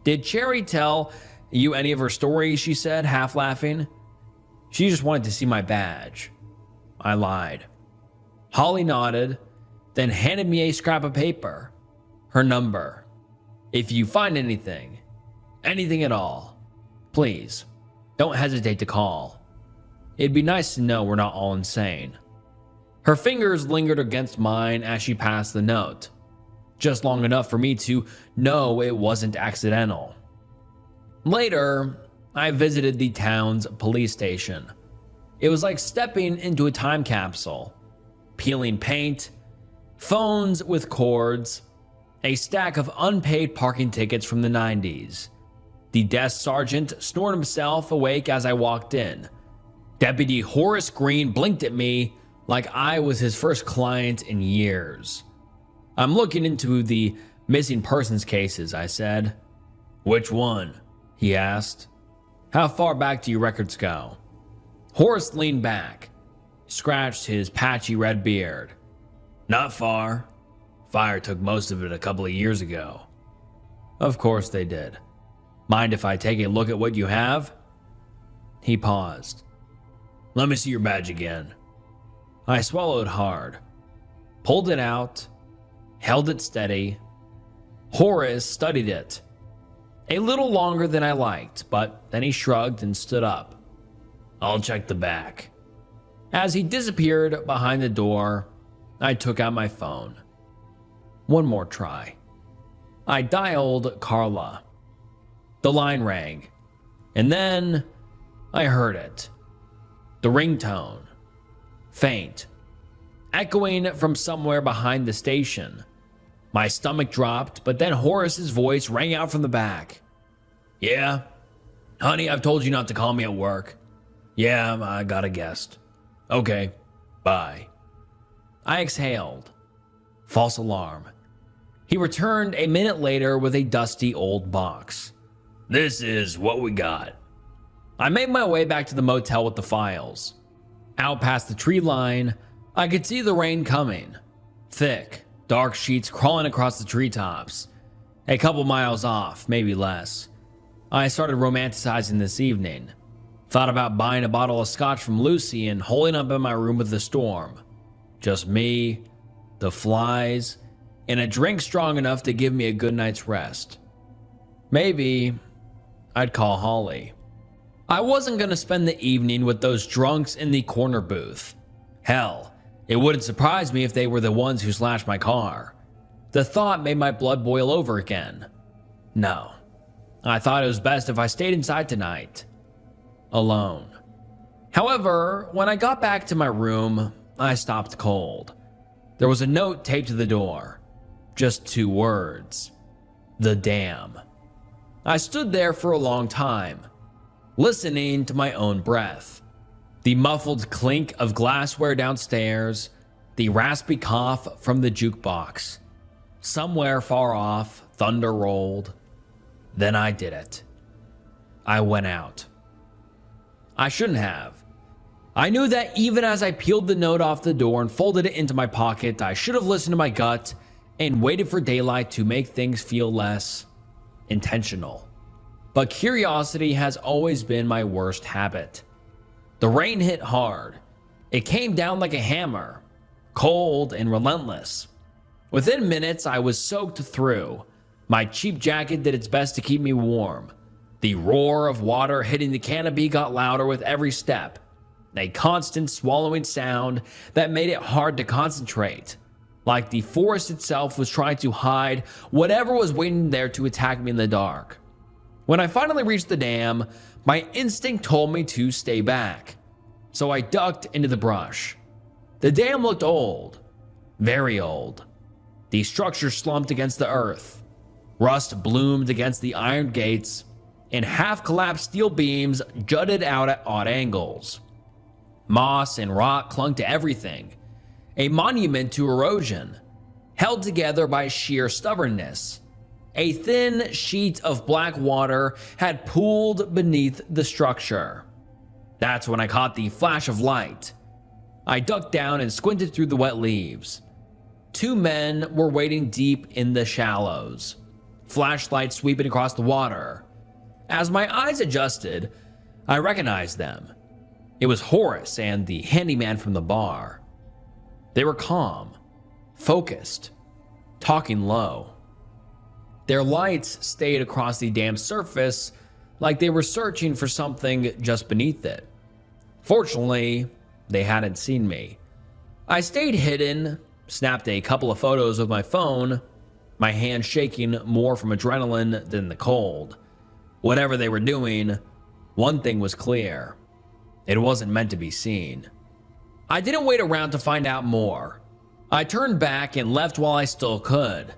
Did Cherry tell you any of her stories? She said, half laughing. She just wanted to see my badge. I lied. Holly nodded, then handed me a scrap of paper. Her number. If you find anything at all, please, don't hesitate to call. It'd be nice to know we're not all insane. Her fingers lingered against mine as she passed the note. just long enough for me to know it wasn't accidental. Later, I visited the town's police station. It was like stepping into a time capsule. Peeling paint, phones with cords, a stack of unpaid parking tickets from the 90s. The desk sergeant snored himself awake as I walked in. Deputy Horace Green blinked at me like I was his first client in years. "I'm looking into the missing persons cases," I said. "Which one?" he asked. "How far back do your records go?" Horace leaned back, scratched his patchy red beard. "Not far. Fire took most of it a couple of years ago." "Of course they did. Mind if I take a look at what you have?" He paused. "Let me see your badge again." I swallowed hard, pulled it out, held it steady. Horace studied it. A little longer than I liked, but then he shrugged and stood up. "I'll check the back." As he disappeared behind the door, I took out my phone. One more try. I dialed Carla. The line rang, and then I heard it. The ringtone. Faint. Echoing from somewhere behind the station. My stomach dropped, but then Horace's voice rang out from the back. "Yeah? Honey, I've told you not to call me at work." "Yeah, I got a guest." "Okay, bye." I exhaled. False alarm. He returned a minute later with a dusty old box. "This is what we got." I made my way back to the motel with the files. Out past the tree line, I could see the rain coming. Thick, dark sheets crawling across the treetops. A couple miles off, maybe less. I started romanticizing this evening. Thought about buying a bottle of scotch from Lucy and holding up in my room with the storm. Just me, the flies, and a drink strong enough to give me a good night's rest. Maybe I'd call Holly. I wasn't going to spend the evening with those drunks in the corner booth. Hell, it wouldn't surprise me if they were the ones who slashed my car. The thought made my blood boil over again. No, I thought it was best if I stayed inside tonight. Alone. However, when I got back to my room, I stopped cold. There was a note taped to the door. Just 2 words. The dam. I stood there for a long time, listening to my own breath. The muffled clink of glassware downstairs, the raspy cough from the jukebox. Somewhere far off, thunder rolled. Then I did it. I went out. I shouldn't have. I knew that even as I peeled the note off the door and folded it into my pocket, I should have listened to my gut and waited for daylight to make things feel less intentional. But curiosity has always been my worst habit. The rain hit hard. It came down like a hammer, cold and relentless. Within minutes, I was soaked through. My cheap jacket did its best to keep me warm. The roar of water hitting the canopy got louder with every step, a constant swallowing sound that made it hard to concentrate, like the forest itself was trying to hide whatever was waiting there to attack me in the dark. When I finally reached the dam, my instinct told me to stay back, so I ducked into the brush. The dam looked old, very old. The structure slumped against the earth. Rust bloomed against the iron gates, and half-collapsed steel beams jutted out at odd angles. Moss and rot clung to everything, a monument to erosion, held together by sheer stubbornness. A thin sheet of black water had pooled beneath the structure. That's when I caught the flash of light. I ducked down and squinted through the wet leaves. 2 men were wading deep in the shallows, flashlights sweeping across the water. As my eyes adjusted, I recognized them. It was Horace and the handyman from the bar. They were calm, focused, talking low. Their lights stayed across the dam's surface like they were searching for something just beneath it. Fortunately, they hadn't seen me. I stayed hidden, snapped a couple of photos with my phone, my hands shaking more from adrenaline than the cold. Whatever they were doing, one thing was clear. It wasn't meant to be seen. I didn't wait around to find out more. I turned back and left while I still could.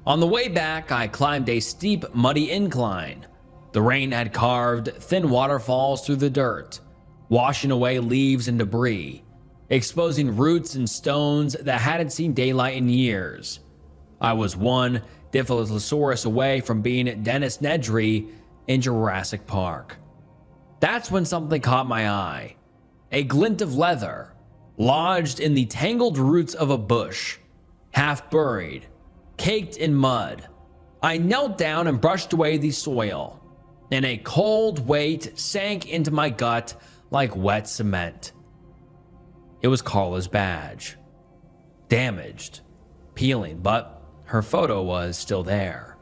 On the way back, I climbed a steep, muddy incline. The rain had carved thin waterfalls through the dirt, washing away leaves and debris, exposing roots and stones that hadn't seen daylight in years. I was one Dilophosaurus away from being Dennis Nedry in Jurassic Park. That's when something caught my eye. A glint of leather, lodged in the tangled roots of a bush, half buried, caked in mud. I knelt down and brushed away the soil, and a cold weight sank into my gut like wet cement. It was Carla's badge. Damaged, peeling, but her photo was still there.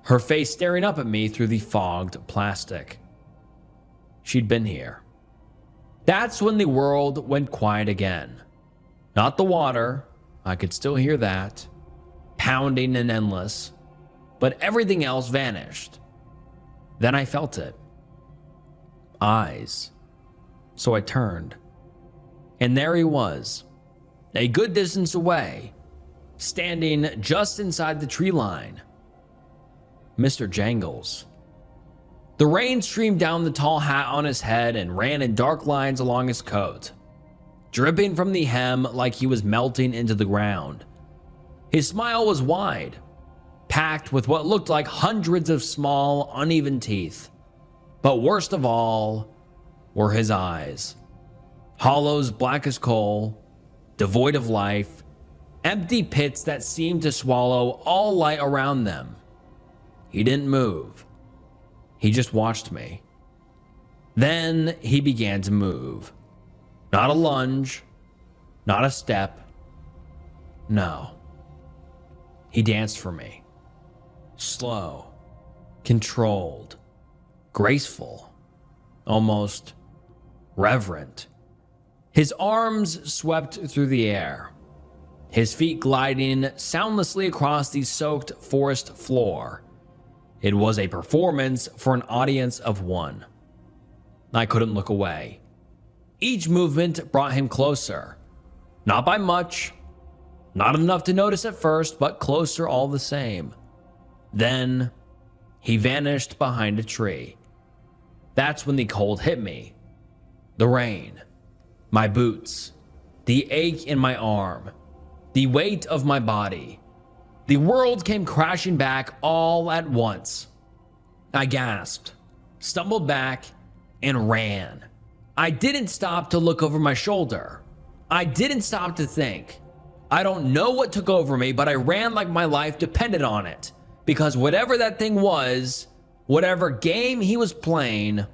Her face staring up at me through the fogged plastic. She'd been here. That's when the world went quiet again. Not the water, I could still hear that, pounding and endless, but everything else vanished. Then I felt it. Eyes. So I turned. And there he was, a good distance away, standing just inside the tree line. Mr. Jangles. The rain streamed down the tall hat on his head and ran in dark lines along his coat, dripping from the hem like he was melting into the ground. His smile was wide, packed with what looked like hundreds of small, uneven teeth. But worst of all were his eyes. Hollows black as coal, devoid of life, empty pits that seemed to swallow all light around them. He didn't move. He just watched me. Then he began to move. Not a lunge, not a step. No. He danced for me. Slow, controlled, graceful, almost reverent. His arms swept through the air, his feet gliding soundlessly across the soaked forest floor. It was a performance for an audience of one. I couldn't look away. Each movement brought him closer. Not by much, not enough to notice at first, but closer all the same. Then he vanished behind a tree. That's when the cold hit me. The rain, my boots, the ache in my arm, the weight of my body. The world came crashing back all at once. I gasped, stumbled back, and ran. I didn't stop to look over my shoulder. I didn't stop to think. I don't know what took over me, but I ran like my life depended on it. Because whatever that thing was, whatever game he was playing,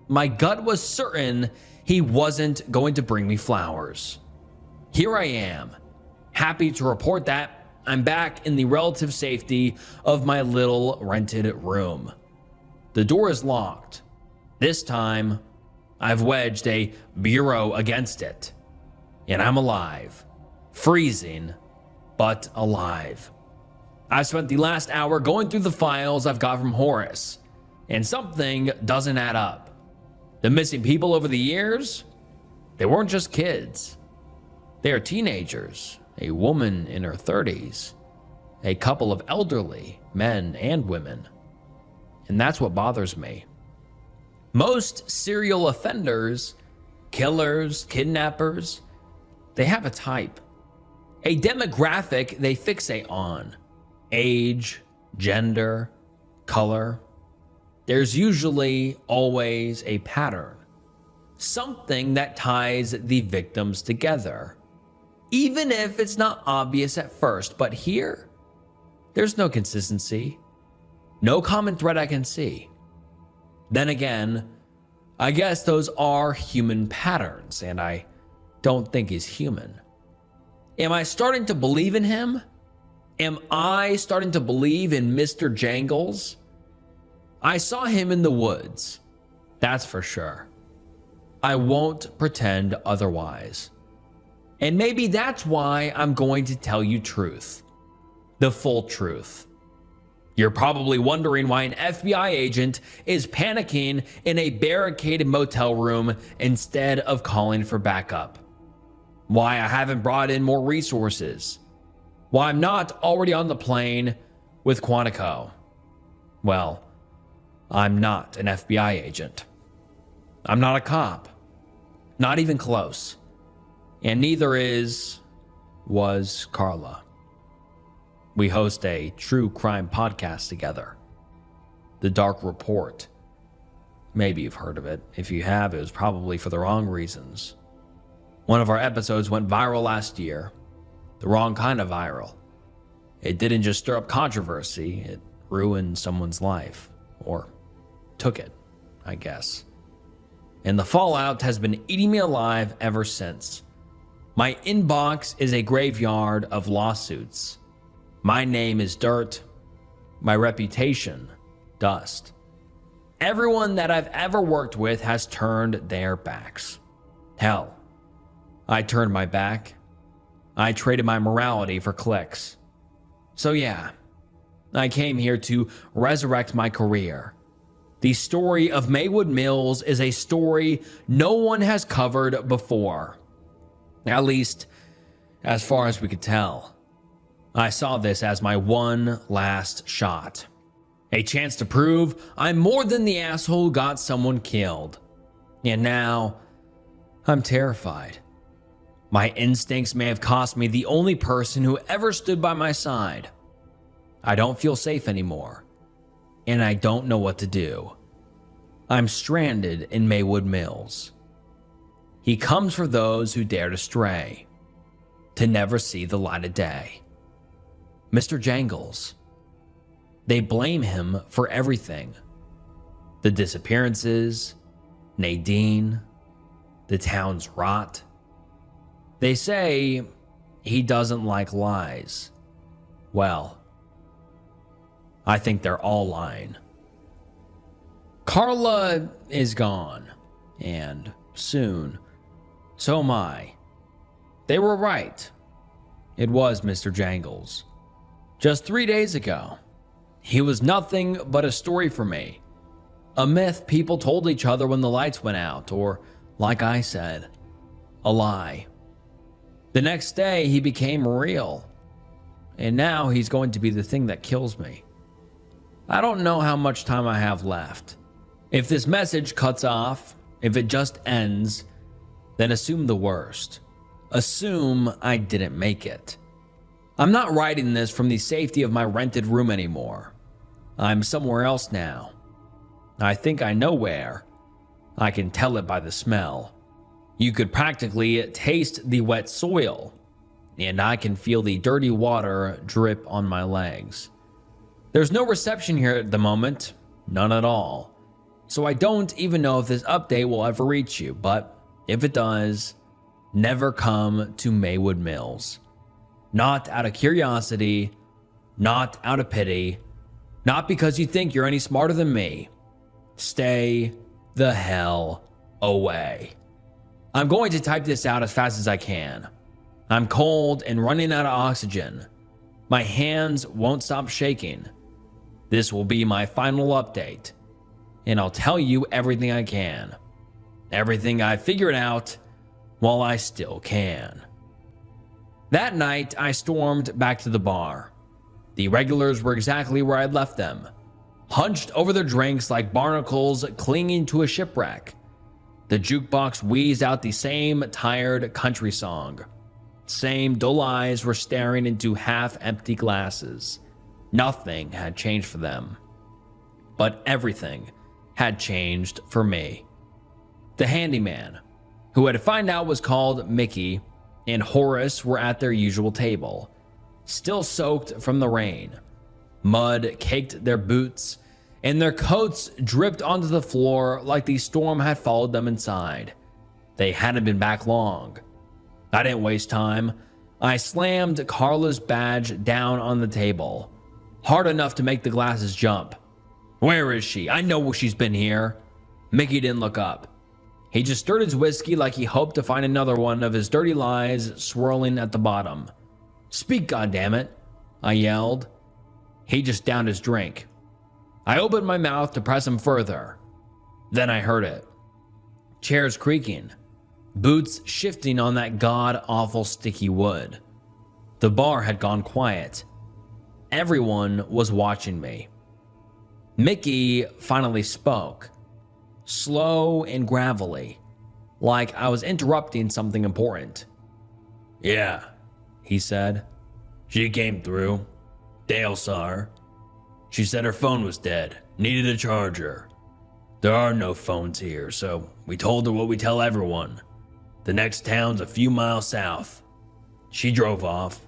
my gut was certain he wasn't going to bring me flowers. Here I am, happy to report that I'm back in the relative safety of my little rented room. The door is locked. This time, I've wedged a bureau against it. And I'm alive. Freezing, but alive. I spent the last hour going through the files I've got from Horace, and something doesn't add up. The missing people over the years, they weren't just kids. They are teenagers, a woman in her 30s, a couple of elderly men and women. And that's what bothers me. Most serial offenders, killers, kidnappers, they have a type, a demographic they fixate on. Age, gender, color. There's usually always a pattern, something that ties the victims together, even if it's not obvious at first. But here, there's no consistency, no common thread I can see. Then again, I guess those are human patterns, and I don't think he's human. Am I starting to believe in him? Am I starting to believe in Mr. Jangles? I saw him in the woods, that's for sure. I won't pretend otherwise. And maybe that's why I'm going to tell you truth. the full truth. You're probably wondering why an FBI agent is panicking in a barricaded motel room instead of calling for backup. Why I haven't brought in more resources. Why I'm not already on the plane with Quantico. Well, I'm not an FBI agent. I'm not a cop. Not even close. And neither was Carla. We host a true crime podcast together. The Dark Report. Maybe you've heard of it. If you have, it was probably for the wrong reasons. One of our episodes went viral last year. The wrong kind of viral. It didn't just stir up controversy, it ruined someone's life. Or took it, I guess. And the fallout has been eating me alive ever since. My inbox is a graveyard of lawsuits. My name is dirt. My reputation, dust. Everyone that I've ever worked with has turned their backs. Hell, I turned my back. I traded my morality for clicks. So yeah, I came here to resurrect my career. The story of Maywood Mills is a story no one has covered before. At least, as far as we could tell. I saw this as my one last shot. A chance to prove I'm more than the asshole who got someone killed. And now, I'm terrified. My instincts may have cost me the only person who ever stood by my side. I don't feel safe anymore. And I don't know what to do. I'm stranded in Maywood Mills. He comes for those who dare to stray, to never see the light of day. Mr. Jangles. They blame him for everything. The disappearances, Nadine, the town's rot. They say he doesn't like lies. Well, I think they're all lying. Carla is gone, and soon, so am I. They were right. It was Mr. Jangles. Just 3 days ago, he was nothing but a story for me. A myth people told each other when the lights went out, or, like I said, a lie. The next day, he became real. And now he's going to be the thing that kills me. I don't know how much time I have left. If this message cuts off, if it just ends, then assume the worst. Assume I didn't make it. I'm not writing this from the safety of my rented room anymore. I'm somewhere else now. I think I know where. I can tell it by the smell. You could practically taste the wet soil, and I can feel the dirty water drip on my legs. There's no reception here at the moment, none at all. So I don't even know if this update will ever reach you, but if it does, never come to Maywood Mills. Not out of curiosity, not out of pity, not because you think you're any smarter than me. Stay the hell away. I'm going to type this out as fast as I can. I'm cold and running out of oxygen. My hands won't stop shaking. This will be my final update, and I'll tell you everything I can. Everything I figured out while I still can. That night, I stormed back to the bar. The regulars were exactly where I'd left them, hunched over their drinks like barnacles clinging to a shipwreck. The jukebox wheezed out the same tired country song. Same dull eyes were staring into half-empty glasses. Nothing had changed for them. But everything had changed for me. The handyman, who I'd find out was called Mickey, and Horace were at their usual table, still soaked from the rain. Mud caked their boots, and their coats dripped onto the floor like the storm had followed them inside. They hadn't been back long. I didn't waste time. I slammed Carla's badge down on the table, hard enough to make the glasses jump. Where is she? I know she's been here. Mickey didn't look up. He just stirred his whiskey like he hoped to find another one of his dirty lies swirling at the bottom. Speak, goddammit. I yelled. He just downed his drink. I opened my mouth to press him further. Then I heard it. Chairs creaking, boots shifting on that god-awful sticky wood. The bar had gone quiet. Everyone was watching me. Mickey finally spoke, slow and gravelly, like I was interrupting something important. "Yeah," he said. "She came through. Dale saw her. She said her phone was dead, needed a charger. There are no phones here, so we told her what we tell everyone. The next town's a few miles south. She drove off.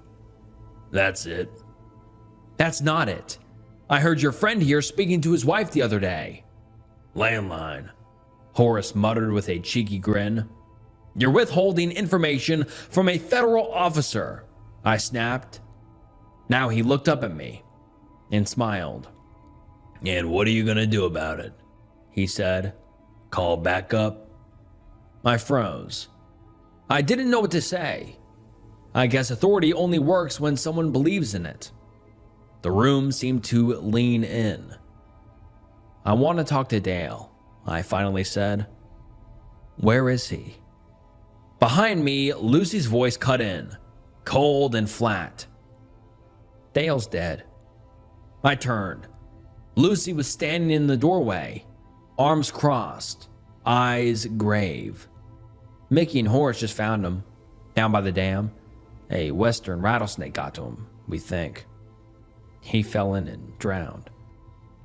That's it." "That's not it. I heard your friend here speaking to his wife the other day." "Landline," Horace muttered with a cheeky grin. "You're withholding information from a federal officer," I snapped. Now he looked up at me and smiled. "And what are you gonna do about it?" he said. "Call back up?" I froze. I didn't know what to say. I guess authority only works when someone believes in it. The room seemed to lean in. "I want to talk to Dale," I finally said. "Where is he?" Behind me, Lucy's voice cut in, cold and flat. "Dale's dead." I turned. Lucy was standing in the doorway, arms crossed, eyes grave. "Mickey and Horace just found him, down by the dam. A western rattlesnake got to him, we think. He fell in and drowned."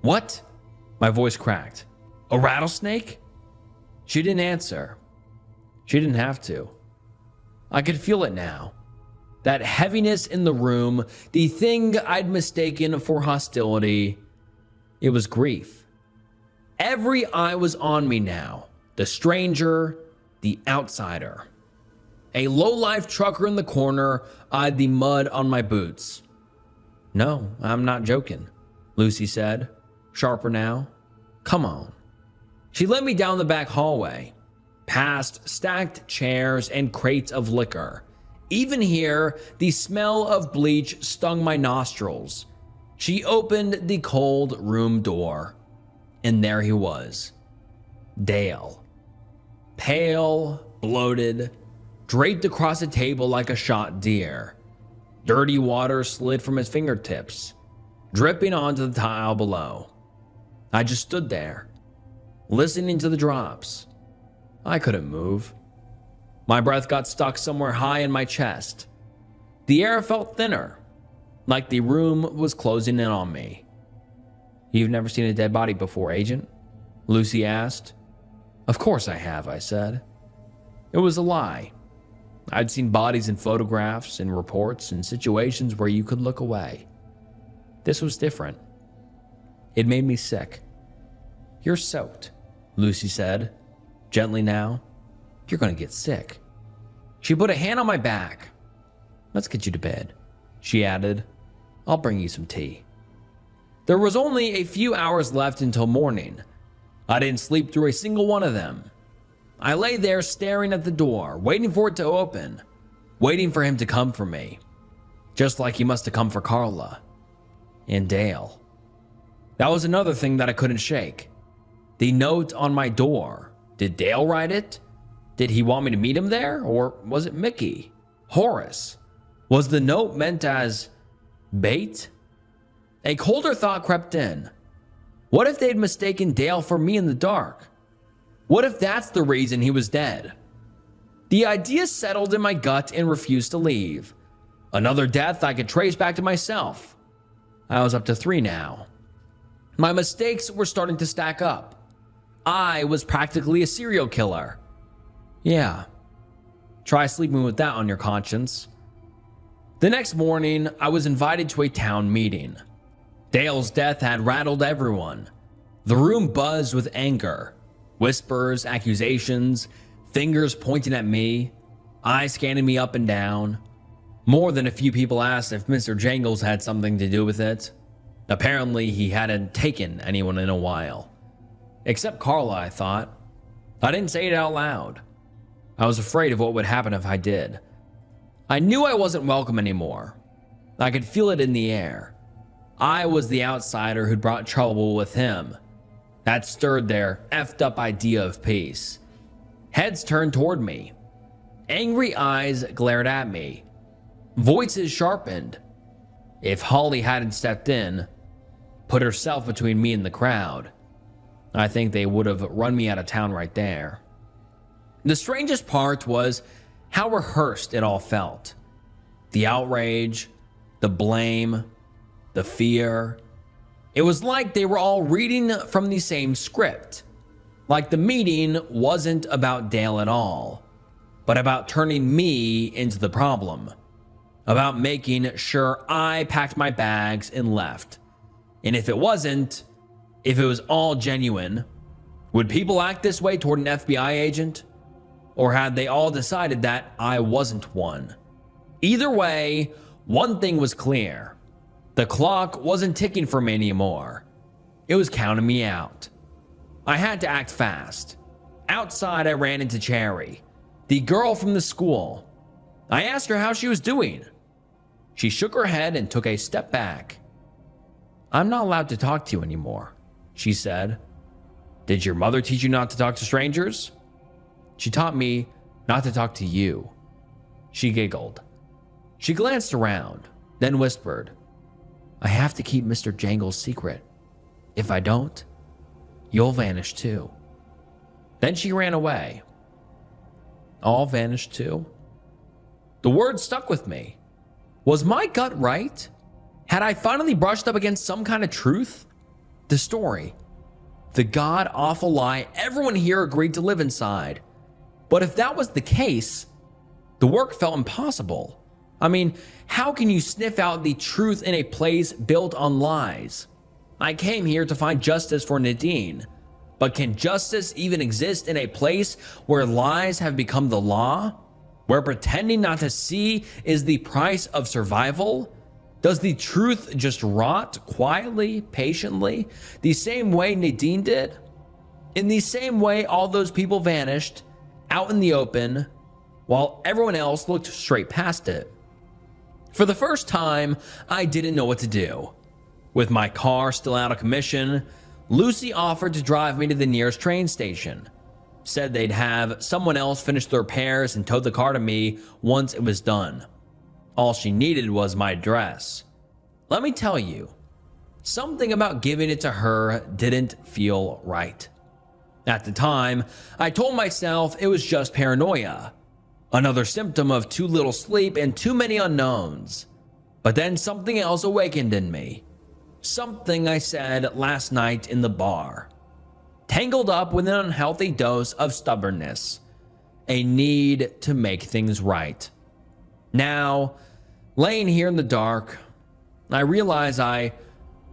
"What?" My voice cracked. "A rattlesnake?" She didn't answer. She didn't have to. I could feel it now. That heaviness in the room, the thing I'd mistaken for hostility. It was grief. Every eye was on me now. The stranger, the outsider. A low-life trucker in the corner eyed the mud on my boots. "No, I'm not joking," Lucy said, sharper now. "Come on." She led me down the back hallway, past stacked chairs and crates of liquor. Even here, the smell of bleach stung my nostrils. She opened the cold room door, and there he was. Dale. Pale, bloated, draped across a table like a shot deer. Dirty water slid from his fingertips, dripping onto the tile below. I just stood there, listening to the drops. I couldn't move. My breath got stuck somewhere high in my chest. The air felt thinner, like the room was closing in on me. "You've never seen a dead body before, Agent?" Lucy asked. "Of course I have," I said. It was a lie. I'd seen bodies in photographs, in reports, in situations where you could look away. This was different. It made me sick. "You're soaked," Lucy said, gently now. "You're going to get sick." She put a hand on my back. "Let's get you to bed," she added. "I'll bring you some tea." There was only a few hours left until morning. I didn't sleep through a single one of them. I lay there staring at the door, waiting for it to open, waiting for him to come for me, just like he must have come for Carla and Dale. That was another thing that I couldn't shake. The note on my door. Did Dale write it? Did he want me to meet him there? Or was it Mickey? Horace? Was the note meant as bait? A colder thought crept in. What if they'd mistaken Dale for me in the dark? What if that's the reason he was dead? The idea settled in my gut and refused to leave. Another death I could trace back to myself. I was up to 3 now. My mistakes were starting to stack up. I was practically a serial killer. Yeah. Try sleeping with that on your conscience. The next morning, I was invited to a town meeting. Dale's death had rattled everyone. The room buzzed with anger. Whispers, accusations, fingers pointing at me, eyes scanning me up and down. More than a few people asked if Mr. Jangles had something to do with it. Apparently, he hadn't taken anyone in a while. Except Carla, I thought. I didn't say it out loud. I was afraid of what would happen if I did. I knew I wasn't welcome anymore. I could feel it in the air. I was the outsider who'd brought trouble with him. That stirred their effed up idea of peace. Heads turned toward me. Angry eyes glared at me. Voices sharpened. If Holly hadn't stepped in, put herself between me and the crowd, I think they would have run me out of town right there. The strangest part was how rehearsed it all felt. The outrage, the blame, the fear. It was like they were all reading from the same script. Like the meeting wasn't about Dale at all, but about turning me into the problem. About making sure I packed my bags and left. And if it wasn't, if it was all genuine, would people act this way toward an FBI agent? Or had they all decided that I wasn't one? Either way, one thing was clear. The clock wasn't ticking for me anymore. It was counting me out. I had to act fast. Outside, I ran into Cherry, the girl from the school. I asked her how she was doing. She shook her head and took a step back. "I'm not allowed to talk to you anymore," she said. "Did your mother teach you not to talk to strangers?" "She taught me not to talk to you." She giggled. She glanced around, then whispered, "I have to keep Mr. Jangle's secret. If I don't, you'll vanish too." Then she ran away. All vanished too? The word stuck with me. Was my gut right? Had I finally brushed up against some kind of truth? The story. The god-awful lie everyone here agreed to live inside. But if that was the case, the work felt impossible. I mean, how can you sniff out the truth in a place built on lies? I came here to find justice for Nadine. But can justice even exist in a place where lies have become the law? Where pretending not to see is the price of survival? Does the truth just rot quietly, patiently, the same way Nadine did? In the same way all those people vanished, out in the open, while everyone else looked straight past it. For the first time, I didn't know what to do. With my car still out of commission, Lucy offered to drive me to the nearest train station. Said they'd have someone else finish the repairs and tow the car to me once it was done. All she needed was my address. Let me tell you, something about giving it to her didn't feel right. At the time, I told myself it was just paranoia. Another symptom of too little sleep and too many unknowns. But then something else awakened in me. Something I said last night in the bar. Tangled up with an unhealthy dose of stubbornness. A need to make things right. Now, laying here in the dark, I realize I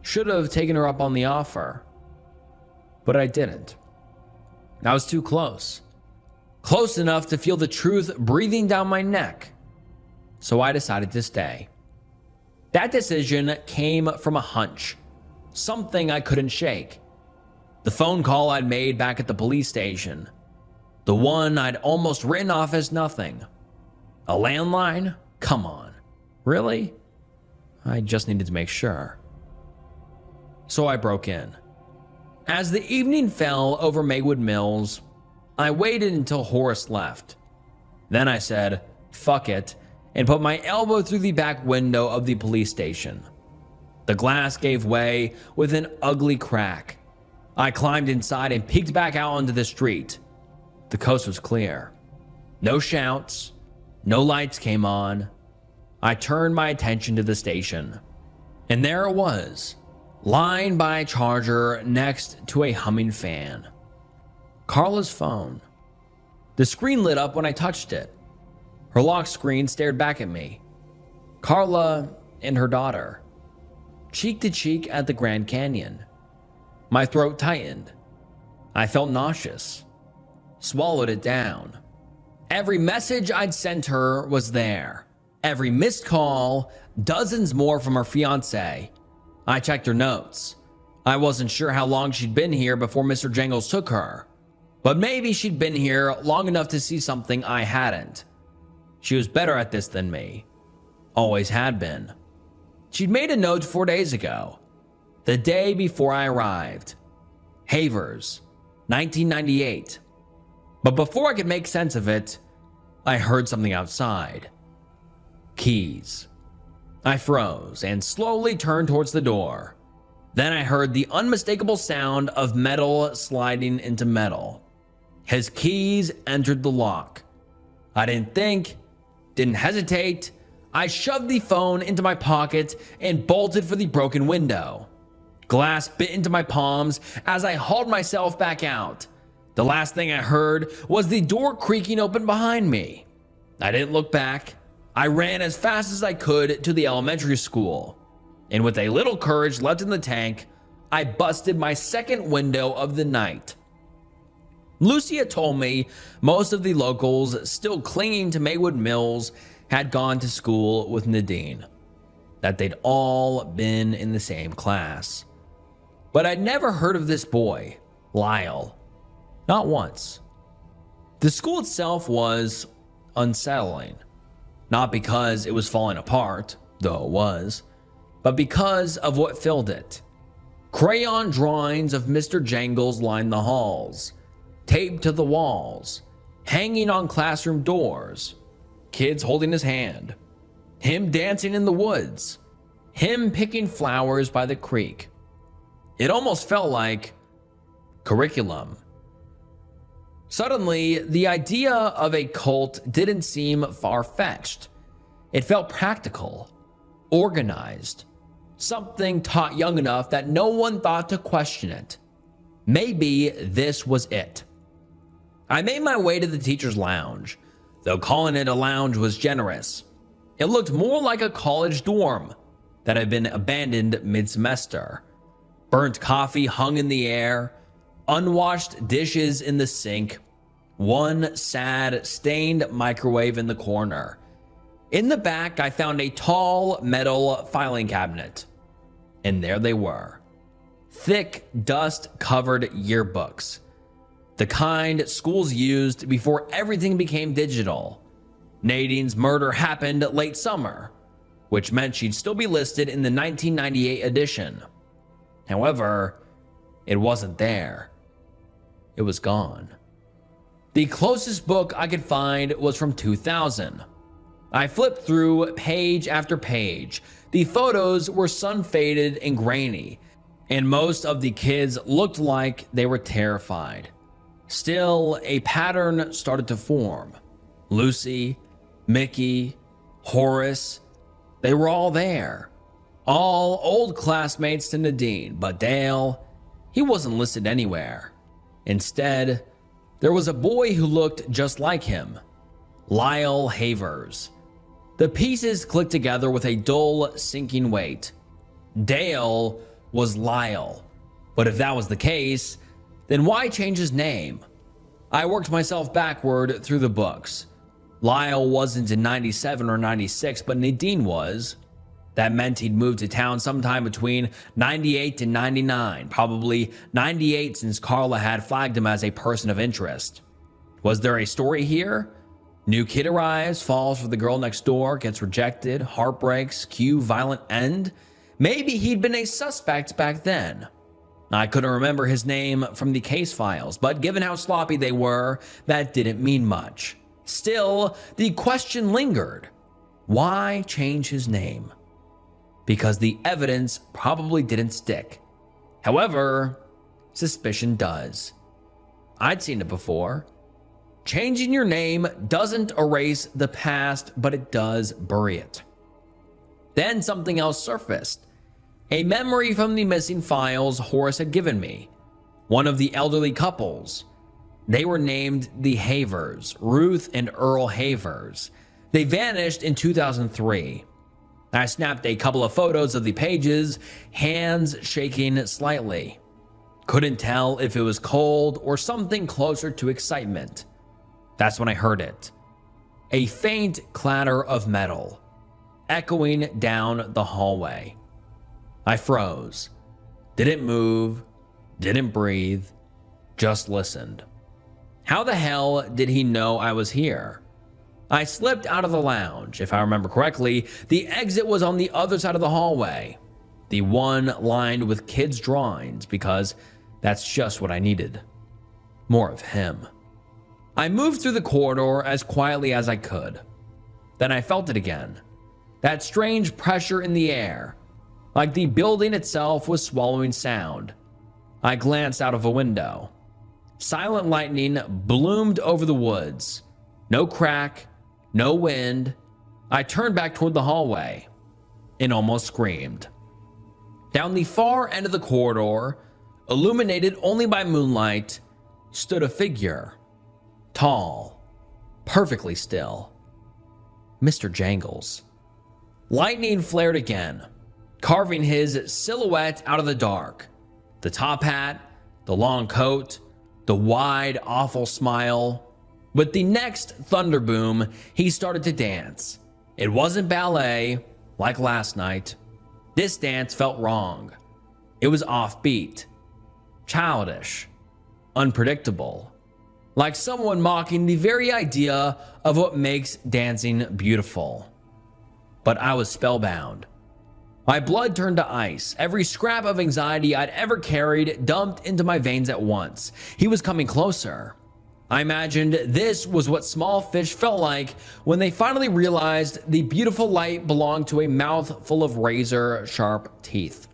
should have taken her up on the offer. But I didn't. I was too close. Close enough to feel the truth breathing down my neck. So I decided to stay. That decision came from a hunch. Something I couldn't shake. The phone call I'd made back at the police station. The one I'd almost written off as nothing. A landline? Come on. Really? I just needed to make sure. So I broke in. As the evening fell over Maywood Mills, I waited until Horace left. Then I said, fuck it, and put my elbow through the back window of the police station. The glass gave way with an ugly crack. I climbed inside and peeked back out onto the street. The coast was clear. No shouts, no lights came on. I turned my attention to the station. And there it was, lying by a charger next to a humming fan. Carla's phone. The screen lit up when I touched it. Her lock screen stared back at me. Carla and her daughter. Cheek to cheek at the Grand Canyon. My throat tightened. I felt nauseous. Swallowed it down. Every message I'd sent her was there. Every missed call, dozens more from her fiancé. I checked her notes. I wasn't sure how long she'd been here before Mr. Jangles took her. But maybe she'd been here long enough to see something I hadn't. She was better at this than me. Always had been. She'd made a note 4 days ago, the day before I arrived. Havers, 1998. But before I could make sense of it, I heard something outside. Keys. I froze and slowly turned towards the door. Then I heard the unmistakable sound of metal sliding into metal. His keys entered the lock. I didn't think, didn't hesitate. I shoved the phone into my pocket and bolted for the broken window. Glass bit into my palms as I hauled myself back out. The last thing I heard was the door creaking open behind me. I didn't look back. I ran as fast as I could to the elementary school. And with a little courage left in the tank, I busted my second window of the night. Lucia told me most of the locals still clinging to Maywood Mills had gone to school with Nadine, that they'd all been in the same class. But I'd never heard of this boy, Lyle. Not once. The school itself was unsettling. Not because it was falling apart, though it was, but because of what filled it. Crayon drawings of Mr. Jangles lined the halls, taped to the walls, hanging on classroom doors, kids holding his hand, him dancing in the woods, him picking flowers by the creek. It almost felt like curriculum. Suddenly, the idea of a cult didn't seem far-fetched. It felt practical, organized, something taught young enough that no one thought to question it. Maybe this was it. I made my way to the teacher's lounge, though calling it a lounge was generous. It looked more like a college dorm that had been abandoned mid-semester. Burnt coffee hung in the air, unwashed dishes in the sink, one sad, stained microwave in the corner. In the back, I found a tall metal filing cabinet. And there they were. Thick, dust-covered yearbooks. The kind schools used before everything became digital. Nadine's murder happened late summer, which meant she'd still be listed in the 1998 edition. However, it wasn't there. It was gone. The closest book I could find was from 2000. I flipped through page after page. The photos were sun-faded and grainy, and most of the kids looked like they were terrified. Still, a pattern started to form. Lucy, Mickey, Horace, they were all there. All old classmates to Nadine, but Dale, he wasn't listed anywhere. Instead, there was a boy who looked just like him, Lyle Havers. The pieces clicked together with a dull, sinking weight. Dale was Lyle, but if that was the case, then why change his name? I worked myself backward through the books. Lyle wasn't in 97 or 96, but Nadine was. That meant he'd moved to town sometime between 98 and 99, probably 98 since Carla had flagged him as a person of interest. Was there a story here? New kid arrives, falls for the girl next door, gets rejected, heartbreaks, cue violent end? Maybe he'd been a suspect back then. I couldn't remember his name from the case files, but given how sloppy they were, that didn't mean much. Still, the question lingered. Why change his name? Because the evidence probably didn't stick. However, suspicion does. I'd seen it before. Changing your name doesn't erase the past, but it does bury it. Then something else surfaced. A memory from the missing files Horace had given me. One of the elderly couples. They were named the Havers, Ruth and Earl Havers. They vanished in 2003. I snapped a couple of photos of the pages, hands shaking slightly. Couldn't tell if it was cold or something closer to excitement. That's when I heard it. A faint clatter of metal, echoing down the hallway. I froze. Didn't move, didn't breathe, just listened. How the hell did he know I was here? I slipped out of the lounge. If I remember correctly, the exit was on the other side of the hallway, the one lined with kids' drawings, because that's just what I needed. More of him. I moved through the corridor as quietly as I could. Then I felt it again. That strange pressure in the air, like the building itself was swallowing sound. I glanced out of a window. Silent lightning bloomed over the woods. No crack, no wind. I turned back toward the hallway and almost screamed. Down the far end of the corridor, illuminated only by moonlight, stood a figure. Tall, perfectly still. Mr. Jangles. Lightning flared again, carving his silhouette out of the dark. The top hat, the long coat, the wide, awful smile. With the next thunder boom, he started to dance. It wasn't ballet, like last night. This dance felt wrong. It was offbeat, childish, unpredictable, like someone mocking the very idea of what makes dancing beautiful. But I was spellbound. My blood turned to ice. Every scrap of anxiety I'd ever carried dumped into my veins at once. He was coming closer. I imagined this was what small fish felt like when they finally realized the beautiful light belonged to a mouth full of razor-sharp teeth.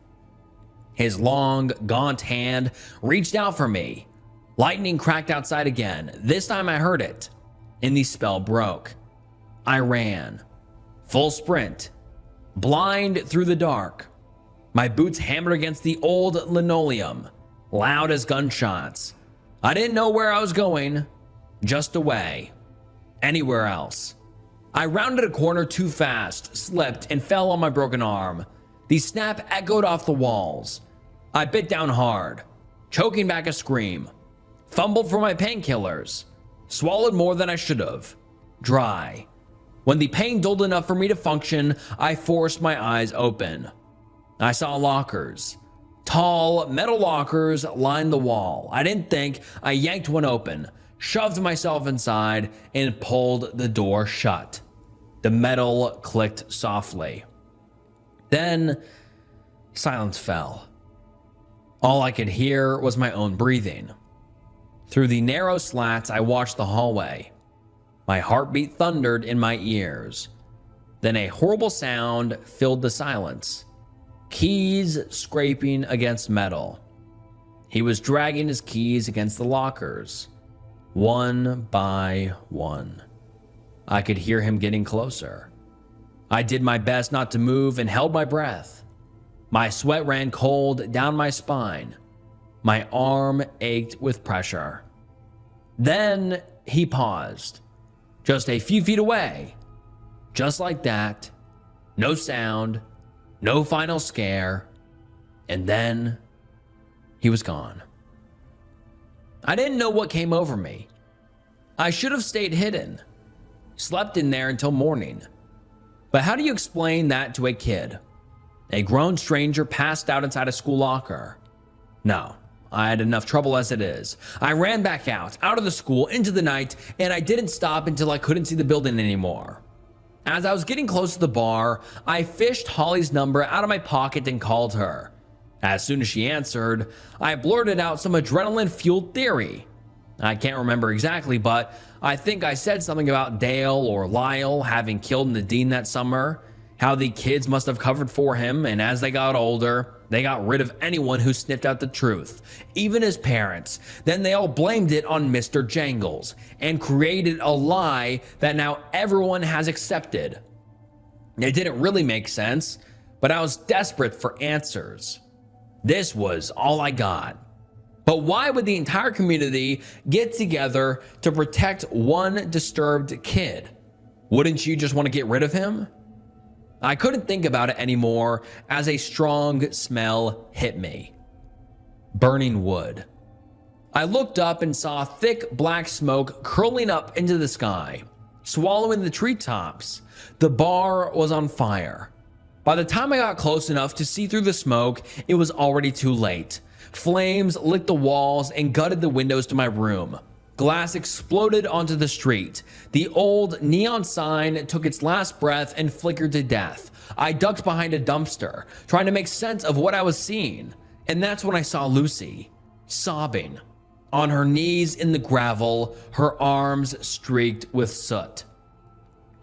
His long, gaunt hand reached out for me. Lightning cracked outside again. This time I heard it, and the spell broke. I ran. Full sprint. Blind through the dark. My boots hammered against the old linoleum, loud as gunshots. I didn't know where I was going, just away. Anywhere else. I rounded a corner too fast, slipped, and fell on my broken arm. The snap echoed off the walls. I bit down hard, choking back a scream. Fumbled for my painkillers. Swallowed more than I should have. Dry. When the pain dulled enough for me to function, I forced my eyes open. I saw lockers. Tall, metal lockers lined the wall. I didn't think. I yanked one open, shoved myself inside, and pulled the door shut. The metal clicked softly. Then, silence fell. All I could hear was my own breathing. Through the narrow slats, I watched the hallway. My heartbeat thundered in my ears. Then a horrible sound filled the silence. Keys scraping against metal. He was dragging his keys against the lockers, one by one. I could hear him getting closer. I did my best not to move and held my breath. My sweat ran cold down my spine. My arm ached with pressure. Then he paused. Just a few feet away. Just like that. No sound. No final scare. And then he was gone. I didn't know what came over me. I should have stayed hidden. Slept in there until morning. But how do you explain that to a kid? A grown stranger passed out inside a school locker. No. I had enough trouble as it is. I ran back out of the school, into the night, and I didn't stop until I couldn't see the building anymore. As I was getting close to the bar, I fished Holly's number out of my pocket and called her. As soon as she answered, I blurted out some adrenaline-fueled theory. I can't remember exactly, but I think I said something about Dale or Lyle having killed Nadine that summer, how the kids must have covered for him, and as they got older, they got rid of anyone who sniffed out the truth, even his parents. Then they all blamed it on Mr. Jangles and created a lie that now everyone has accepted. It didn't really make sense, but I was desperate for answers. This was all I got. But why would the entire community get together to protect one disturbed kid? Wouldn't you just want to get rid of him? I couldn't think about it anymore as a strong smell hit me. Burning wood. I looked up and saw thick black smoke curling up into the sky, swallowing the treetops. The bar was on fire. By the time I got close enough to see through the smoke, it was already too late. Flames licked the walls and gutted the windows to my room. Glass exploded onto the street. The old neon sign took its last breath and flickered to death. I ducked behind a dumpster, trying to make sense of what I was seeing. And that's when I saw Lucy, sobbing, on her knees in the gravel, her arms streaked with soot.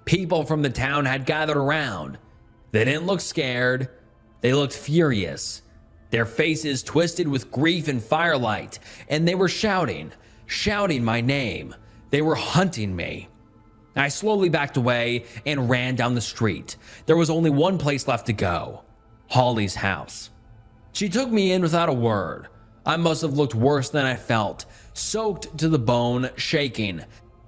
People from the town had gathered around. They didn't look scared. They looked furious, their faces twisted with grief and firelight, and they were shouting my name. They were hunting me. I slowly backed away and ran down the street. There was only one place left to go, Holly's house. She took me in without a word. I must have looked worse than I felt, soaked to the bone, shaking,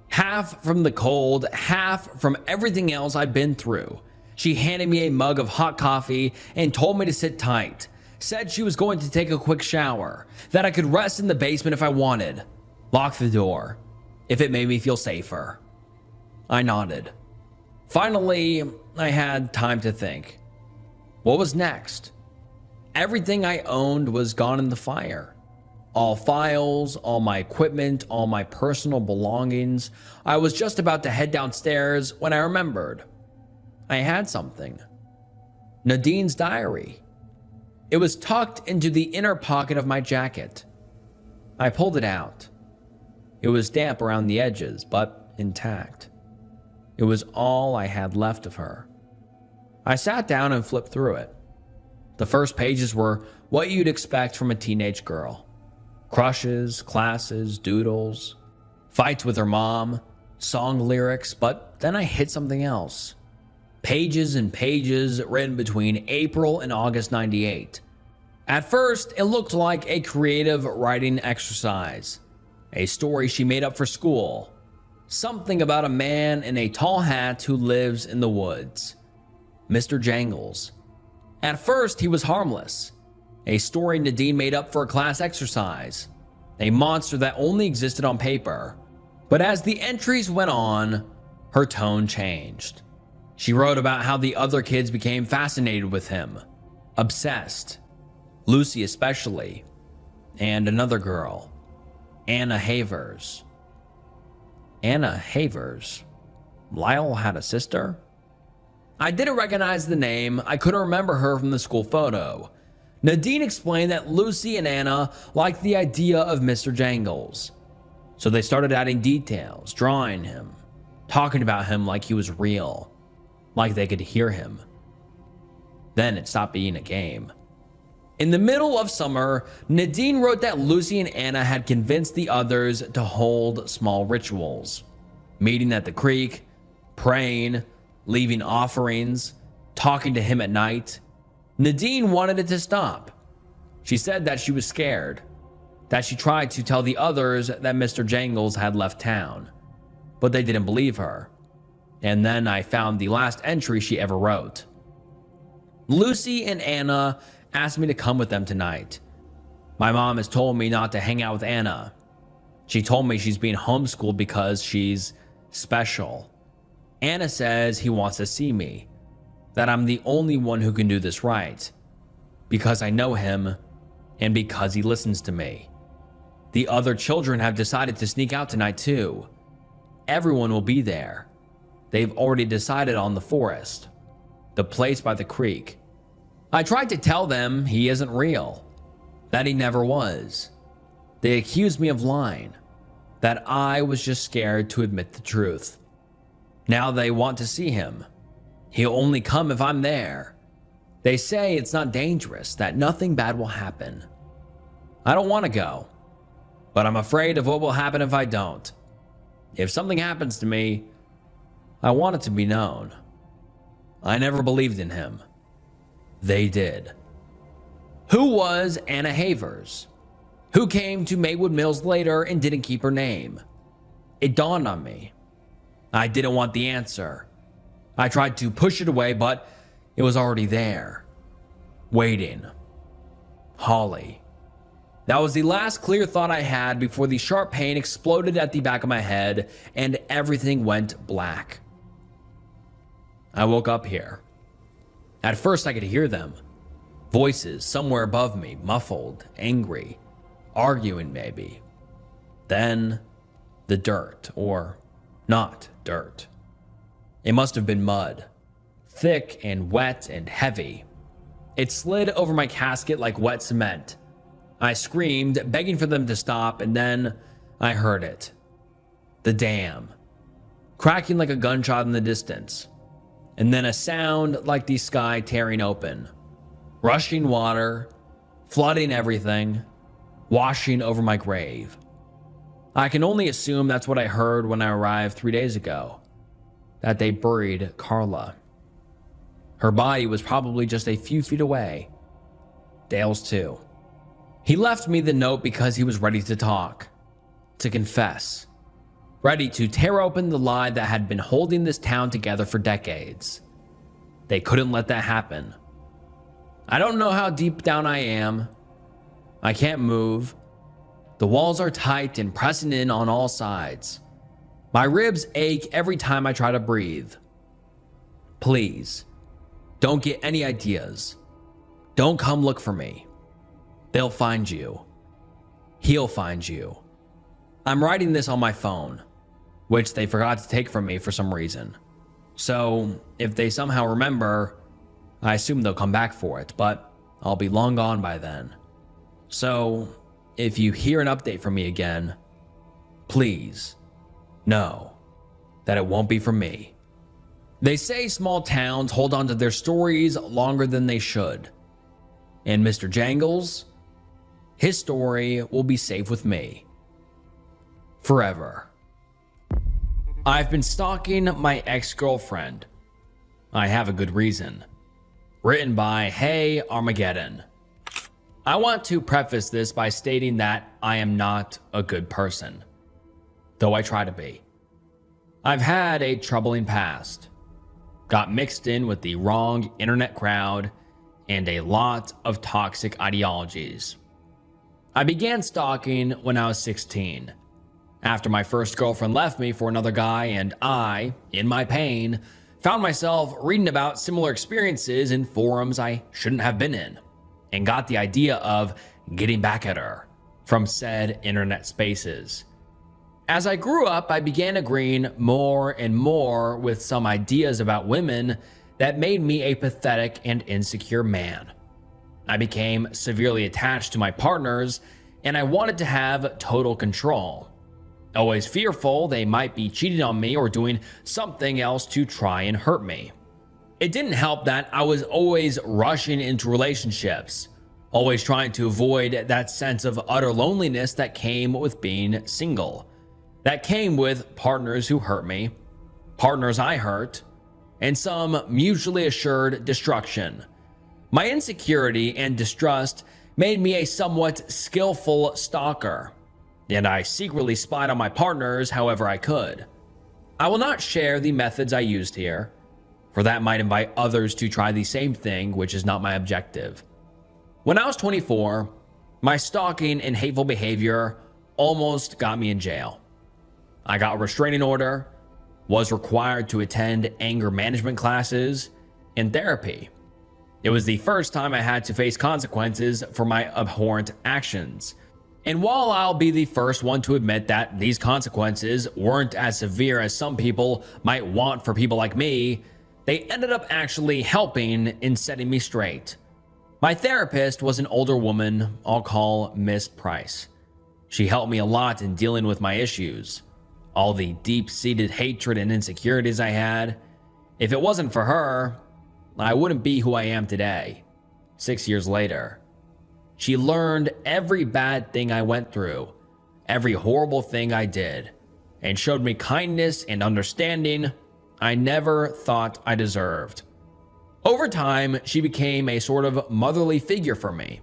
half from the cold, half from everything else I'd been through. She handed me a mug of hot coffee and told me to sit tight, said she was going to take a quick shower, that I could rest in the basement if I wanted, lock the door, if it made me feel safer. I nodded. Finally, I had time to think. What was next? Everything I owned was gone in the fire. All files, all my equipment, all my personal belongings. I was just about to head downstairs when I remembered. I had something. Nadine's diary. It was tucked into the inner pocket of my jacket. I pulled it out. It was damp around the edges, but intact. It was all I had left of her. I sat down and flipped through it. The first pages were what you'd expect from a teenage girl. Crushes, classes, doodles, fights with her mom, song lyrics, but then I hit something else. Pages and pages written between April and August 98. At first, it looked like a creative writing exercise. A story she made up for school. Something about a man in a tall hat who lives in the woods. Mr. Jangles. At first, he was harmless. A story Nadine made up for a class exercise. A monster that only existed on paper. But as the entries went on, her tone changed. She wrote about how the other kids became fascinated with him. Obsessed. Lucy especially. And another girl. Anna Havers. Anna Havers? Lyle had a sister? I didn't recognize the name. I couldn't remember her from the school photo. Nadine explained that Lucy and Anna liked the idea of Mr. Jangles. So they started adding details, drawing him, talking about him like he was real, like they could hear him. Then it stopped being a game. In the middle of summer, Nadine wrote that Lucy and Anna had convinced the others to hold small rituals, meeting at the creek, praying, leaving offerings, talking to him at night. Nadine wanted it to stop. She said that she was scared, that she tried to tell the others that Mr. Jangles had left town, but they didn't believe her. And then I found the last entry she ever wrote. Lucy and Anna asked me to come with them tonight. My mom has told me not to hang out with Anna. She told me she's being homeschooled because she's special. Anna says he wants to see me, that I'm the only one who can do this right, because I know him and because he listens to me. The other children have decided to sneak out tonight too. Everyone will be there. They've already decided on the forest, the place by the creek. I tried to tell them he isn't real, that he never was. They accused me of lying, that I was just scared to admit the truth. Now they want to see him. He'll only come if I'm there. They say it's not dangerous, that nothing bad will happen. I don't want to go, but I'm afraid of what will happen if I don't. If something happens to me, I want it to be known. I never believed in him. They did. Who was Anna Havers? Who came to Maywood Mills later and didn't keep her name? It dawned on me. I didn't want the answer. I tried to push it away, but it was already there. Waiting. Holly. That was the last clear thought I had before the sharp pain exploded at the back of my head and everything went black. I woke up here. At first I could hear them. Voices somewhere above me, muffled, angry, arguing maybe. Then the dirt, or not dirt. It must have been mud, thick and wet and heavy. It slid over my casket like wet cement. I screamed, begging for them to stop, and then I heard it. The dam, cracking like a gunshot in the distance, and then a sound like the sky tearing open, rushing water, flooding everything, washing over my grave. I can only assume that's what I heard when I arrived 3 days ago, that they buried Carla. Her body was probably just a few feet away. Dale's too. He left me the note because he was ready to talk, to confess, ready to tear open the lie that had been holding this town together for decades. They couldn't let that happen. I don't know how deep down I am. I can't move. The walls are tight and pressing in on all sides. My ribs ache every time I try to breathe. Please, don't get any ideas. Don't come look for me. They'll find you. He'll find you. I'm writing this on my phone, which they forgot to take from me for some reason. So if they somehow remember, I assume they'll come back for it, but I'll be long gone by then. So if you hear an update from me again, please know that it won't be from me. They say small towns hold on to their stories longer than they should. And Mr. Jangles, his story will be safe with me. Forever. I've been stalking my ex-girlfriend. I have a good reason. Written by Hey Armageddon. I want to preface this by stating that I am not a good person, though I try to be. I've had a troubling past. Got mixed in with the wrong internet crowd and a lot of toxic ideologies. I began stalking when I was 16, after my first girlfriend left me for another guy, and I, in my pain, found myself reading about similar experiences in forums I shouldn't have been in, and got the idea of getting back at her from said internet spaces. As I grew up, I began agreeing more and more with some ideas about women that made me a pathetic and insecure man. I became severely attached to my partners, and I wanted to have total control. Always fearful they might be cheating on me or doing something else to try and hurt me. It didn't help that I was always rushing into relationships, always trying to avoid that sense of utter loneliness that came with being single, that came with partners who hurt me, partners I hurt, and some mutually assured destruction. My insecurity and distrust made me a somewhat skillful stalker, and I secretly spied on my partners however I could. I will not share the methods I used here, for that might invite others to try the same thing, which is not my objective. When I was 24, my stalking and hateful behavior almost got me in jail. I got a restraining order, was required to attend anger management classes, and therapy. It was the first time I had to face consequences for my abhorrent actions. And while I'll be the first one to admit that these consequences weren't as severe as some people might want for people like me, they ended up actually helping in setting me straight. My therapist was an older woman I'll call Miss Price. She helped me a lot in dealing with my issues, all the deep-seated hatred and insecurities I had. If it wasn't for her, I wouldn't be who I am today, 6 years later. She learned every bad thing I went through, every horrible thing I did, and showed me kindness and understanding I never thought I deserved. Over time, she became a sort of motherly figure for me.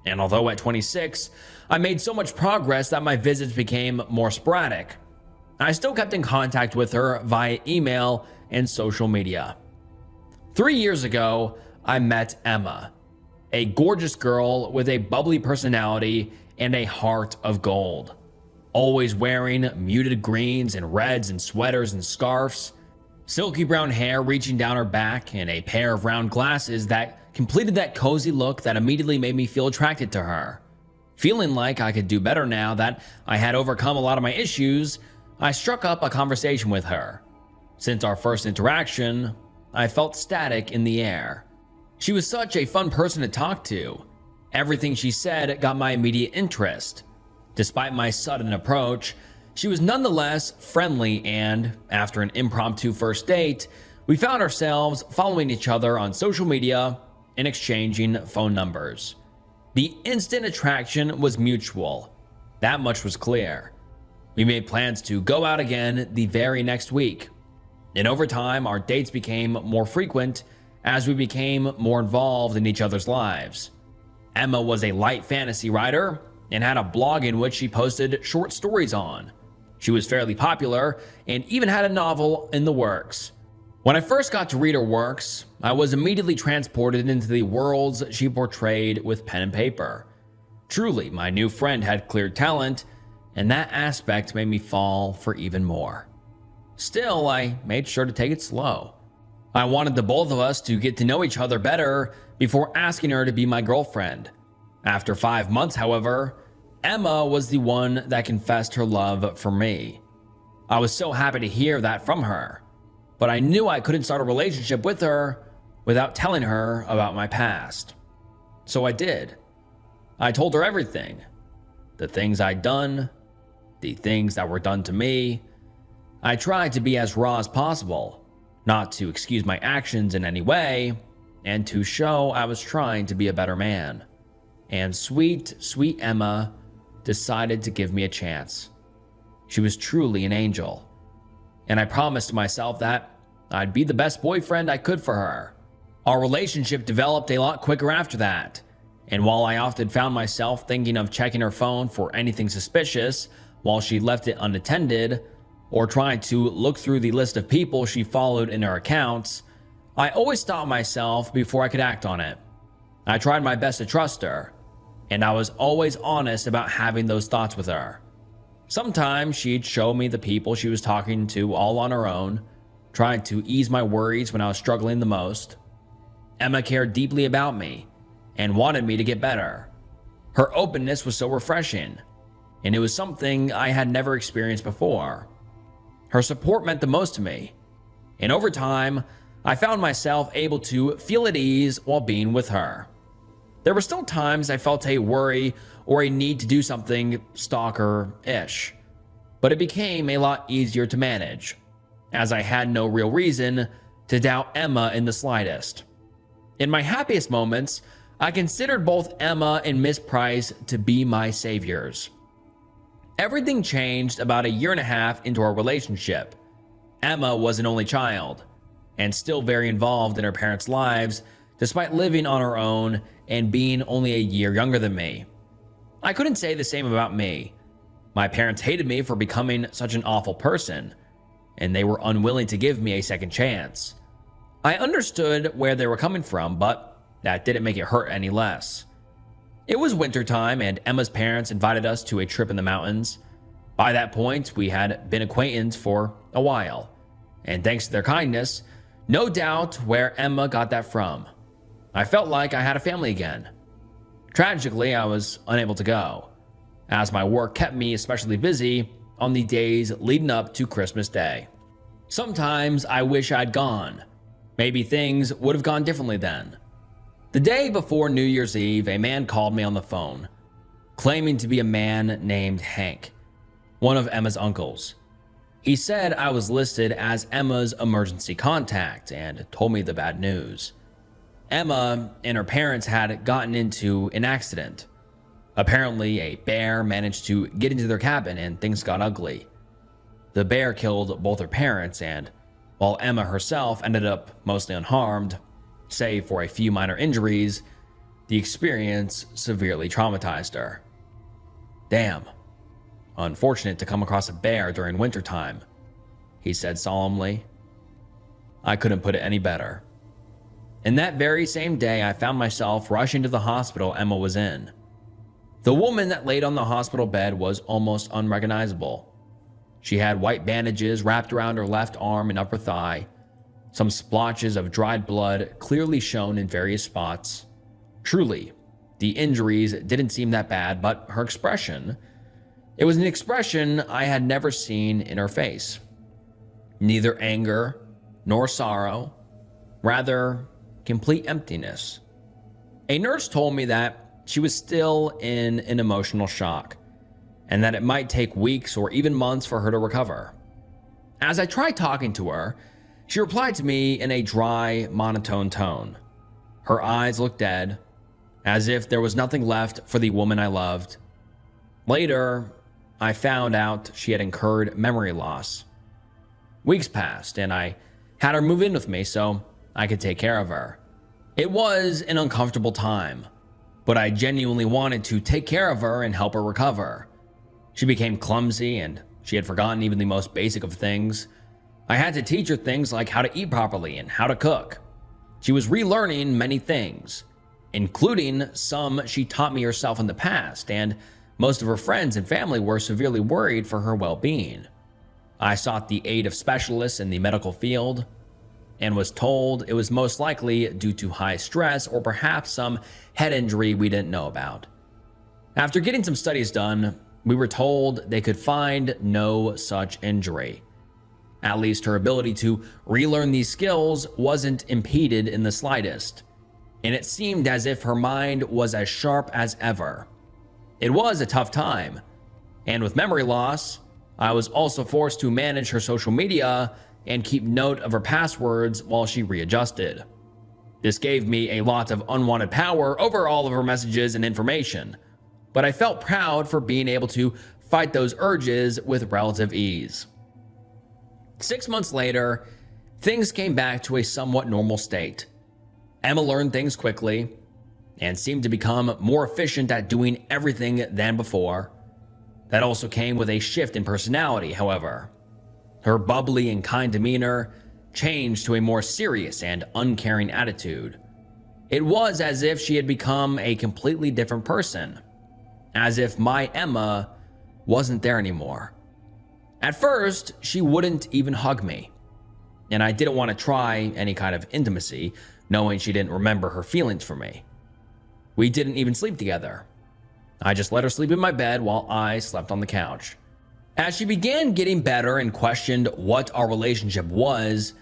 And although at 26, I made so much progress that my visits became more sporadic, I still kept in contact with her via email and social media. 3 years ago, I met Emma, a gorgeous girl with a bubbly personality and a heart of gold, always wearing muted greens and reds and sweaters and scarves, silky brown hair reaching down her back, and a pair of round glasses that completed that cozy look that immediately made me feel attracted to her. Feeling like I could do better now that I had overcome a lot of my issues, I struck up a conversation with her. Since our first interaction, I felt static in the air. She was such a fun person to talk to. Everything she said got my immediate interest. Despite my sudden approach, she was nonetheless friendly, and after an impromptu first date, we found ourselves following each other on social media and exchanging phone numbers. The instant attraction was mutual. That much was clear. We made plans to go out again the very next week. And over time, our dates became more frequent as we became more involved in each other's lives. Emma was a light fantasy writer and had a blog in which she posted short stories on. She was fairly popular and even had a novel in the works. When I first got to read her works, I was immediately transported into the worlds she portrayed with pen and paper. Truly, my new friend had clear talent, and that aspect made me fall for even more. Still, I made sure to take it slow. I wanted the both of us to get to know each other better before asking her to be my girlfriend. After 5 months, however, Emma was the one that confessed her love for me. I was so happy to hear that from her, but I knew I couldn't start a relationship with her without telling her about my past. So I did. I told her everything. The things I'd done, the things that were done to me. I tried to be as raw as possible, not to excuse my actions in any way, and to show I was trying to be a better man. And sweet, sweet Emma decided to give me a chance. She was truly an angel. And I promised myself that I'd be the best boyfriend I could for her. Our relationship developed a lot quicker after that. And while I often found myself thinking of checking her phone for anything suspicious while she left it unattended, or trying to look through the list of people she followed in her accounts, I always stopped myself before I could act on it. I tried my best to trust her, and I was always honest about having those thoughts with her. Sometimes she'd show me the people she was talking to all on her own, trying to ease my worries when I was struggling the most. Emma cared deeply about me and wanted me to get better. Her openness was so refreshing, and it was something I had never experienced before. Her support meant the most to me, and over time, I found myself able to feel at ease while being with her. There were still times I felt a worry or a need to do something stalker-ish, but it became a lot easier to manage, as I had no real reason to doubt Emma in the slightest. In my happiest moments, I considered both Emma and Miss Price to be my saviors. Everything changed about 1.5 years into our relationship. Emma was an only child, and still very involved in her parents' lives, despite living on her own and being only a year younger than me. I couldn't say the same about me. My parents hated me for becoming such an awful person, and they were unwilling to give me a second chance. I understood where they were coming from, but that didn't make it hurt any less. It was wintertime, and Emma's parents invited us to a trip in the mountains. By that point, we had been acquaintances for a while, and thanks to their kindness, no doubt where Emma got that from. I felt like I had a family again. Tragically, I was unable to go, as my work kept me especially busy on the days leading up to Christmas Day. Sometimes I wish I'd gone. Maybe things would have gone differently then. The day before New Year's Eve, a man called me on the phone, claiming to be a man named Hank, one of Emma's uncles. He said I was listed as Emma's emergency contact and told me the bad news. Emma and her parents had gotten into an accident. Apparently, a bear managed to get into their cabin and things got ugly. The bear killed both her parents, and while Emma herself ended up mostly unharmed, save for a few minor injuries, the experience severely traumatized her. Damn. Unfortunate to come across a bear during wintertime, he said solemnly. I couldn't put it any better. And that very same day, I found myself rushing to the hospital Emma was in. The woman that laid on the hospital bed was almost unrecognizable. She had white bandages wrapped around her left arm and upper thigh, some splotches of dried blood clearly shown in various spots. Truly, The injuries didn't seem that bad, but her expression, it was an expression I had never seen in her face. Neither anger nor sorrow, rather complete emptiness. A nurse told me that she was still in an emotional shock and that it might take weeks or even months for her to recover. As I tried talking to her, she replied to me in a dry, monotone tone. Her eyes looked dead, as if there was nothing left for the woman I loved. Later, I found out she had incurred memory loss. Weeks passed, and I had her move in with me so I could take care of her. It was an uncomfortable time, but I genuinely wanted to take care of her and help her recover. She became clumsy, and she had forgotten even the most basic of things. I had to teach her things like how to eat properly and how to cook. She was relearning many things, including some she taught me herself in the past, and most of her friends and family were severely worried for her well-being. I sought the aid of specialists in the medical field and was told it was most likely due to high stress or perhaps some head injury we didn't know about. After getting some studies done, we were told they could find no such injury. At least her ability to relearn these skills wasn't impeded in the slightest, and it seemed as if her mind was as sharp as ever. It was a tough time, and with memory loss, I was also forced to manage her social media and keep note of her passwords while she readjusted. This gave me a lot of unwanted power over all of her messages and information, but I felt proud for being able to fight those urges with relative ease. 6 months later, things came back to a somewhat normal state. Emma learned things quickly and seemed to become more efficient at doing everything than before. That also came with a shift in personality, however. Her bubbly and kind demeanor changed to a more serious and uncaring attitude. It was as if she had become a completely different person, as if my Emma wasn't there anymore. At first, she wouldn't even hug me, and I didn't want to try any kind of intimacy, knowing she didn't remember her feelings for me. We didn't even sleep together. I just let her sleep in my bed while I slept on the couch. As she began getting better and questioned what our relationship was,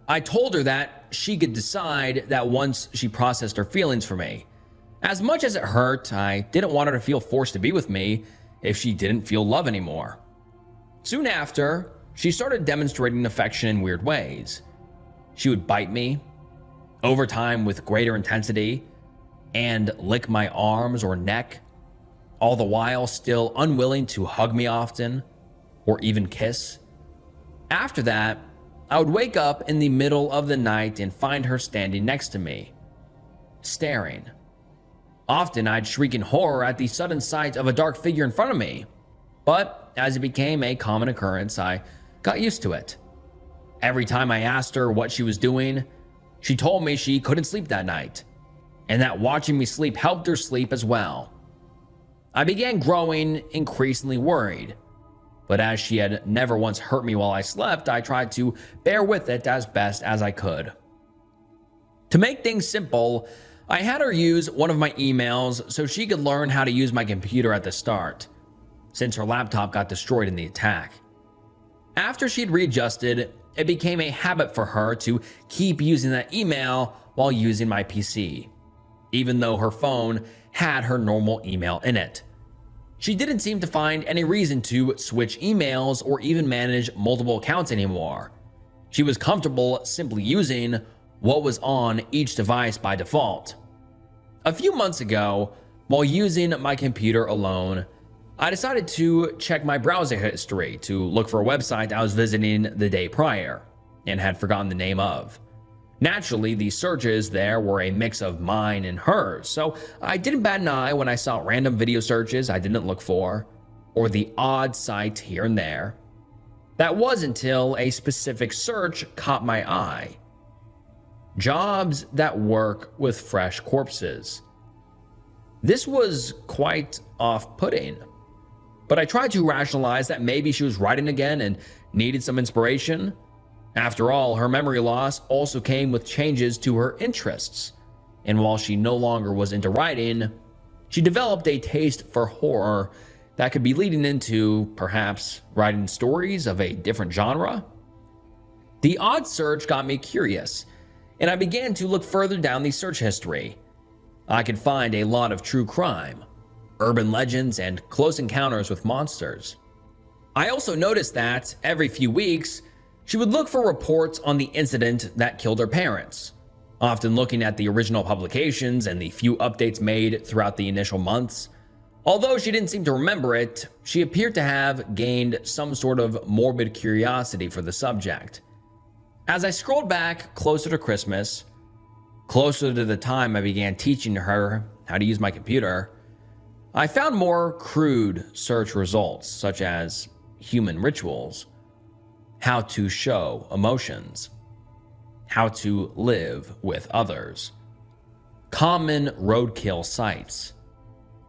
I told her that she could decide that once she processed her feelings for me. As much as it hurt, I didn't want her to feel forced to be with me if she didn't feel love anymore. Soon after, she started demonstrating affection in weird ways. She would bite me, over time with greater intensity, and lick my arms or neck, all the while still unwilling to hug me often or even kiss. After that, I would wake up in the middle of the night and find her standing next to me, staring. Often I'd shriek in horror at the sudden sight of a dark figure in front of me, but as it became a common occurrence, I got used to it. Every time I asked her what she was doing, she told me she couldn't sleep that night, and that watching me sleep helped her sleep as well. I began growing increasingly worried, but as she had never once hurt me while I slept, I tried to bear with it as best as I could. To make things simple, I had her use one of my emails so she could learn how to use my computer at the start, since her laptop got destroyed in the attack. After she'd readjusted, it became a habit for her to keep using that email while using my PC, even though her phone had her normal email in it. She didn't seem to find any reason to switch emails or even manage multiple accounts anymore. She was comfortable simply using what was on each device by default. A few months ago, while using my computer alone, I decided to check my browser history to look for a website I was visiting the day prior and had forgotten the name of. Naturally, the searches there were a mix of mine and hers, so I didn't bat an eye when I saw random video searches I didn't look for, or the odd site here and there. That was until a specific search caught my eye. Jobs that work with fresh corpses. This was quite off-putting, but I tried to rationalize that maybe she was writing again and needed some inspiration. After all, her memory loss also came with changes to her interests, and while she no longer was into writing, She developed a taste for horror that could be leading into, perhaps, writing stories of a different genre. The odd search got me curious, and I began to look further down the search history. I could find a lot of true crime, urban legends, and close encounters with monsters. I also noticed that every few weeks, she would look for reports on the incident that killed her parents, often looking at the original publications and the few updates made throughout the initial months. Although she didn't seem to remember it, she appeared to have gained some sort of morbid curiosity for the subject. As I scrolled back closer to Christmas, closer to the time I began teaching her how to use my computer, I found more crude search results, such as human rituals, how to show emotions, how to live with others, common roadkill sites,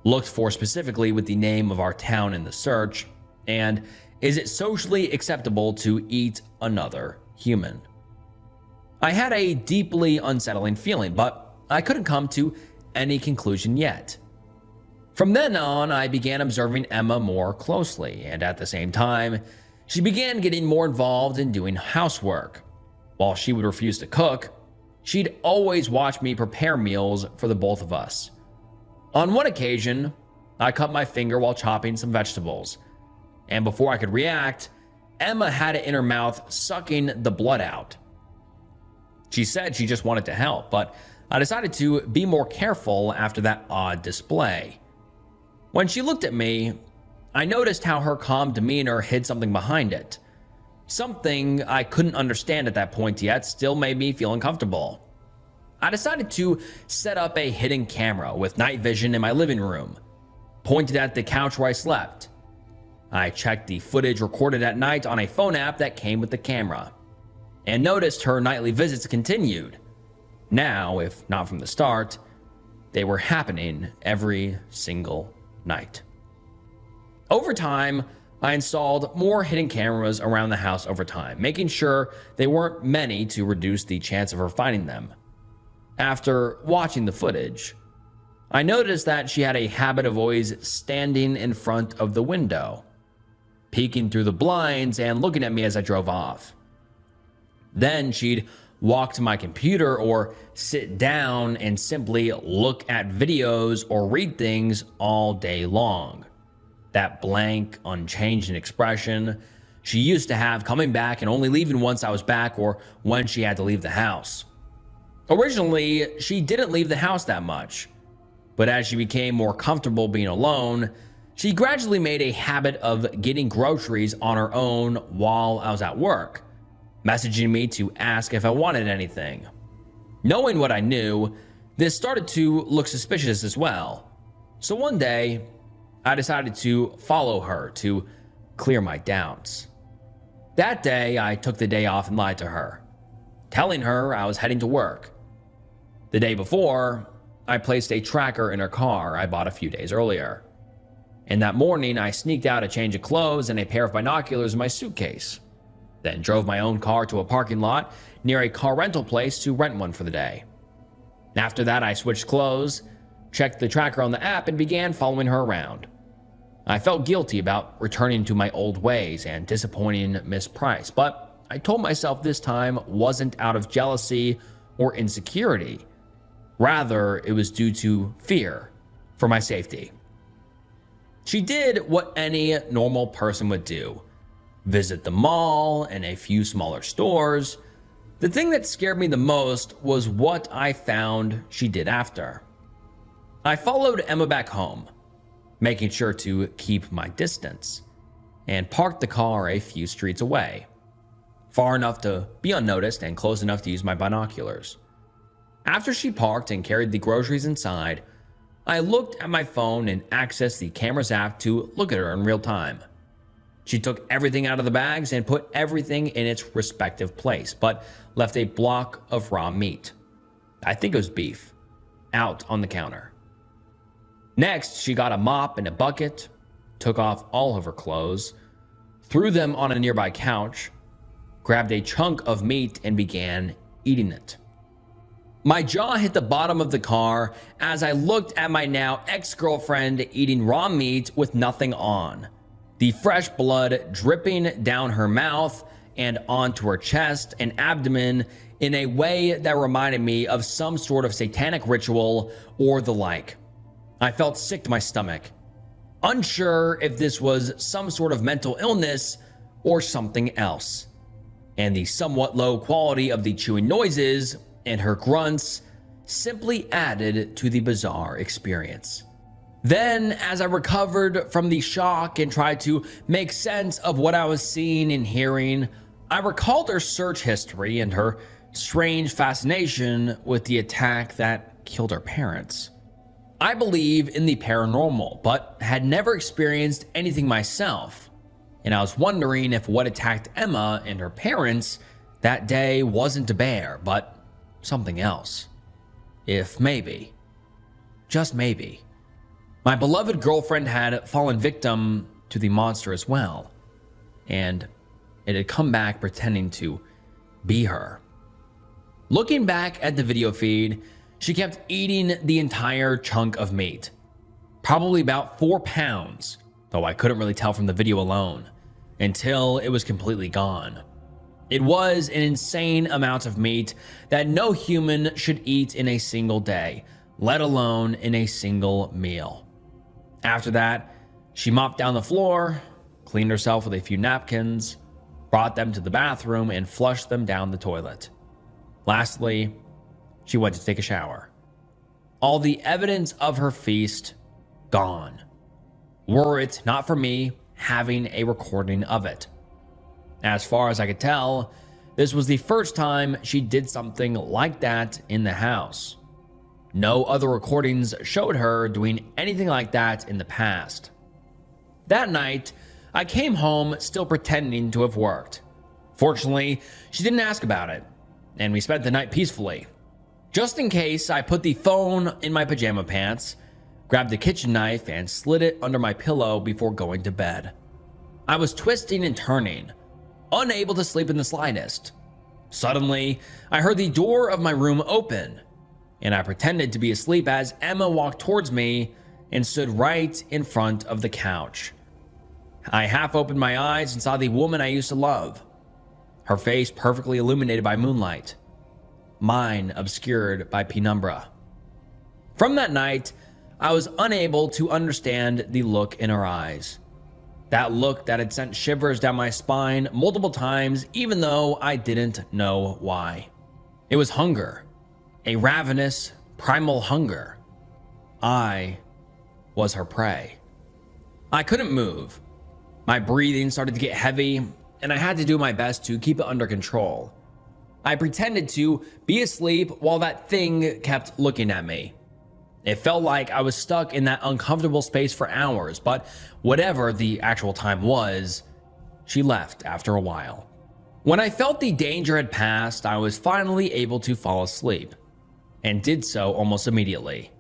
looked for specifically with the name of our town in the search, and is it socially acceptable to eat another human? I had a deeply unsettling feeling, but I couldn't come to any conclusion yet. From then on, I began observing Emma more closely, and at the same time, she began getting more involved in doing housework. While she would refuse to cook, she'd always watch me prepare meals for the both of us. On one occasion, I cut my finger while chopping some vegetables, and before I could react, Emma had it in her mouth sucking the blood out. She said she just wanted to help, but I decided to be more careful after that odd display. When she looked at me, I noticed how her calm demeanor hid something behind it. Something I couldn't understand at that point yet still made me feel uncomfortable. I decided to set up a hidden camera with night vision in my living room, pointed at the couch where I slept. I checked the footage recorded at night on a phone app that came with the camera, and noticed her nightly visits continued. Now, if not from the start, they were happening every single night. Over time, I installed more hidden cameras around the house over time, making sure they weren't many to reduce the chance of her finding them. After watching the footage, I noticed that she had a habit of always standing in front of the window, peeking through the blinds and looking at me as I drove off. Then she'd walk to my computer or sit down and simply look at videos or read things all day long. That blank, unchanging expression she used to have, coming back and only leaving once I was back or when she had to leave the house. Originally, she didn't leave the house that much, but as she became more comfortable being alone, she gradually made a habit of getting groceries on her own while I was at work, messaging me to ask if I wanted anything. Knowing what I knew, this started to look suspicious as well. So one day, I decided to follow her to clear my doubts. That day, I took the day off and lied to her, telling her I was heading to work. The day before, I placed a tracker in her car I bought a few days earlier. And that morning, I sneaked out a change of clothes and a pair of binoculars in my suitcase, then drove my own car to a parking lot near a car rental place to rent one for the day. After that, I switched clothes, checked the tracker on the app, and began following her around. I felt guilty about returning to my old ways and disappointing Miss Price, but I told myself this time wasn't out of jealousy or insecurity. Rather, it was due to fear for my safety. She did what any normal person would do: visit the mall and a few smaller stores. The thing that scared me the most was what I found she did after. I followed Emma back home, making sure to keep my distance, and parked the car a few streets away, far enough to be unnoticed and close enough to use my binoculars. After she parked and carried the groceries inside, I looked at my phone and accessed the camera's app to look at her in real time. She took everything out of the bags and put everything in its respective place, but left a block of raw meat, I think it was beef, out on the counter. Next, she got a mop and a bucket, took off all of her clothes, threw them on a nearby couch, grabbed a chunk of meat and began eating it. My jaw hit the bottom of the car as I looked at my now ex-girlfriend eating raw meat with nothing on, the fresh blood dripping down her mouth and onto her chest and abdomen in a way that reminded me of some sort of satanic ritual or the like. I felt sick to my stomach, unsure if this was some sort of mental illness or something else. And the somewhat low quality of the chewing noises and her grunts simply added to the bizarre experience. Then, as I recovered from the shock and tried to make sense of what I was seeing and hearing, I recalled her search history and her strange fascination with the attack that killed her parents. I believe in the paranormal, but had never experienced anything myself, and I was wondering if what attacked Emma and her parents that day wasn't a bear, but something else. If maybe, just maybe, my beloved girlfriend had fallen victim to the monster as well, and it had come back pretending to be her. Looking back at the video feed, she kept eating the entire chunk of meat, probably about 4 pounds, though I couldn't really tell from the video alone, until it was completely gone. It was an insane amount of meat that no human should eat in a single day, let alone in a single meal. After that, she mopped down the floor, cleaned herself with a few napkins, brought them to the bathroom, and flushed them down the toilet. Lastly, she went to take a shower. All the evidence of her feast gone, were it not for me having a recording of it. As far as I could tell, this was the first time she did something like that in the house. No other recordings showed her doing anything like that in the past. That night, I came home still pretending to have worked. Fortunately, she didn't ask about it, and we spent the night peacefully. Just in case, I put the phone in my pajama pants, grabbed the kitchen knife, and slid it under my pillow before going to bed. I was twisting and turning, unable to sleep in the slightest. Suddenly, I heard the door of my room open, and I pretended to be asleep as Emma walked towards me and stood right in front of the couch. I half opened my eyes and saw the woman I used to love, her face perfectly illuminated by moonlight, mine obscured by penumbra. From that night, I was unable to understand the look in her eyes. That look that had sent shivers down my spine multiple times, even though I didn't know why. It was hunger, a ravenous, primal hunger. I was her prey. I couldn't move. My breathing started to get heavy, and I had to do my best to keep it under control. I pretended to be asleep while that thing kept looking at me. It felt like I was stuck in that uncomfortable space for hours, but whatever the actual time was, she left after a while. When I felt the danger had passed, I was finally able to fall asleep, and did so almost immediately.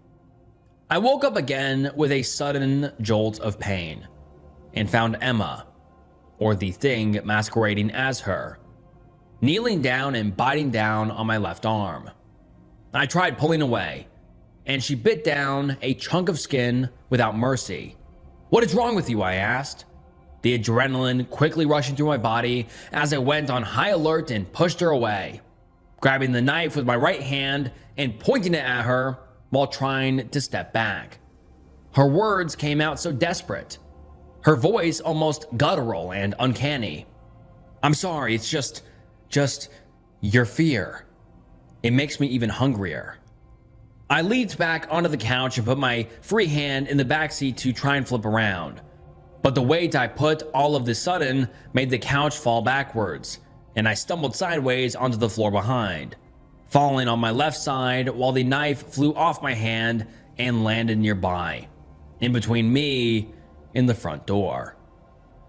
I woke up again with a sudden jolt of pain, and found Emma, or the thing masquerading as her, kneeling down and biting down on my left arm. I tried pulling away, and she bit down a chunk of skin without mercy. "What is wrong with you?" I asked, the adrenaline quickly rushing through my body as I went on high alert and pushed her away, grabbing the knife with my right hand and pointing it at her while trying to step back. Her words came out so desperate, her voice almost guttural and uncanny. "I'm sorry, it's just your fear. It makes me even hungrier." I leaped back onto the couch and put my free hand in the backseat to try and flip around. But the weight I put all of the sudden made the couch fall backwards, and I stumbled sideways onto the floor behind, falling on my left side while the knife flew off my hand and landed nearby, in between me and the front door.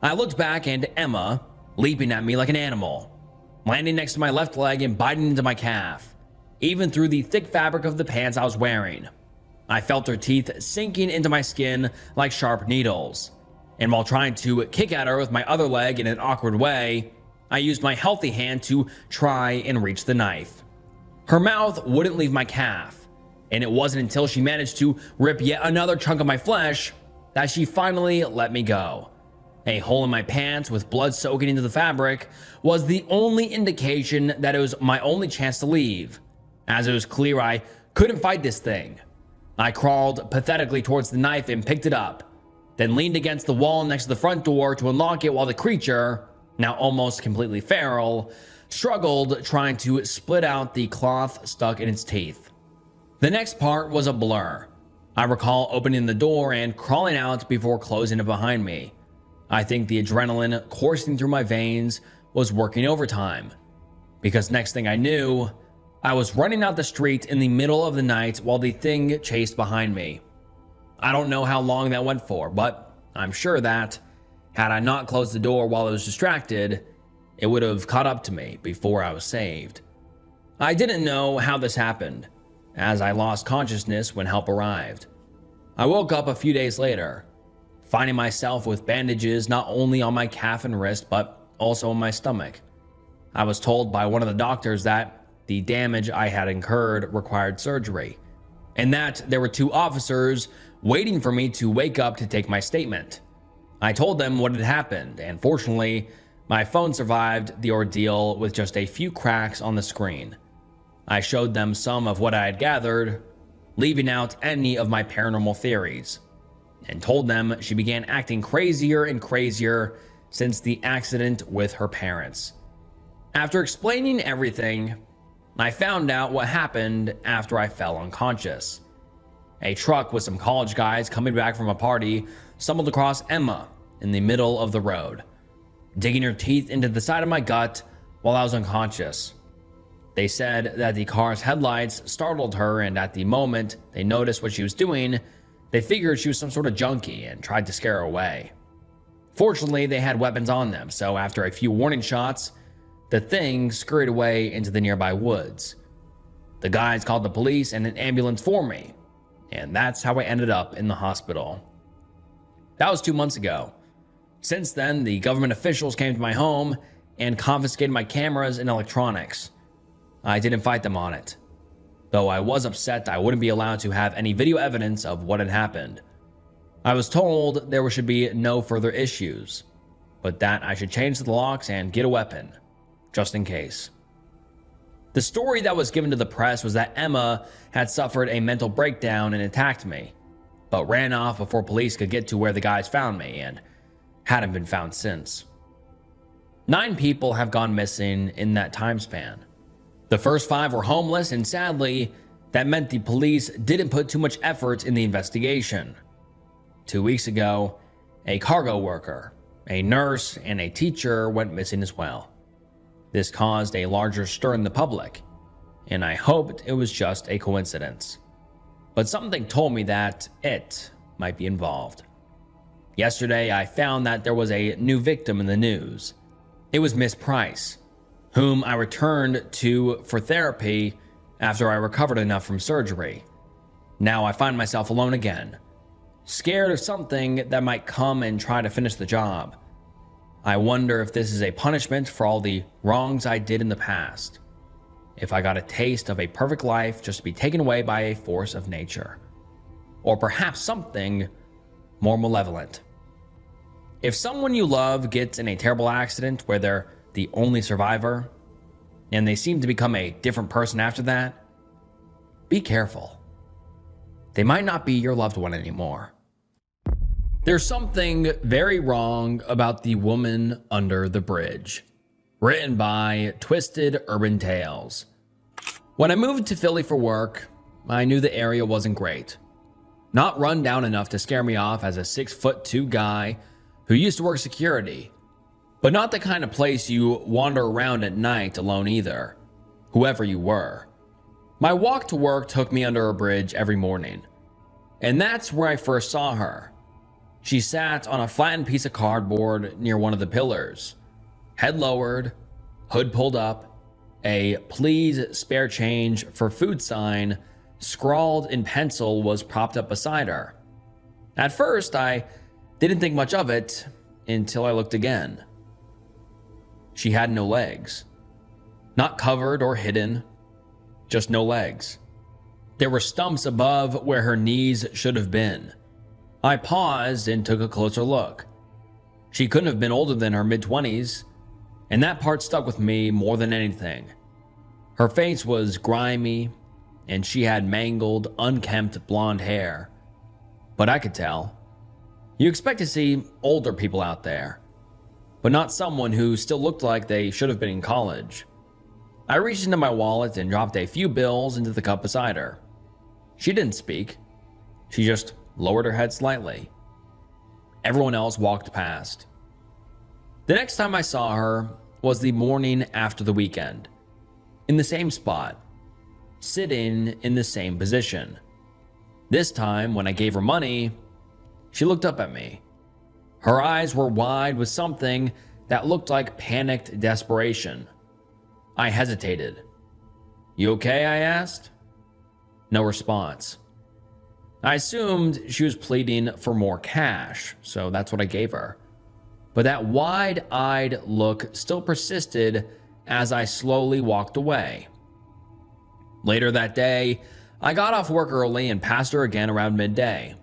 I looked back, and Emma, leaping at me like an animal, landing next to my left leg and biting into my calf, even through the thick fabric of the pants I was wearing. I felt her teeth sinking into my skin like sharp needles, and while trying to kick at her with my other leg in an awkward way, I used my healthy hand to try and reach the knife. Her mouth wouldn't leave my calf, and it wasn't until she managed to rip yet another chunk of my flesh that she finally let me go. A hole in my pants with blood soaking into the fabric was the only indication that it was my only chance to leave, as it was clear I couldn't fight this thing. I crawled pathetically towards the knife and picked it up, then leaned against the wall next to the front door to unlock it while the creature, now almost completely feral, struggled trying to split out the cloth stuck in its teeth. The next part was a blur. I recall opening the door and crawling out before closing it behind me. I think the adrenaline coursing through my veins was working overtime, because next thing I knew, I was running out the street in the middle of the night while the thing chased behind me. I don't know how long that went for, but I'm sure that, had I not closed the door while I was distracted, it would have caught up to me before I was saved. I didn't know how this happened, as I lost consciousness when help arrived. I woke up a few days later, finding myself with bandages not only on my calf and wrist, but also on my stomach. I was told by one of the doctors that the damage I had incurred required surgery, and that there were 2 officers waiting for me to wake up to take my statement. I told them what had happened, and fortunately, my phone survived the ordeal with just a few cracks on the screen. I showed them some of what I had gathered, leaving out any of my paranormal theories, and told them she began acting crazier and crazier since the accident with her parents. After explaining everything, I found out what happened after I fell unconscious. A truck with some college guys coming back from a party stumbled across Emma in the middle of the road, digging her teeth into the side of my gut while I was unconscious. They said that the car's headlights startled her, and at the moment they noticed what she was doing, they figured she was some sort of junkie and tried to scare her away. Fortunately, they had weapons on them, so after a few warning shots, the thing scurried away into the nearby woods. The guys called the police and an ambulance for me, and that's how I ended up in the hospital. That was 2 months ago. Since then, the government officials came to my home and confiscated my cameras and electronics. I didn't fight them on it, though I was upset I wouldn't be allowed to have any video evidence of what had happened. I was told there should be no further issues, but that I should change the locks and get a weapon, just in case. The story that was given to the press was that Emma had suffered a mental breakdown and attacked me, but ran off before police could get to where the guys found me and hadn't been found since. 9 people have gone missing in that time span. The first 5 were homeless, and sadly, that meant the police didn't put too much effort in the investigation. 2 weeks ago, a cargo worker, a nurse, and a teacher went missing as well. This caused a larger stir in the public, and I hoped it was just a coincidence. But something told me that it might be involved. Yesterday, I found that there was a new victim in the news. It was Miss Price, whom I returned to for therapy after I recovered enough from surgery. Now I find myself alone again, scared of something that might come and try to finish the job. I wonder if this is a punishment for all the wrongs I did in the past. If I got a taste of a perfect life just to be taken away by a force of nature. Or perhaps something more malevolent. If someone you love gets in a terrible accident where they're the only survivor, and they seem to become a different person after that, be careful. They might not be your loved one anymore. There's something very wrong about the woman under the bridge. Written by Twisted Urban Tales. When I moved to Philly for work, I knew the area wasn't great. Not run down enough to scare me off as a 6'2" guy who used to work security, but not the kind of place you wander around at night alone either, whoever you were. My walk to work took me under a bridge every morning, and that's where I first saw her. She sat on a flattened piece of cardboard near one of the pillars, head lowered, hood pulled up, a "please spare change for food" sign scrawled in pencil was propped up beside her. At first, I didn't think much of it until I looked again. She had no legs, not covered or hidden, just no legs. There were stumps above where her knees should have been. I paused and took a closer look. She couldn't have been older than her mid-20s, and that part stuck with me more than anything. Her face was grimy, and she had mangled, unkempt blonde hair. But I could tell. You expect to see older people out there, but not someone who still looked like they should have been in college. I reached into my wallet and dropped a few bills into the cup beside her. She didn't speak. She just lowered her head slightly. Everyone else walked past. The next time I saw her was the morning after the weekend, in the same spot, sitting in the same position. This time, when I gave her money, she looked up at me. Her eyes were wide with something that looked like panicked desperation. I hesitated. "You okay?" I asked. No response. I assumed she was pleading for more cash, so that's what I gave her. But that wide-eyed look still persisted as I slowly walked away. Later that day, I got off work early and passed her again around midday.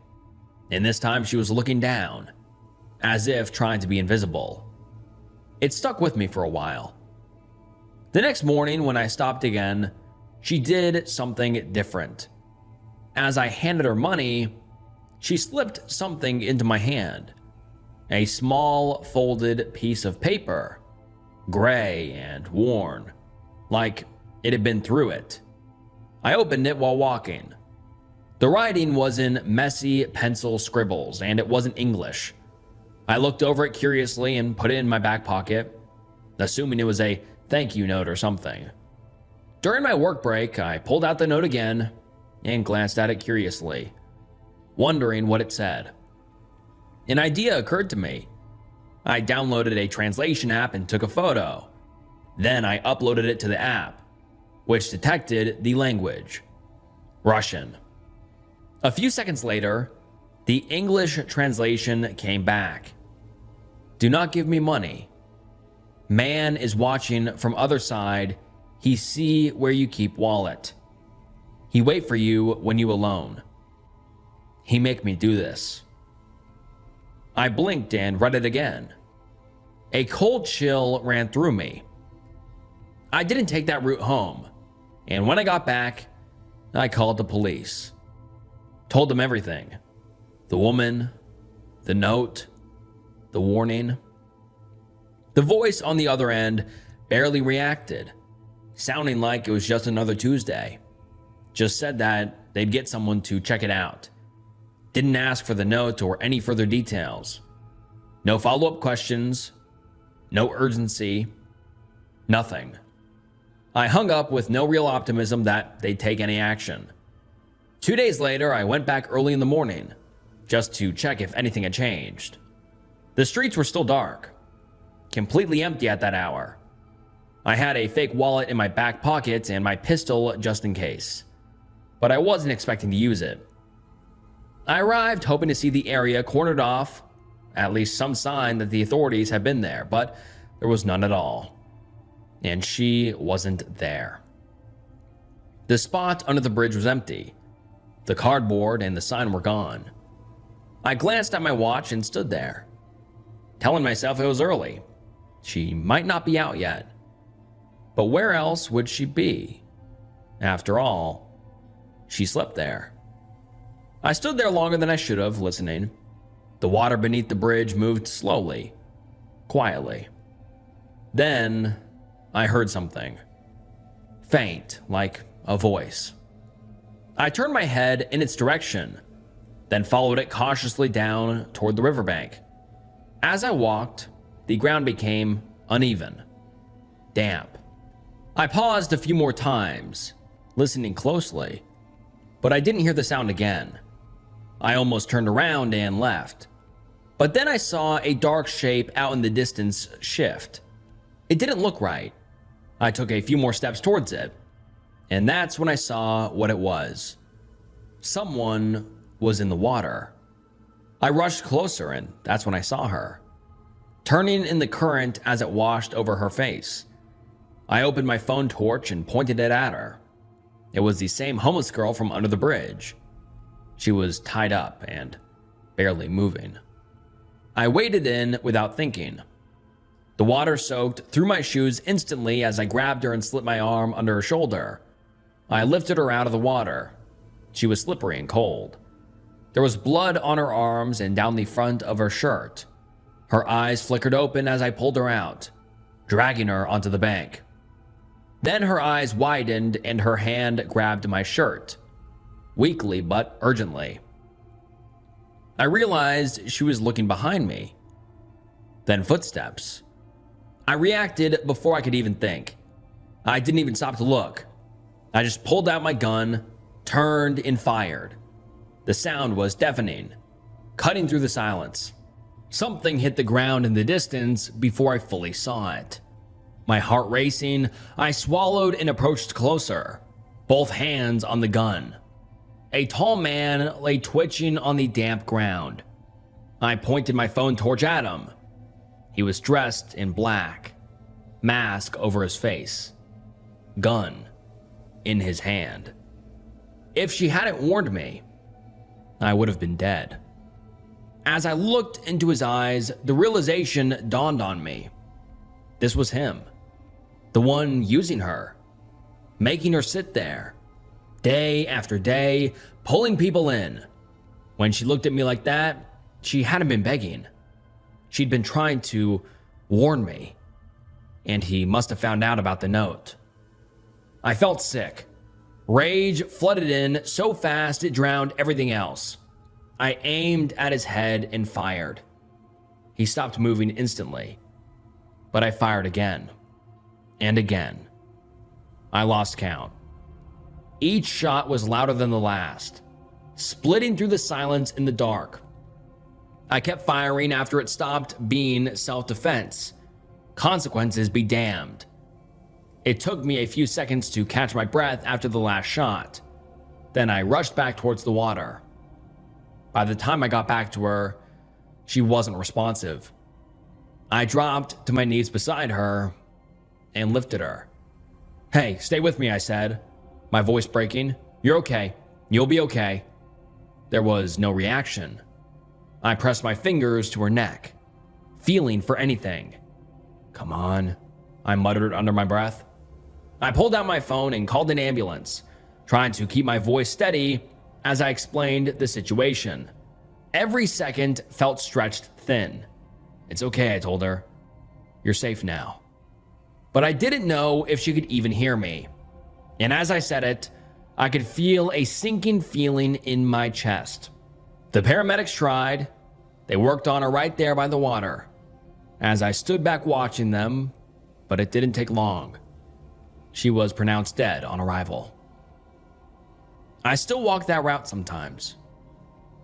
And this time she was looking down, as if trying to be invisible. It stuck with me for a while. The next morning when I stopped again, she did something different. As I handed her money, she slipped something into my hand. A small folded piece of paper, gray and worn, like it had been through it. I opened it while walking. The writing was in messy pencil scribbles, and it wasn't English. I looked over it curiously and put it in my back pocket, assuming it was a thank you note or something. During my work break, I pulled out the note again and glanced at it curiously, wondering what it said. An idea occurred to me. I downloaded a translation app and took a photo. Then I uploaded it to the app, which detected the language: Russian. A few seconds later, the English translation came back. "Do not give me money. Man is watching from other side. He see where you keep wallet. He wait for you when you alone. He make me do this." I blinked and read it again. A cold chill ran through me. I didn't take that route home, and when I got back, I called the police. Told them everything. The woman, the note, the warning. The voice on the other end barely reacted, sounding like it was just another Tuesday. Just said that they'd get someone to check it out. Didn't ask for the note or any further details. No follow-up questions, no urgency, nothing. I hung up with no real optimism that they'd take any action. 2 days later, I went back early in the morning, just to check if anything had changed. The streets were still dark, completely empty at that hour. I had a fake wallet in my back pocket and my pistol just in case, but I wasn't expecting to use it. I arrived hoping to see the area cornered off, at least some sign that the authorities had been there, but there was none at all. And she wasn't there. The spot under the bridge was empty. The cardboard and the sign were gone. I glanced at my watch and stood there, telling myself it was early. She might not be out yet. But where else would she be? After all, she slept there. I stood there longer than I should have, listening. The water beneath the bridge moved slowly, quietly. Then I heard something. Faint, like a voice. I turned my head in its direction, then followed it cautiously down toward the riverbank. As I walked, the ground became uneven, damp. I paused a few more times, listening closely, but I didn't hear the sound again. I almost turned around and left. But then I saw a dark shape out in the distance shift. It didn't look right. I took a few more steps towards it, and that's when I saw what it was. Someone was in the water. I rushed closer, and that's when I saw her, turning in the current as it washed over her face. I opened my phone torch and pointed it at her. It was the same homeless girl from under the bridge. She was tied up and barely moving. I waded in without thinking. The water soaked through my shoes instantly as I grabbed her and slipped my arm under her shoulder. I lifted her out of the water. She was slippery and cold. There was blood on her arms and down the front of her shirt. Her eyes flickered open as I pulled her out, dragging her onto the bank. Then her eyes widened and her hand grabbed my shirt, weakly but urgently. I realized she was looking behind me. Then footsteps. I reacted before I could even think. I didn't even stop to look. I just pulled out my gun, turned, and fired. The sound was deafening, cutting through the silence. Something hit the ground in the distance before I fully saw it. My heart racing, I swallowed and approached closer, both hands on the gun. A tall man lay twitching on the damp ground. I pointed my phone torch at him. He was dressed in black, mask over his face, gun in his hand. If she hadn't warned me, I would have been dead. As I looked into his eyes, the realization dawned on me. This was him, the one using her, making her sit there, day after day, pulling people in. When she looked at me like that, she hadn't been begging. She'd been trying to warn me, and he must have found out about the note. I felt sick. Rage flooded in so fast it drowned everything else. I aimed at his head and fired. He stopped moving instantly, but I fired again and again. I lost count. Each shot was louder than the last, splitting through the silence in the dark. I kept firing after it stopped being self-defense. Consequences be damned. It took me a few seconds to catch my breath after the last shot. Then I rushed back towards the water. By the time I got back to her, she wasn't responsive. I dropped to my knees beside her and lifted her. "Hey, stay with me," I said, my voice breaking. "You're okay. You'll be okay." There was no reaction. I pressed my fingers to her neck, feeling for anything. "Come on," I muttered under my breath. I pulled out my phone and called an ambulance, trying to keep my voice steady as I explained the situation. Every second felt stretched thin. "It's okay," I told her. "You're safe now." But I didn't know if she could even hear me. And as I said it, I could feel a sinking feeling in my chest. The paramedics tried. They worked on her right there by the water. As I stood back watching them, but it didn't take long. She was pronounced dead on arrival. I still walk that route sometimes.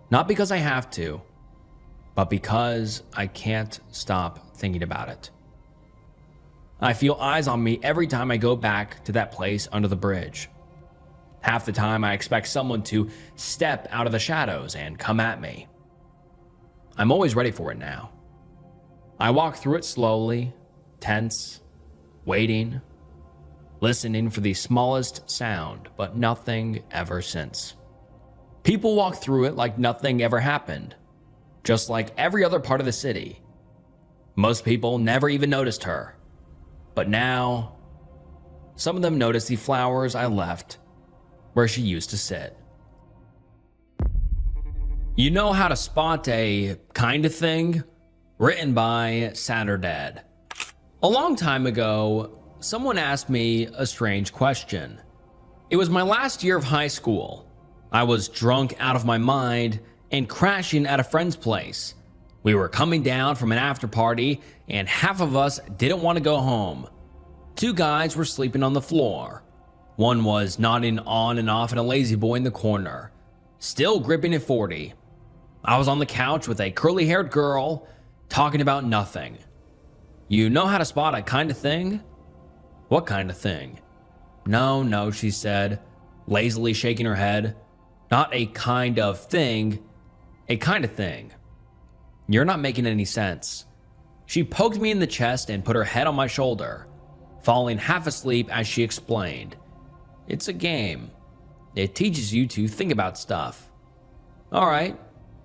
Not because I have to, but because I can't stop thinking about it. I feel eyes on me every time I go back to that place under the bridge. Half the time I expect someone to step out of the shadows and come at me. I'm always ready for it now. I walk through it slowly, tense, waiting, listening for the smallest sound, but nothing ever since. People walk through it like nothing ever happened, just like every other part of the city. Most people never even noticed her. But now, some of them notice the flowers I left where she used to sit. You know how to spot a kind of thing? Written by Saturday. A long time ago, someone asked me a strange question. It was my last year of high school. I was drunk out of my mind and crashing at a friend's place. We were coming down from an after party and half of us didn't want to go home. Two guys were sleeping on the floor. One was nodding on and off at a lazy boy in the corner, still gripping a 40. I was on the couch with a curly-haired girl, talking about nothing. You know how to spot a kind of thing? What kind of thing? No, she said, lazily shaking her head. Not a kind of thing, a kind of thing. You're not making any sense. She poked me in the chest and put her head on my shoulder, falling half asleep as she explained. It's a game. It teaches you to think about stuff. All right,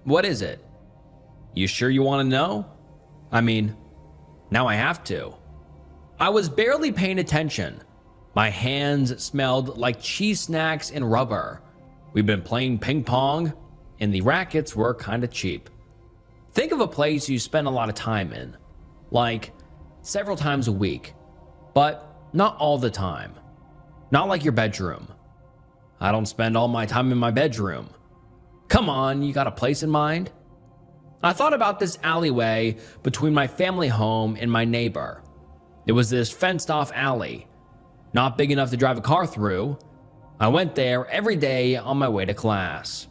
what is it? You sure you want to know? I mean, now I have to. I was barely paying attention. My hands smelled like cheese snacks and rubber. We'd been playing ping pong, and the rackets were kind of cheap. Think of a place you spend a lot of time in, like several times a week, but not all the time. Not like your bedroom. I don't spend all my time in my bedroom. Come on, you got a place in mind? I thought about this alleyway between my family home and my neighbor. It was this fenced-off alley, not big enough to drive a car through. I went there every day on my way to class.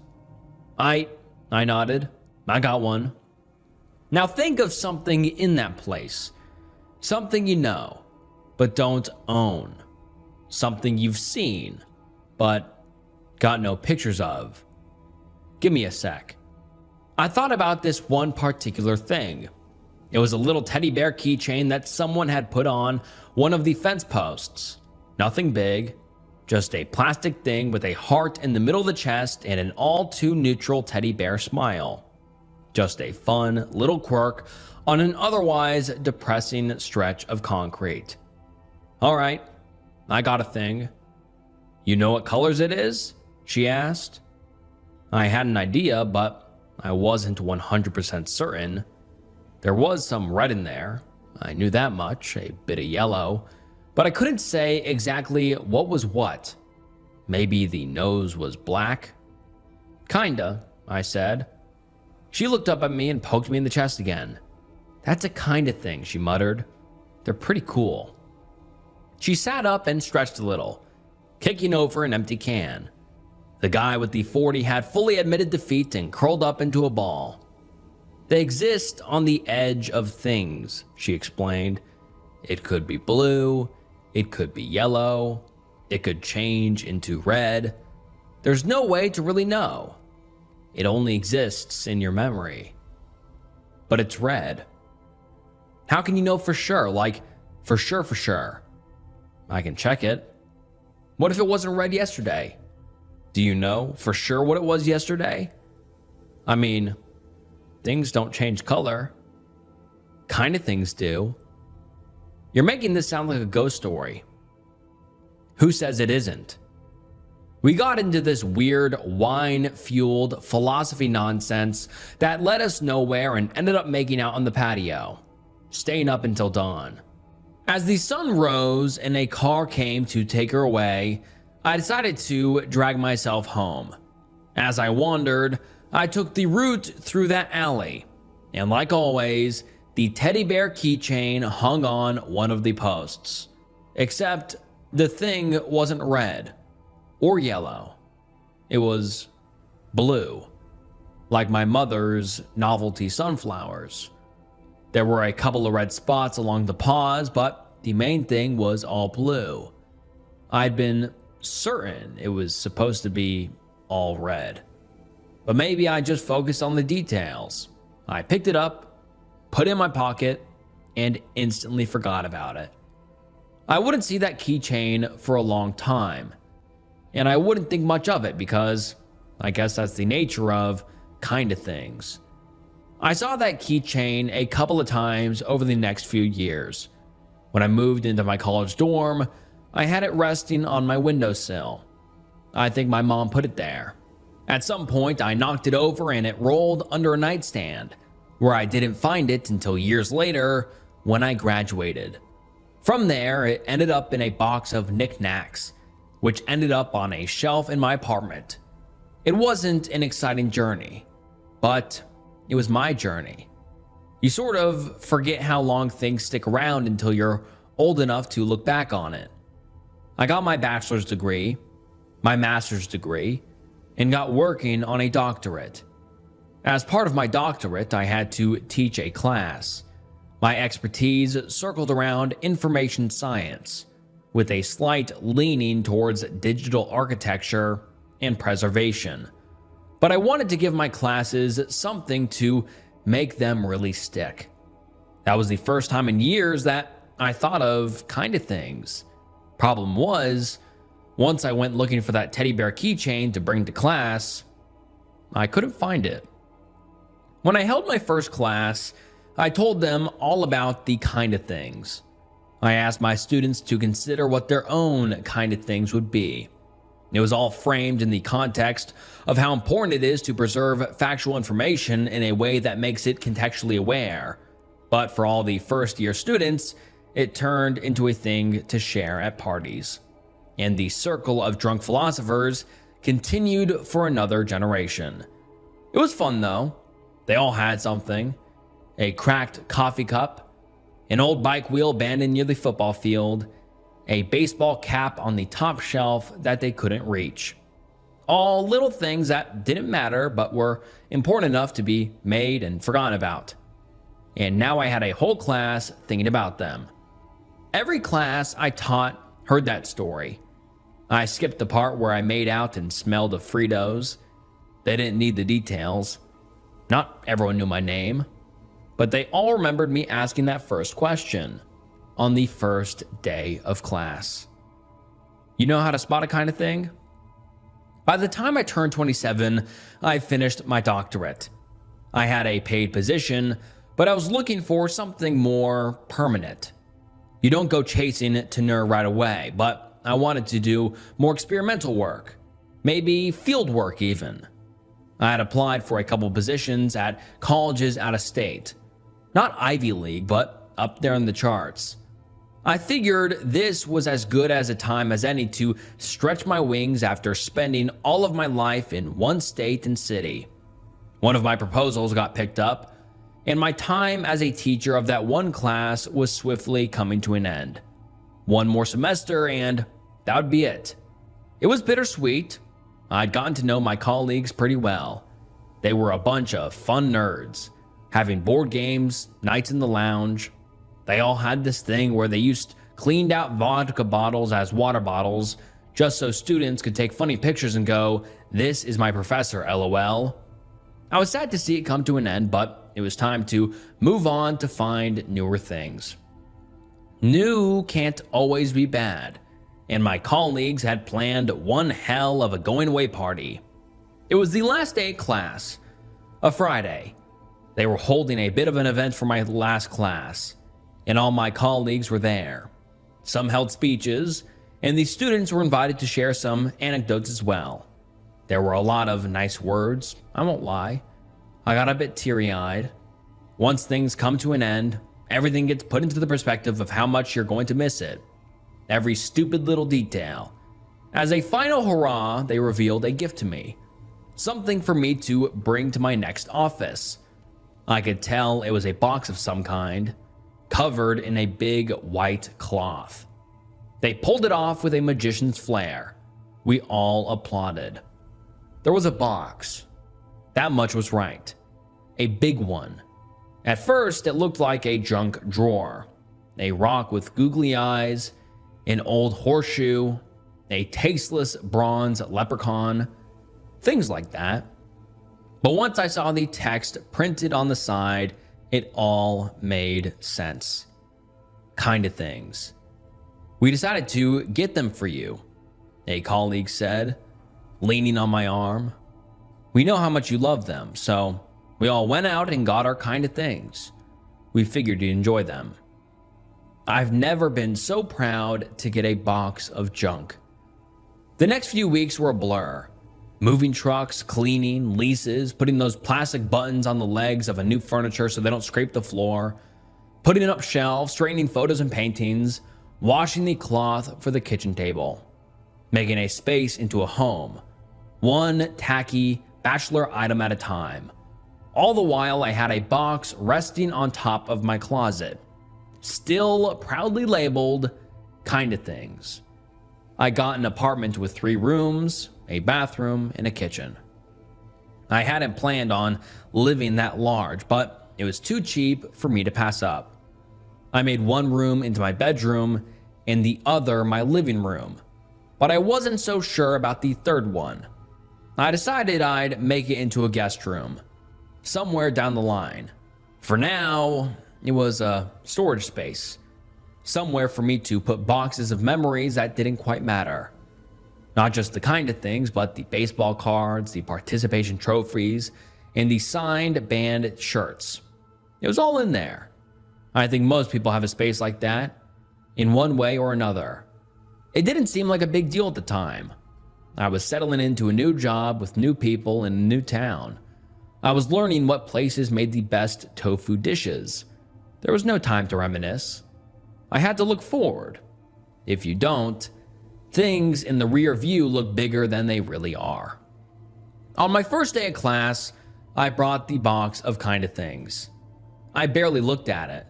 I nodded. I got one. Now think of something in that place. Something you know, but don't own. Something you've seen, but got no pictures of. Give me a sec. I thought about this one particular thing. It was a little teddy bear keychain that someone had put on one of the fence posts. Nothing big, just a plastic thing with a heart in the middle of the chest and an all too neutral teddy bear smile. Just a fun little quirk on an otherwise depressing stretch of concrete. All right, I got a thing. You know what colors it is? She asked. I had an idea, but I wasn't 100% certain. There was some red in there. I knew that much, a bit of yellow, but I couldn't say exactly what was what. Maybe the nose was black? Kinda, I said. She looked up at me and poked me in the chest again. That's a kind of thing, she muttered. They're pretty cool. She sat up and stretched a little, kicking over an empty can. The guy with the 40 had fully admitted defeat and curled up into a ball. They exist on the edge of things, she explained. It could be blue, it could be yellow, it could change into red. There's no way to really know. It only exists in your memory. But it's red. How can you know for sure? Like, for sure? I can check it. What if it wasn't red yesterday? Do you know for sure what it was yesterday? I mean, things don't change color. Kind of things do. You're making this sound like a ghost story. Who says it isn't? We got into this weird wine-fueled philosophy nonsense that led us nowhere and ended up making out on the patio, staying up until dawn. As the sun rose and a car came to take her away, I decided to drag myself home. As I wandered, I took the route through that alley, and like always, the teddy bear keychain hung on one of the posts. Except the thing wasn't red or yellow. It was blue, like my mother's novelty sunflowers. There were a couple of red spots along the paws, but the main thing was all blue. I'd been certain it was supposed to be all red, but maybe I just focused on the details. I picked it up, put it in my pocket, and instantly forgot about it. I wouldn't see that keychain for a long time, and I wouldn't think much of it because I guess that's the nature of kind of things. I saw that keychain a couple of times over the next few years. When I moved into my college dorm, I had it resting on my windowsill. I think my mom put it there. At some point, I knocked it over and it rolled under a nightstand, where I didn't find it until years later when I graduated. From there, it ended up in a box of knickknacks, which ended up on a shelf in my apartment. It wasn't an exciting journey, but it was my journey. You sort of forget how long things stick around until you're old enough to look back on it. I got my bachelor's degree, my master's degree, and got working on a doctorate. As part of my doctorate, I had to teach a class. My expertise circled around information science, with a slight leaning towards digital architecture and preservation. But I wanted to give my classes something to make them really stick. That was the first time in years that I thought of kind of things. Problem was, Once I went looking for that teddy bear keychain to bring to class, I couldn't find it. When I held my first class, I told them all about the kind of things. I asked my students to consider what their own kind of things would be. It was all framed in the context of how important it is to preserve factual information in a way that makes it contextually aware. But for all the first-year students, it turned into a thing to share at parties. And the circle of drunk philosophers continued for another generation. It was fun though. They all had something. A cracked coffee cup, an old bike wheel abandoned near the football field, a baseball cap on the top shelf that they couldn't reach. All little things that didn't matter but were important enough to be made and forgotten about. And now I had a whole class thinking about them. Every class I taught heard that story. I skipped the part where I made out and smelled of Fritos. They didn't need the details. Not everyone knew my name, but they all remembered me asking that first question on the first day of class. You know how to spot a kind of thing? By the time I turned 27, I finished my doctorate. I had a paid position, but I was looking for something more permanent. You don't go chasing tenure right away, but I wanted to do more experimental work, maybe field work even. I had applied for a couple positions at colleges out of state. Not Ivy League, but up there in the charts. I figured this was as good as a time as any to stretch my wings after spending all of my life in one state and city. One of my proposals got picked up, and my time as a teacher of that one class was swiftly coming to an end. One more semester and that would be it. It was bittersweet. I'd gotten to know my colleagues pretty well. They were a bunch of fun nerds, having board games, nights in the lounge. They all had this thing where they used cleaned out vodka bottles as water bottles just so students could take funny pictures and go, "This is my professor, LOL." I was sad to see it come to an end, but it was time to move on to find newer things. New can't always be bad, and my colleagues had planned one hell of a going away party. It was the last day of class, a Friday. They were holding a bit of an event for my last class, and all my colleagues were there. Some held speeches, and the students were invited to share some anecdotes as well. There were a lot of nice words, I won't lie. I got a bit teary-eyed. Once things come to an end, everything gets put into the perspective of how much you're going to miss it. Every stupid little detail. As a final hurrah, they revealed a gift to me. Something for me to bring to my next office. I could tell it was a box of some kind, covered in a big white cloth. They pulled it off with a magician's flair. We all applauded. There was a box. That much was right. A big one. At first, it looked like a junk drawer. A rock with googly eyes, an old horseshoe, a tasteless bronze leprechaun, things like that. But once I saw the text printed on the side, it all made sense. Kind of things. "We decided to get them for you," a colleague said, leaning on my arm. "We know how much you love them, so we all went out and got our kind of things. We figured you'd enjoy them." I've never been so proud to get a box of junk. The next few weeks were a blur. Moving trucks, cleaning, leases, putting those plastic buttons on the legs of a new furniture so they don't scrape the floor, putting up shelves, straightening photos and paintings, washing the cloth for the kitchen table, making a space into a home, one tacky bachelor item at a time. All the while I had a box resting on top of my closet, still proudly labeled kind of things. I got an apartment with 3 rooms, a bathroom, and a kitchen. I hadn't planned on living that large, but it was too cheap for me to pass up. I made one room into my bedroom and the other my living room, but I wasn't so sure about the third one. I decided I'd make it into a guest room, somewhere down the line. For now, it was a storage space, somewhere for me to put boxes of memories that didn't quite matter. Not just the kind of things, but the baseball cards, the participation trophies, and the signed band shirts. It was all in there. I think most people have a space like that, in one way or another. It didn't seem like a big deal at the time. I was settling into a new job with new people in a new town. I was learning what places made the best tofu dishes. There was no time to reminisce. I had to look forward. If you don't, things in the rear view look bigger than they really are. On my first day of class, I brought the box of kind of things. I barely looked at it.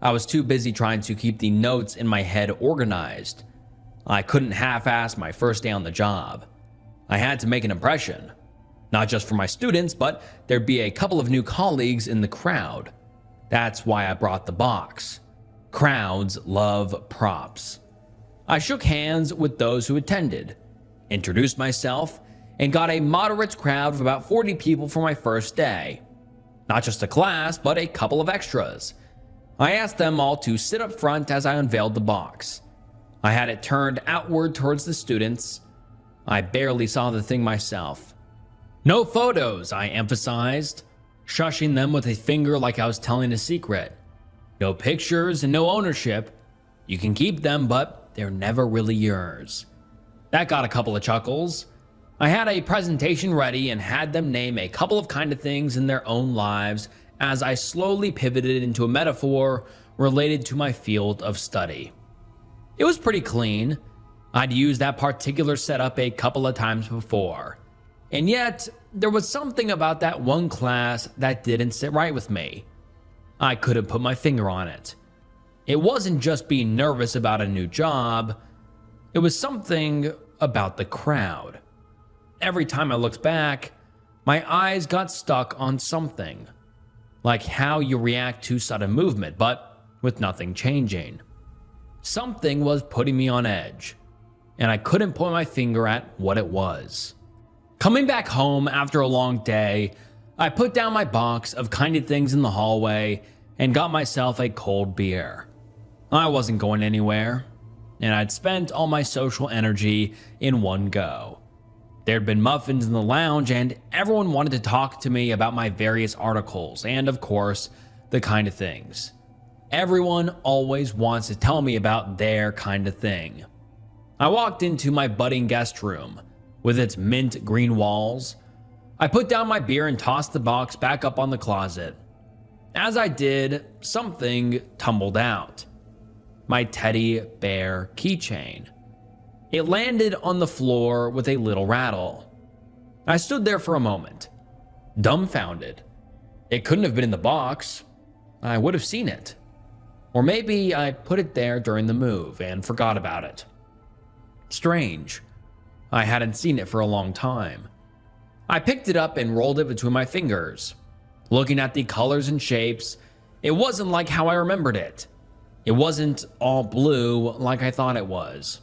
I was too busy trying to keep the notes in my head organized. I couldn't half-ass my first day on the job. I had to make an impression. Not just for my students, but there'd be a couple of new colleagues in the crowd. That's why I brought the box. Crowds love props. I shook hands with those who attended, introduced myself, and got a moderate crowd of about 40 people for my first day. Not just a class, but a couple of extras. I asked them all to sit up front as I unveiled the box. I had it turned outward towards the students. I barely saw the thing myself. No photos, I emphasized, shushing them with a finger like I was telling a secret. No pictures and no ownership. You can keep them, but they're never really yours. That got a couple of chuckles. I had a presentation ready and had them name a couple of kind of things in their own lives as I slowly pivoted into a metaphor related to my field of study. It was pretty clean. I'd used that particular setup a couple of times before. And yet, there was something about that one class that didn't sit right with me. I couldn't put my finger on it. It wasn't just being nervous about a new job. It was something about the crowd. Every time I looked back, my eyes got stuck on something. Like how you react to sudden movement, but with nothing changing. Something was putting me on edge, and I couldn't point my finger at what it was. Coming back home after a long day, I put down my box of kind of things in the hallway and got myself a cold beer. I wasn't going anywhere, and I'd spent all my social energy in one go. There'd been muffins in the lounge, and everyone wanted to talk to me about my various articles and, of course, the kind of things. Everyone always wants to tell me about their kind of thing. I walked into my budding guest room with its mint green walls. I put down my beer and tossed the box back up on the closet. As I did, something tumbled out. My teddy bear keychain. It landed on the floor with a little rattle. I stood there for a moment, dumbfounded. It couldn't have been in the box. I would have seen it. Or maybe I put it there during the move and forgot about it. Strange. I hadn't seen it for a long time. I picked it up and rolled it between my fingers. Looking at the colors and shapes, it wasn't like how I remembered it. It wasn't all blue like I thought it was.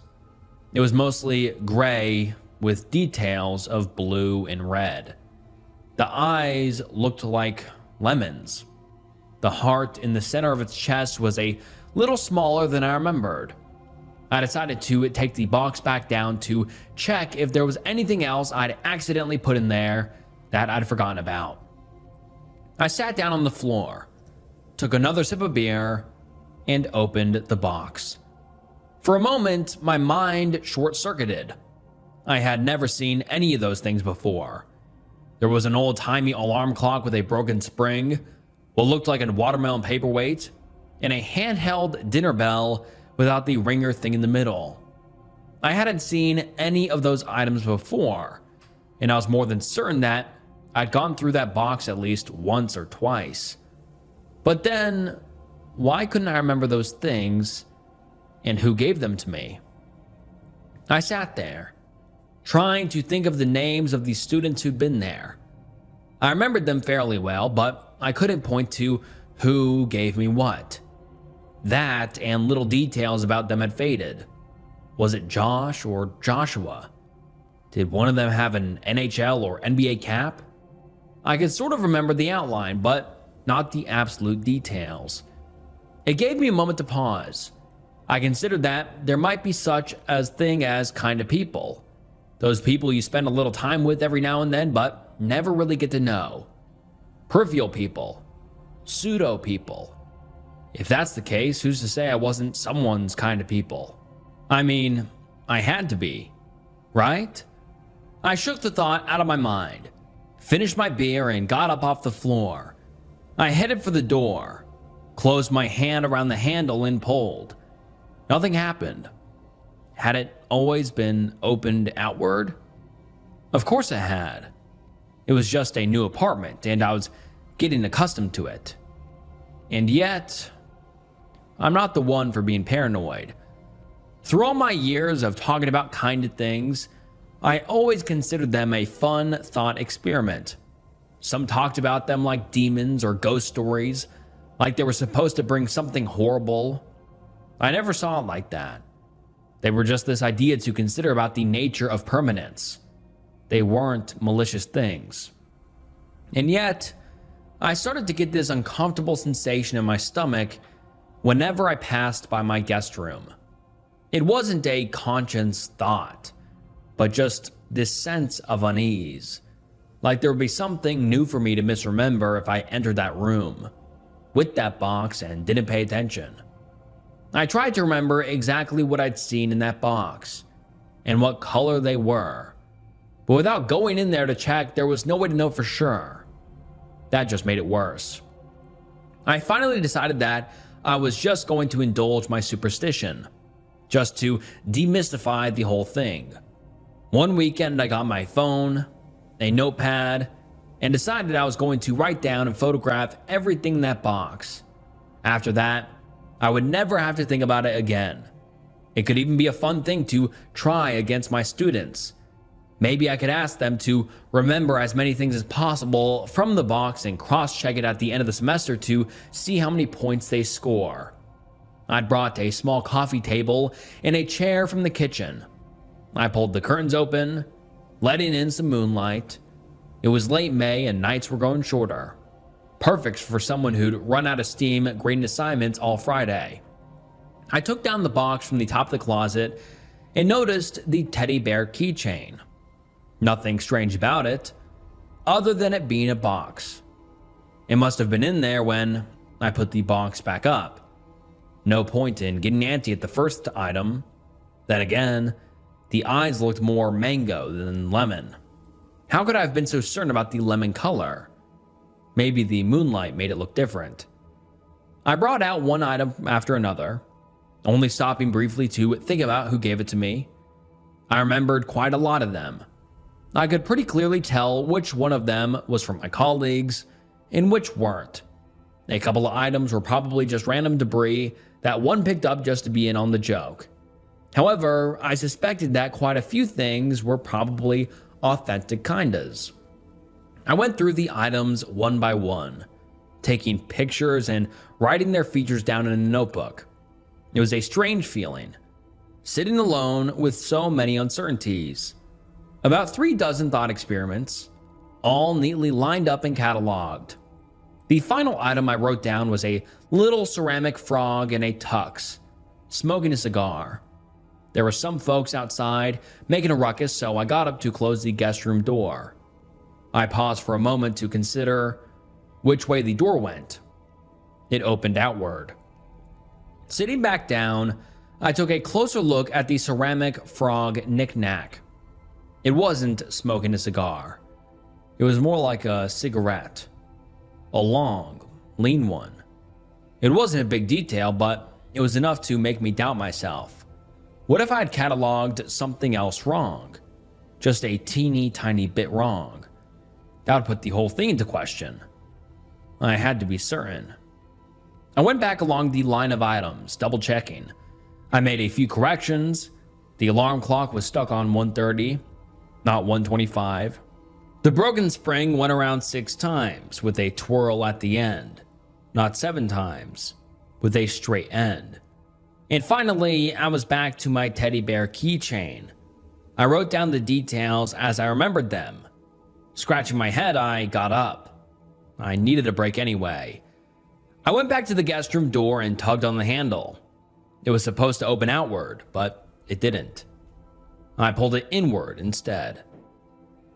It was mostly gray with details of blue and red. The eyes looked like lemons. The heart in the center of its chest was a little smaller than I remembered. I decided to take the box back down to check if there was anything else I'd accidentally put in there that I'd forgotten about. I sat down on the floor, took another sip of beer, and opened the box. For a moment, my mind short-circuited. I had never seen any of those things before. There was an old-timey alarm clock with a broken spring, what looked like a watermelon paperweight, and a handheld dinner bell without the ringer thing in the middle. I hadn't seen any of those items before, and I was more than certain that I'd gone through that box at least once or twice. But then, why couldn't I remember those things, and who gave them to me? I sat there, trying to think of the names of the students who'd been there. I remembered them fairly well, but I couldn't point to who gave me what. That and little details about them had faded. Was it Josh or Joshua? Did one of them have an NHL or NBA cap? I could sort of remember the outline, but not the absolute details. It gave me a moment to pause. I considered that there might be such a thing as kind of people. Those people you spend a little time with every now and then, but never really get to know. Peripheral people. Pseudo people. If that's the case, who's to say I wasn't someone's kind of people? I mean, I had to be, right? I shook the thought out of my mind, finished my beer, and got up off the floor. I headed for the door, closed my hand around the handle and pulled. Nothing happened. Had it always been opened outward? Of course it had. It was just a new apartment, and I was getting accustomed to it. And yet, I'm not the one for being paranoid. Through all my years of talking about kind of things, I always considered them a fun thought experiment. Some talked about them like demons or ghost stories, like they were supposed to bring something horrible. I never saw it like that. They were just this idea to consider about the nature of permanence. They weren't malicious things. And yet, I started to get this uncomfortable sensation in my stomach whenever I passed by my guest room. It wasn't a conscious thought, but just this sense of unease, like there would be something new for me to misremember if I entered that room with that box and didn't pay attention. I tried to remember exactly what I'd seen in that box and what color they were, but without going in there to check, there was no way to know for sure. That just made it worse. I finally decided that I was just going to indulge my superstition, just to demystify the whole thing. One weekend, I got my phone, a notepad, and decided I was going to write down and photograph everything in that box. After that, I would never have to think about it again. It could even be a fun thing to try against my students. Maybe I could ask them to remember as many things as possible from the box and cross-check it at the end of the semester to see how many points they score. I'd brought a small coffee table and a chair from the kitchen. I pulled the curtains open, letting in some moonlight. It was late May and nights were growing shorter. Perfect for someone who'd run out of steam grading assignments all Friday. I took down the box from the top of the closet and noticed the teddy bear keychain. Nothing strange about it, other than it being a box. It must have been in there when I put the box back up. No point in getting antsy at the first item. Then again, the eyes looked more mango than lemon. How could I have been so certain about the lemon color? Maybe the moonlight made it look different. I brought out one item after another, only stopping briefly to think about who gave it to me. I remembered quite a lot of them. I could pretty clearly tell which one of them was from my colleagues and which weren't. A couple of items were probably just random debris that one picked up just to be in on the joke. However, I suspected that quite a few things were probably authentic kindas. I went through the items one by one, taking pictures and writing their features down in a notebook. It was a strange feeling, sitting alone with so many uncertainties. About 36 thought experiments, all neatly lined up and cataloged. The final item I wrote down was a little ceramic frog in a tux, smoking a cigar. There were some folks outside making a ruckus, so I got up to close the guest room door. I paused for a moment to consider which way the door went. It opened outward. Sitting back down, I took a closer look at the ceramic frog knick-knack. It wasn't smoking a cigar. It was more like a cigarette. A long, lean one. It wasn't a big detail, but it was enough to make me doubt myself. What if I had cataloged something else wrong? Just a teeny tiny bit wrong. That would put the whole thing into question. I had to be certain. I went back along the line of items, double checking. I made a few corrections. The alarm clock was stuck on 1:30, not 1:25. The broken spring went around 6 times with a twirl at the end, not 7 times with a straight end. And finally, I was back to my teddy bear keychain. I wrote down the details as I remembered them. Scratching my head, I got up. I needed a break anyway. I went back to the guest room door and tugged on the handle. It was supposed to open outward, but it didn't. I pulled it inward instead.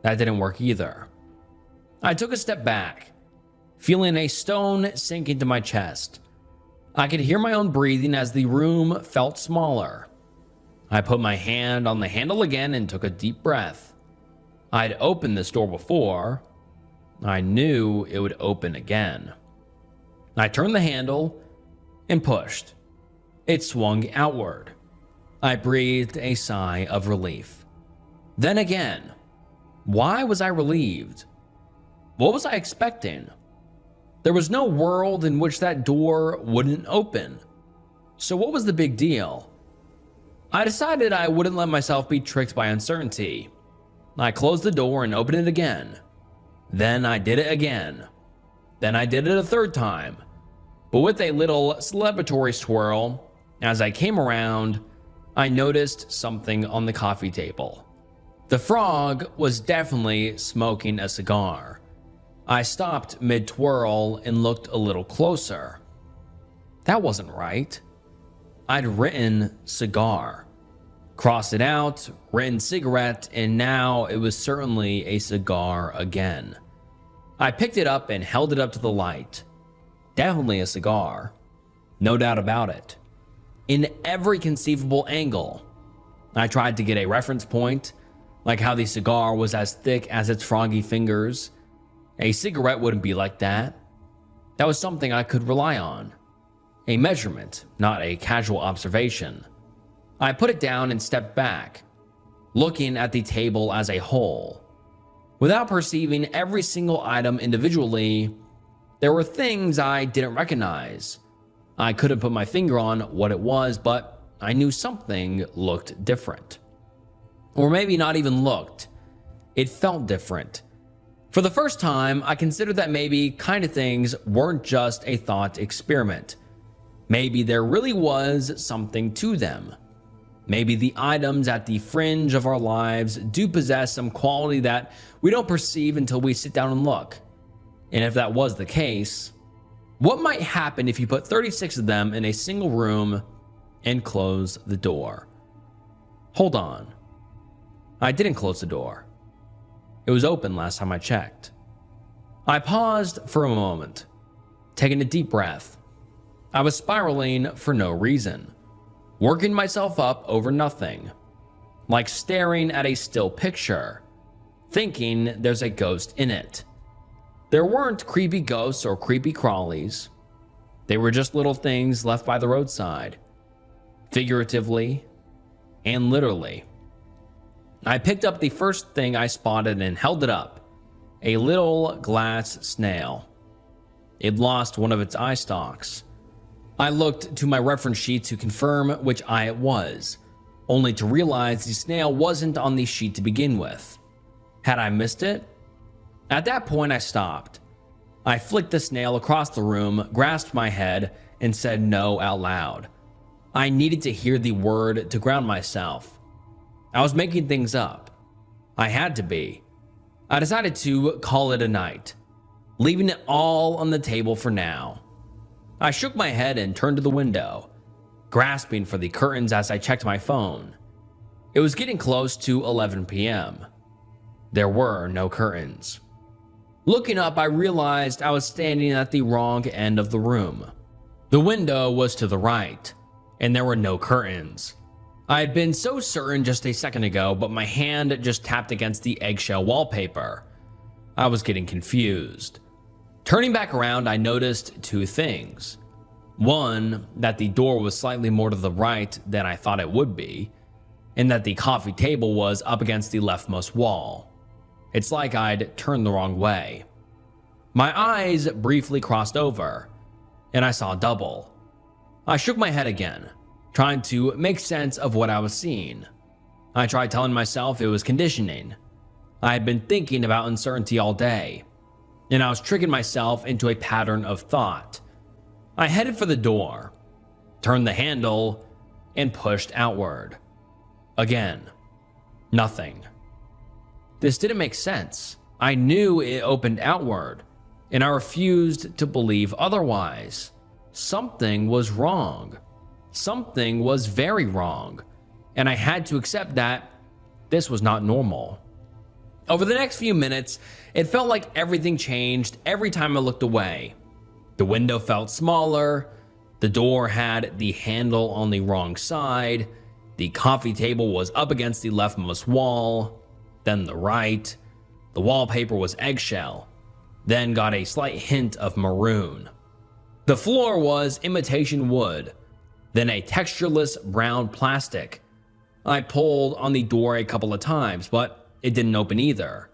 That didn't work either. I took a step back, feeling a stone sink into my chest. I could hear my own breathing as the room felt smaller. I put my hand on the handle again and took a deep breath. I'd opened this door before. I knew it would open again. I turned the handle and pushed. It swung outward. I breathed a sigh of relief. Then again, why was I relieved? What was I expecting? There was no world in which that door wouldn't open. So what was the big deal? I decided I wouldn't let myself be tricked by uncertainty. I closed the door and opened it again. Then I did it again. Then I did it a third time, but with a little celebratory swirl. As I came around, I noticed something on the coffee table. The frog was definitely smoking a cigar. I stopped mid-twirl and looked a little closer. That wasn't right. I'd written cigar, crossed it out, written cigarette, and now it was certainly a cigar again. I picked it up and held it up to the light. Definitely a cigar. No doubt about it. In every conceivable angle. I tried to get a reference point, like how the cigar was as thick as its froggy fingers. A cigarette wouldn't be like that. That was something I could rely on. A measurement, not a casual observation. I put it down and stepped back, looking at the table as a whole. Without perceiving every single item individually, there were things I didn't recognize. I couldn't put my finger on what it was, but I knew something looked different. Or maybe not even looked. It felt different. For the first time, I considered that maybe kind of things weren't just a thought experiment. Maybe there really was something to them. Maybe the items at the fringe of our lives do possess some quality that we don't perceive until we sit down and look. And if that was the case, what might happen if you put 36 of them in a single room and close the door? Hold on. I didn't close the door. It was open last time I checked. I paused for a moment, taking a deep breath. I was spiraling for no reason, working myself up over nothing, like staring at a still picture, thinking there's a ghost in it. There weren't creepy ghosts or creepy crawlies. They were just little things left by the roadside, figuratively and literally. I picked up the first thing I spotted and held it up, a little glass snail. It lost one of its eye stalks. I looked to my reference sheet to confirm which eye it was, only to realize the snail wasn't on the sheet to begin with. Had I missed it? At that point, I stopped. I flicked the snail across the room, grasped my head, and said no out loud. I needed to hear the word to ground myself. I was making things up. I had to be. I decided to call it a night, leaving it all on the table for now. I shook my head and turned to the window, grasping for the curtains as I checked my phone. It was getting close to 11 p.m. There were no curtains. Looking up, I realized I was standing at the wrong end of the room. The window was to the right, and there were no curtains. I had been so certain just a second ago, but my hand just tapped against the eggshell wallpaper. I was getting confused. Turning back around, I noticed two things. One, that the door was slightly more to the right than I thought it would be, and that the coffee table was up against the leftmost wall. It's like I'd turned the wrong way. My eyes briefly crossed over, and I saw double. I shook my head again, trying to make sense of what I was seeing. I tried telling myself it was conditioning. I had been thinking about uncertainty all day, and I was tricking myself into a pattern of thought. I headed for the door, turned the handle, and pushed outward. Again, nothing. This didn't make sense. I knew it opened outward, and I refused to believe otherwise. Something was wrong. Something was very wrong, and I had to accept that this was not normal. Over the next few minutes, it felt like everything changed every time I looked away. The window felt smaller, the door had the handle on the wrong side, the coffee table was up against the leftmost wall, then the right, the wallpaper was eggshell, then got a slight hint of maroon. The floor was imitation wood, then a textureless brown plastic. I pulled on the door a couple of times, but it didn't open either.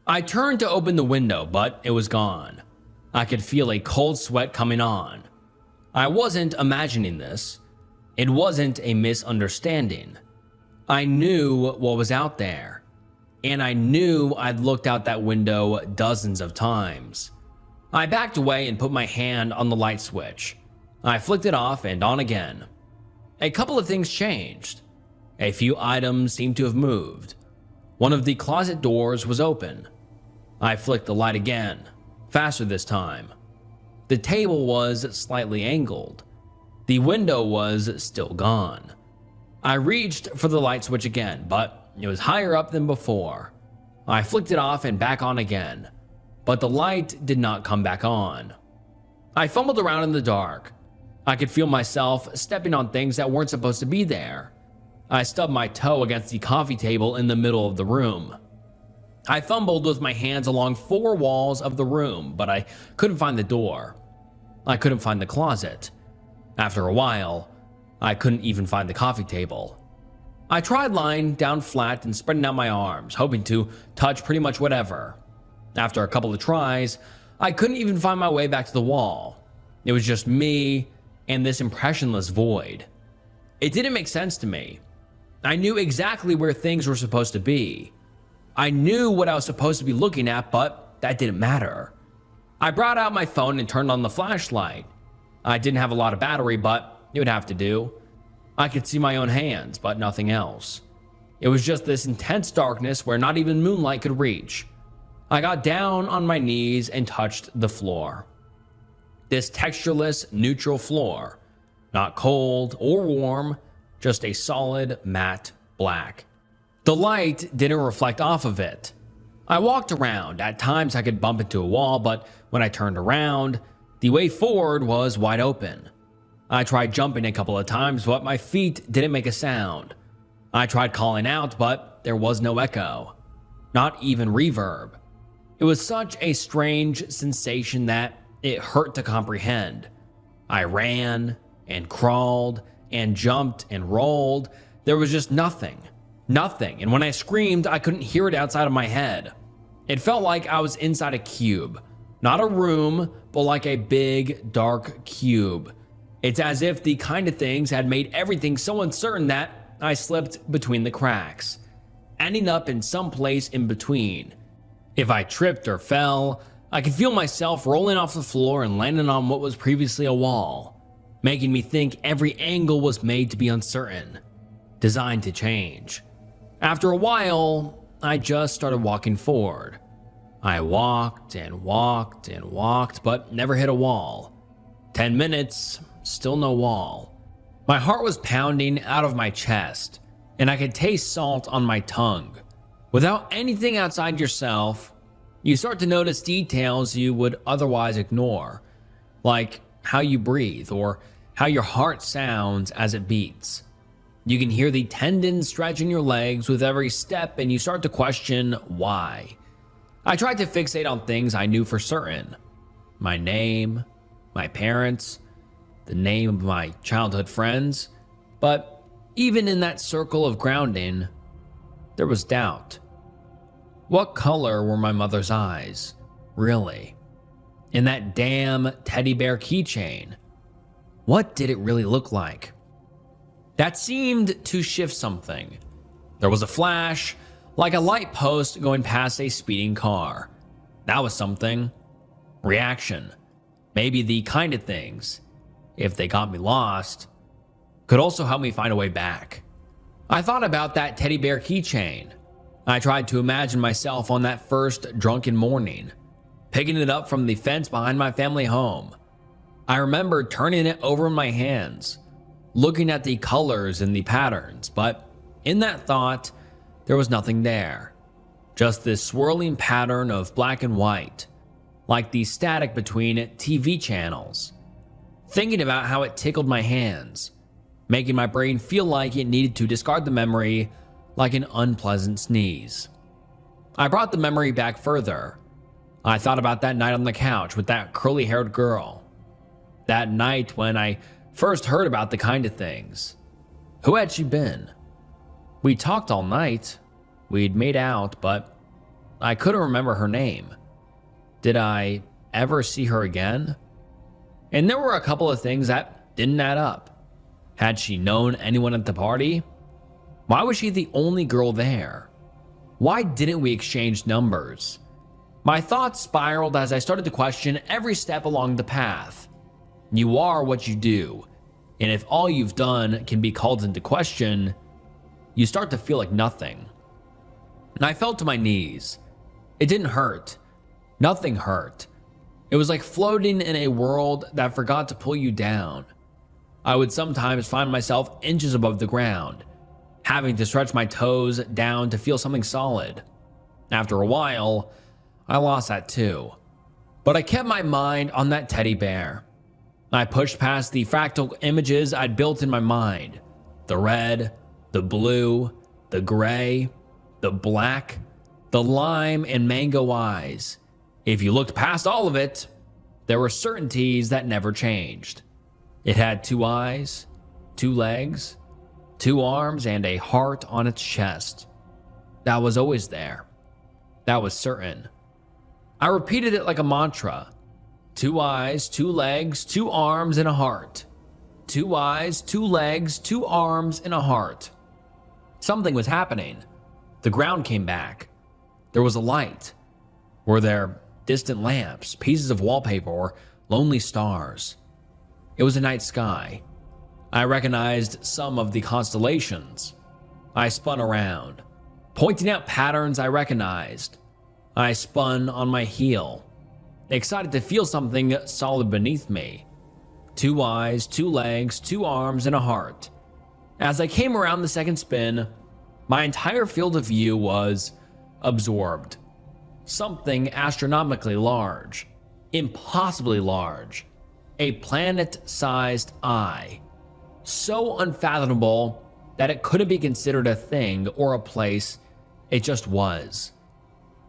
I turned to open the window, but it was gone. I could feel a cold sweat coming on. I wasn't imagining this. It wasn't a misunderstanding. I knew what was out there, and I knew I'd looked out that window dozens of times. I backed away and put my hand on the light switch. I flicked it off and on again. A couple of things changed. A few items seemed to have moved. One of the closet doors was open. I flicked the light again, faster this time. The table was slightly angled. The window was still gone. I reached for the light switch again, but it was higher up than before. I flicked it off and back on again, but the light did not come back on. I fumbled around in the dark. I could feel myself stepping on things that weren't supposed to be there. I stubbed my toe against the coffee table in the middle of the room. I fumbled with my hands along 4 walls of the room, but I couldn't find the door. I couldn't find the closet. After a while, I couldn't even find the coffee table. I tried lying down flat and spreading out my arms, hoping to touch pretty much whatever. After a couple of tries, I couldn't even find my way back to the wall. It was just me and this impressionless void. It didn't make sense to me. I knew exactly where things were supposed to be. I knew what I was supposed to be looking at, but that didn't matter. I brought out my phone and turned on the flashlight. I didn't have a lot of battery, but it would have to do. I could see my own hands, but nothing else. It was just this intense darkness where not even moonlight could reach. I got down on my knees and touched the floor. This textureless, neutral floor. Not cold or warm, just a solid, matte black. The light didn't reflect off of it. I walked around. At times I could bump into a wall, but when I turned around, the way forward was wide open. I tried jumping a couple of times, but my feet didn't make a sound. I tried calling out, but there was no echo. Not even reverb. It was such a strange sensation that it hurt to comprehend. I ran and crawled and jumped and rolled. There was just nothing. Nothing. And when I screamed, I couldn't hear it outside of my head. It felt like I was inside a cube. Not a room, but like a big, dark cube. It's as if the kind of things had made everything so uncertain that I slipped between the cracks, ending up in some place in between. If I tripped or fell, I could feel myself rolling off the floor and landing on what was previously a wall, making me think every angle was made to be uncertain, designed to change. After a while, I just started walking forward. I walked and walked and walked, but never hit a wall. 10 minutes, still no wall. My heart was pounding out of my chest, and I could taste salt on my tongue. Without anything outside yourself, you start to notice details you would otherwise ignore, like how you breathe or how your heart sounds as it beats. You can hear the tendons stretch in your legs with every step, and you start to question why. I tried to fixate on things I knew for certain. My name, my parents, the name of my childhood friends, but even in that circle of grounding, there was doubt. What color were my mother's eyes, really? In that damn teddy bear keychain, what did it really look like? That seemed to shift something. There was a flash, like a light post going past a speeding car. That was something. Reaction. Maybe the kind of things, if they got me lost, could also help me find a way back. I thought about that teddy bear keychain. I tried to imagine myself on that first drunken morning, picking it up from the fence behind my family home. I remember turning it over in my hands, looking at the colors and the patterns, but in that thought, there was nothing there. Just this swirling pattern of black and white, like the static between TV channels. Thinking about how it tickled my hands, making my brain feel like it needed to discard the memory like an unpleasant sneeze. I brought the memory back further. I thought about that night on the couch with that curly-haired girl. That night when I first heard about the kind of things. Who had she been? We talked all night. We'd made out, but I couldn't remember her name. Did I ever see her again? And there were a couple of things that didn't add up. Had she known anyone at the party? Why was she the only girl there? Why didn't we exchange numbers? My thoughts spiraled as I started to question every step along the path. You are what you do, and if all you've done can be called into question, you start to feel like nothing. And I fell to my knees. It didn't hurt. Nothing hurt. It was like floating in a world that forgot to pull you down. I would sometimes find myself inches above the ground, having to stretch my toes down to feel something solid. After a while, I lost that too. But I kept my mind on that teddy bear. I pushed past the fractal images I'd built in my mind. The red, the blue, the gray, the black, the lime and mango eyes. If you looked past all of it, there were certainties that never changed. It had 2 eyes, 2 legs, 2 arms, and a heart on its chest. That was always there. That was certain. I repeated it like a mantra. 2 eyes, 2 legs, 2 arms, and a heart. 2 eyes, 2 legs, 2 arms, and a heart. Something was happening. The ground came back. There was a light. Were there distant lamps, pieces of wallpaper, or lonely stars? It was a night sky. I recognized some of the constellations. I spun around, pointing out patterns I recognized. I spun on my heel, excited to feel something solid beneath me. 2 eyes, 2 legs, 2 arms, and a heart. As I came around the second spin, my entire field of view was absorbed. Something astronomically large, impossibly large, a planet-sized eye. So unfathomable that it couldn't be considered a thing or a place, it just was.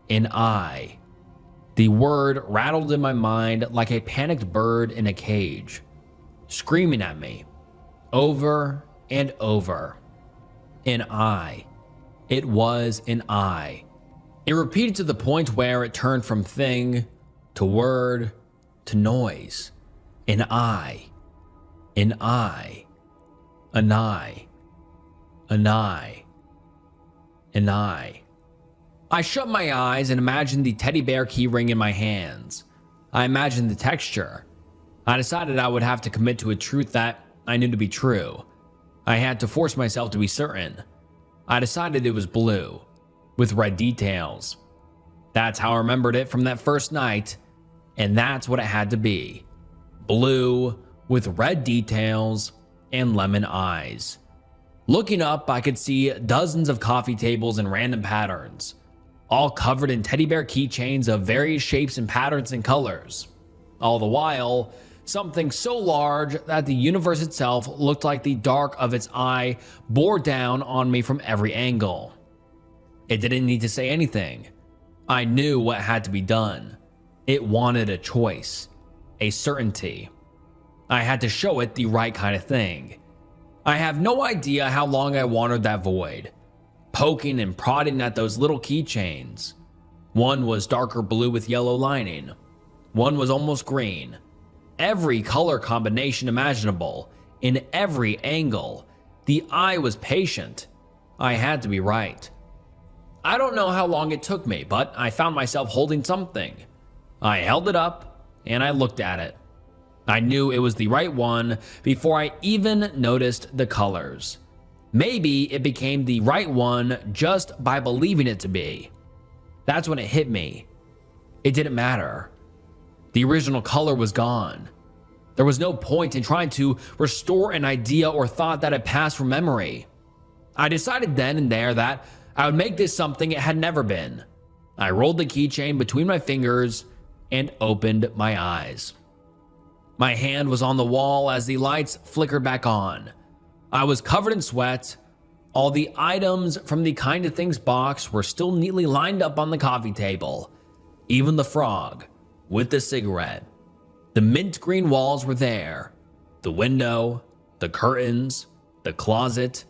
An eye. The word rattled in my mind like a panicked bird in a cage, screaming at me, over and over. An eye. It was an eye. It repeated to the point where it turned from thing to word to noise. An eye. An eye. An eye. An eye. An eye. I shut my eyes and imagined the teddy bear key ring in my hands. I imagined the texture. I decided I would have to commit to a truth that I knew to be true. I had to force myself to be certain. I decided it was blue, with red details. That's how I remembered it from that first night, and that's what it had to be. Blue, with red details, and lemon eyes. Looking up, I could see dozens of coffee tables in random patterns, all covered in teddy bear keychains of various shapes and patterns and colors. All the while, something so large that the universe itself looked like the dark of its eye bore down on me from every angle. It didn't need to say anything. I knew what had to be done. It wanted a choice, a certainty. I had to show it the right kind of thing. I have no idea how long I wandered that void, poking and prodding at those little keychains. One was darker blue with yellow lining. One was almost green. Every color combination imaginable, in every angle. The eye was patient. I had to be right. I don't know how long it took me, but I found myself holding something. I held it up, and I looked at it. I knew it was the right one before I even noticed the colors. Maybe it became the right one just by believing it to be. That's when it hit me. It didn't matter. The original color was gone. There was no point in trying to restore an idea or thought that had passed from memory. I decided then and there that I would make this something it had never been. I rolled the keychain between my fingers and opened my eyes. My hand was on the wall as the lights flickered back on. I was covered in sweat. All the items from the Kind of Things box were still neatly lined up on the coffee table. Even the frog with the cigarette. The mint green walls were there. The window, the curtains, the closet.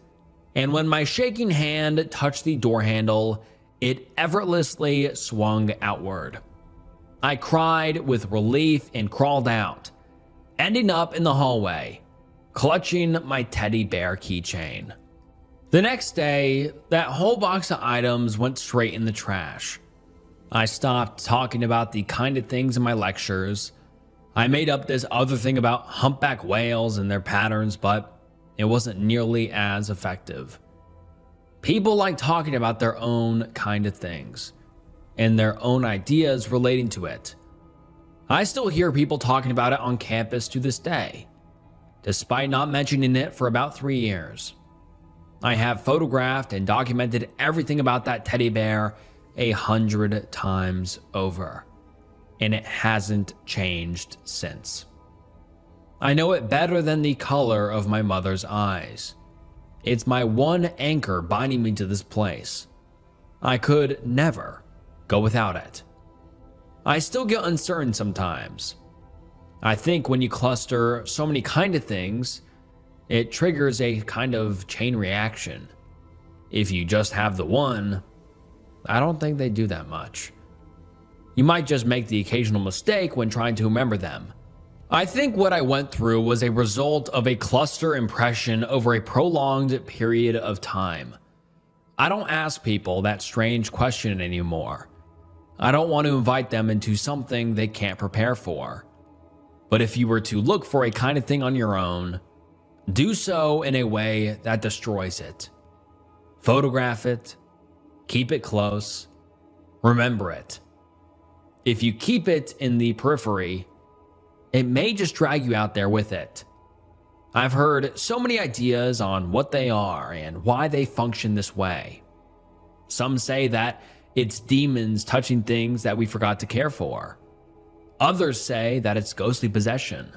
And when my shaking hand touched the door handle, it effortlessly swung outward. I cried with relief and crawled out, ending up in the hallway, clutching my teddy bear keychain. The next day, that whole box of items went straight in the trash. I stopped talking about the Kind of Things in my lectures. I made up this other thing about humpback whales and their patterns, but it wasn't nearly as effective. People like talking about their own kind of things and their own ideas relating to it. I still hear people talking about it on campus to this day, despite not mentioning it for about 3 years. I have photographed and documented everything about that teddy bear 100 times over, and it hasn't changed since. I know it better than the color of my mother's eyes. It's my one anchor binding me to this place. I could never go without it. I still get uncertain sometimes. I think when you cluster so many kind of things, it triggers a kind of chain reaction. If you just have the one, I don't think they do that much. You might just make the occasional mistake when trying to remember them. I think what I went through was a result of a cluster impression over a prolonged period of time. I don't ask people that strange question anymore. I don't want to invite them into something they can't prepare for. But if you were to look for a kind of thing on your own, do so in a way that destroys it. Photograph it, keep it close, remember it. If you keep it in the periphery, it may just drag you out there with it. I've heard so many ideas on what they are and why they function this way. Some say that it's demons touching things that we forgot to care for. Others say that it's ghostly possession.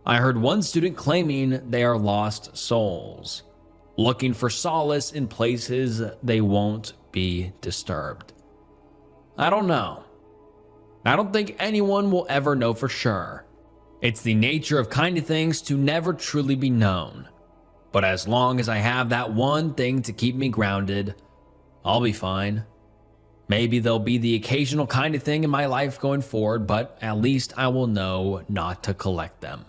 I heard one student claiming they are lost souls, looking for solace in places they won't be disturbed. I don't know. I don't think anyone will ever know for sure. It's the nature of Kind of Things to never truly be known. But as long as I have that one thing to keep me grounded, I'll be fine. Maybe there'll be the occasional kind of thing in my life going forward, but at least I will know not to collect them.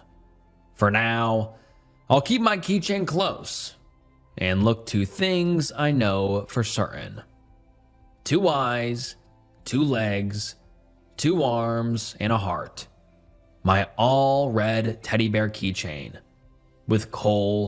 For now, I'll keep my keychain close and look to things I know for certain. 2 eyes, 2 legs, 2 arms, and a heart. My all red teddy bear keychain with coal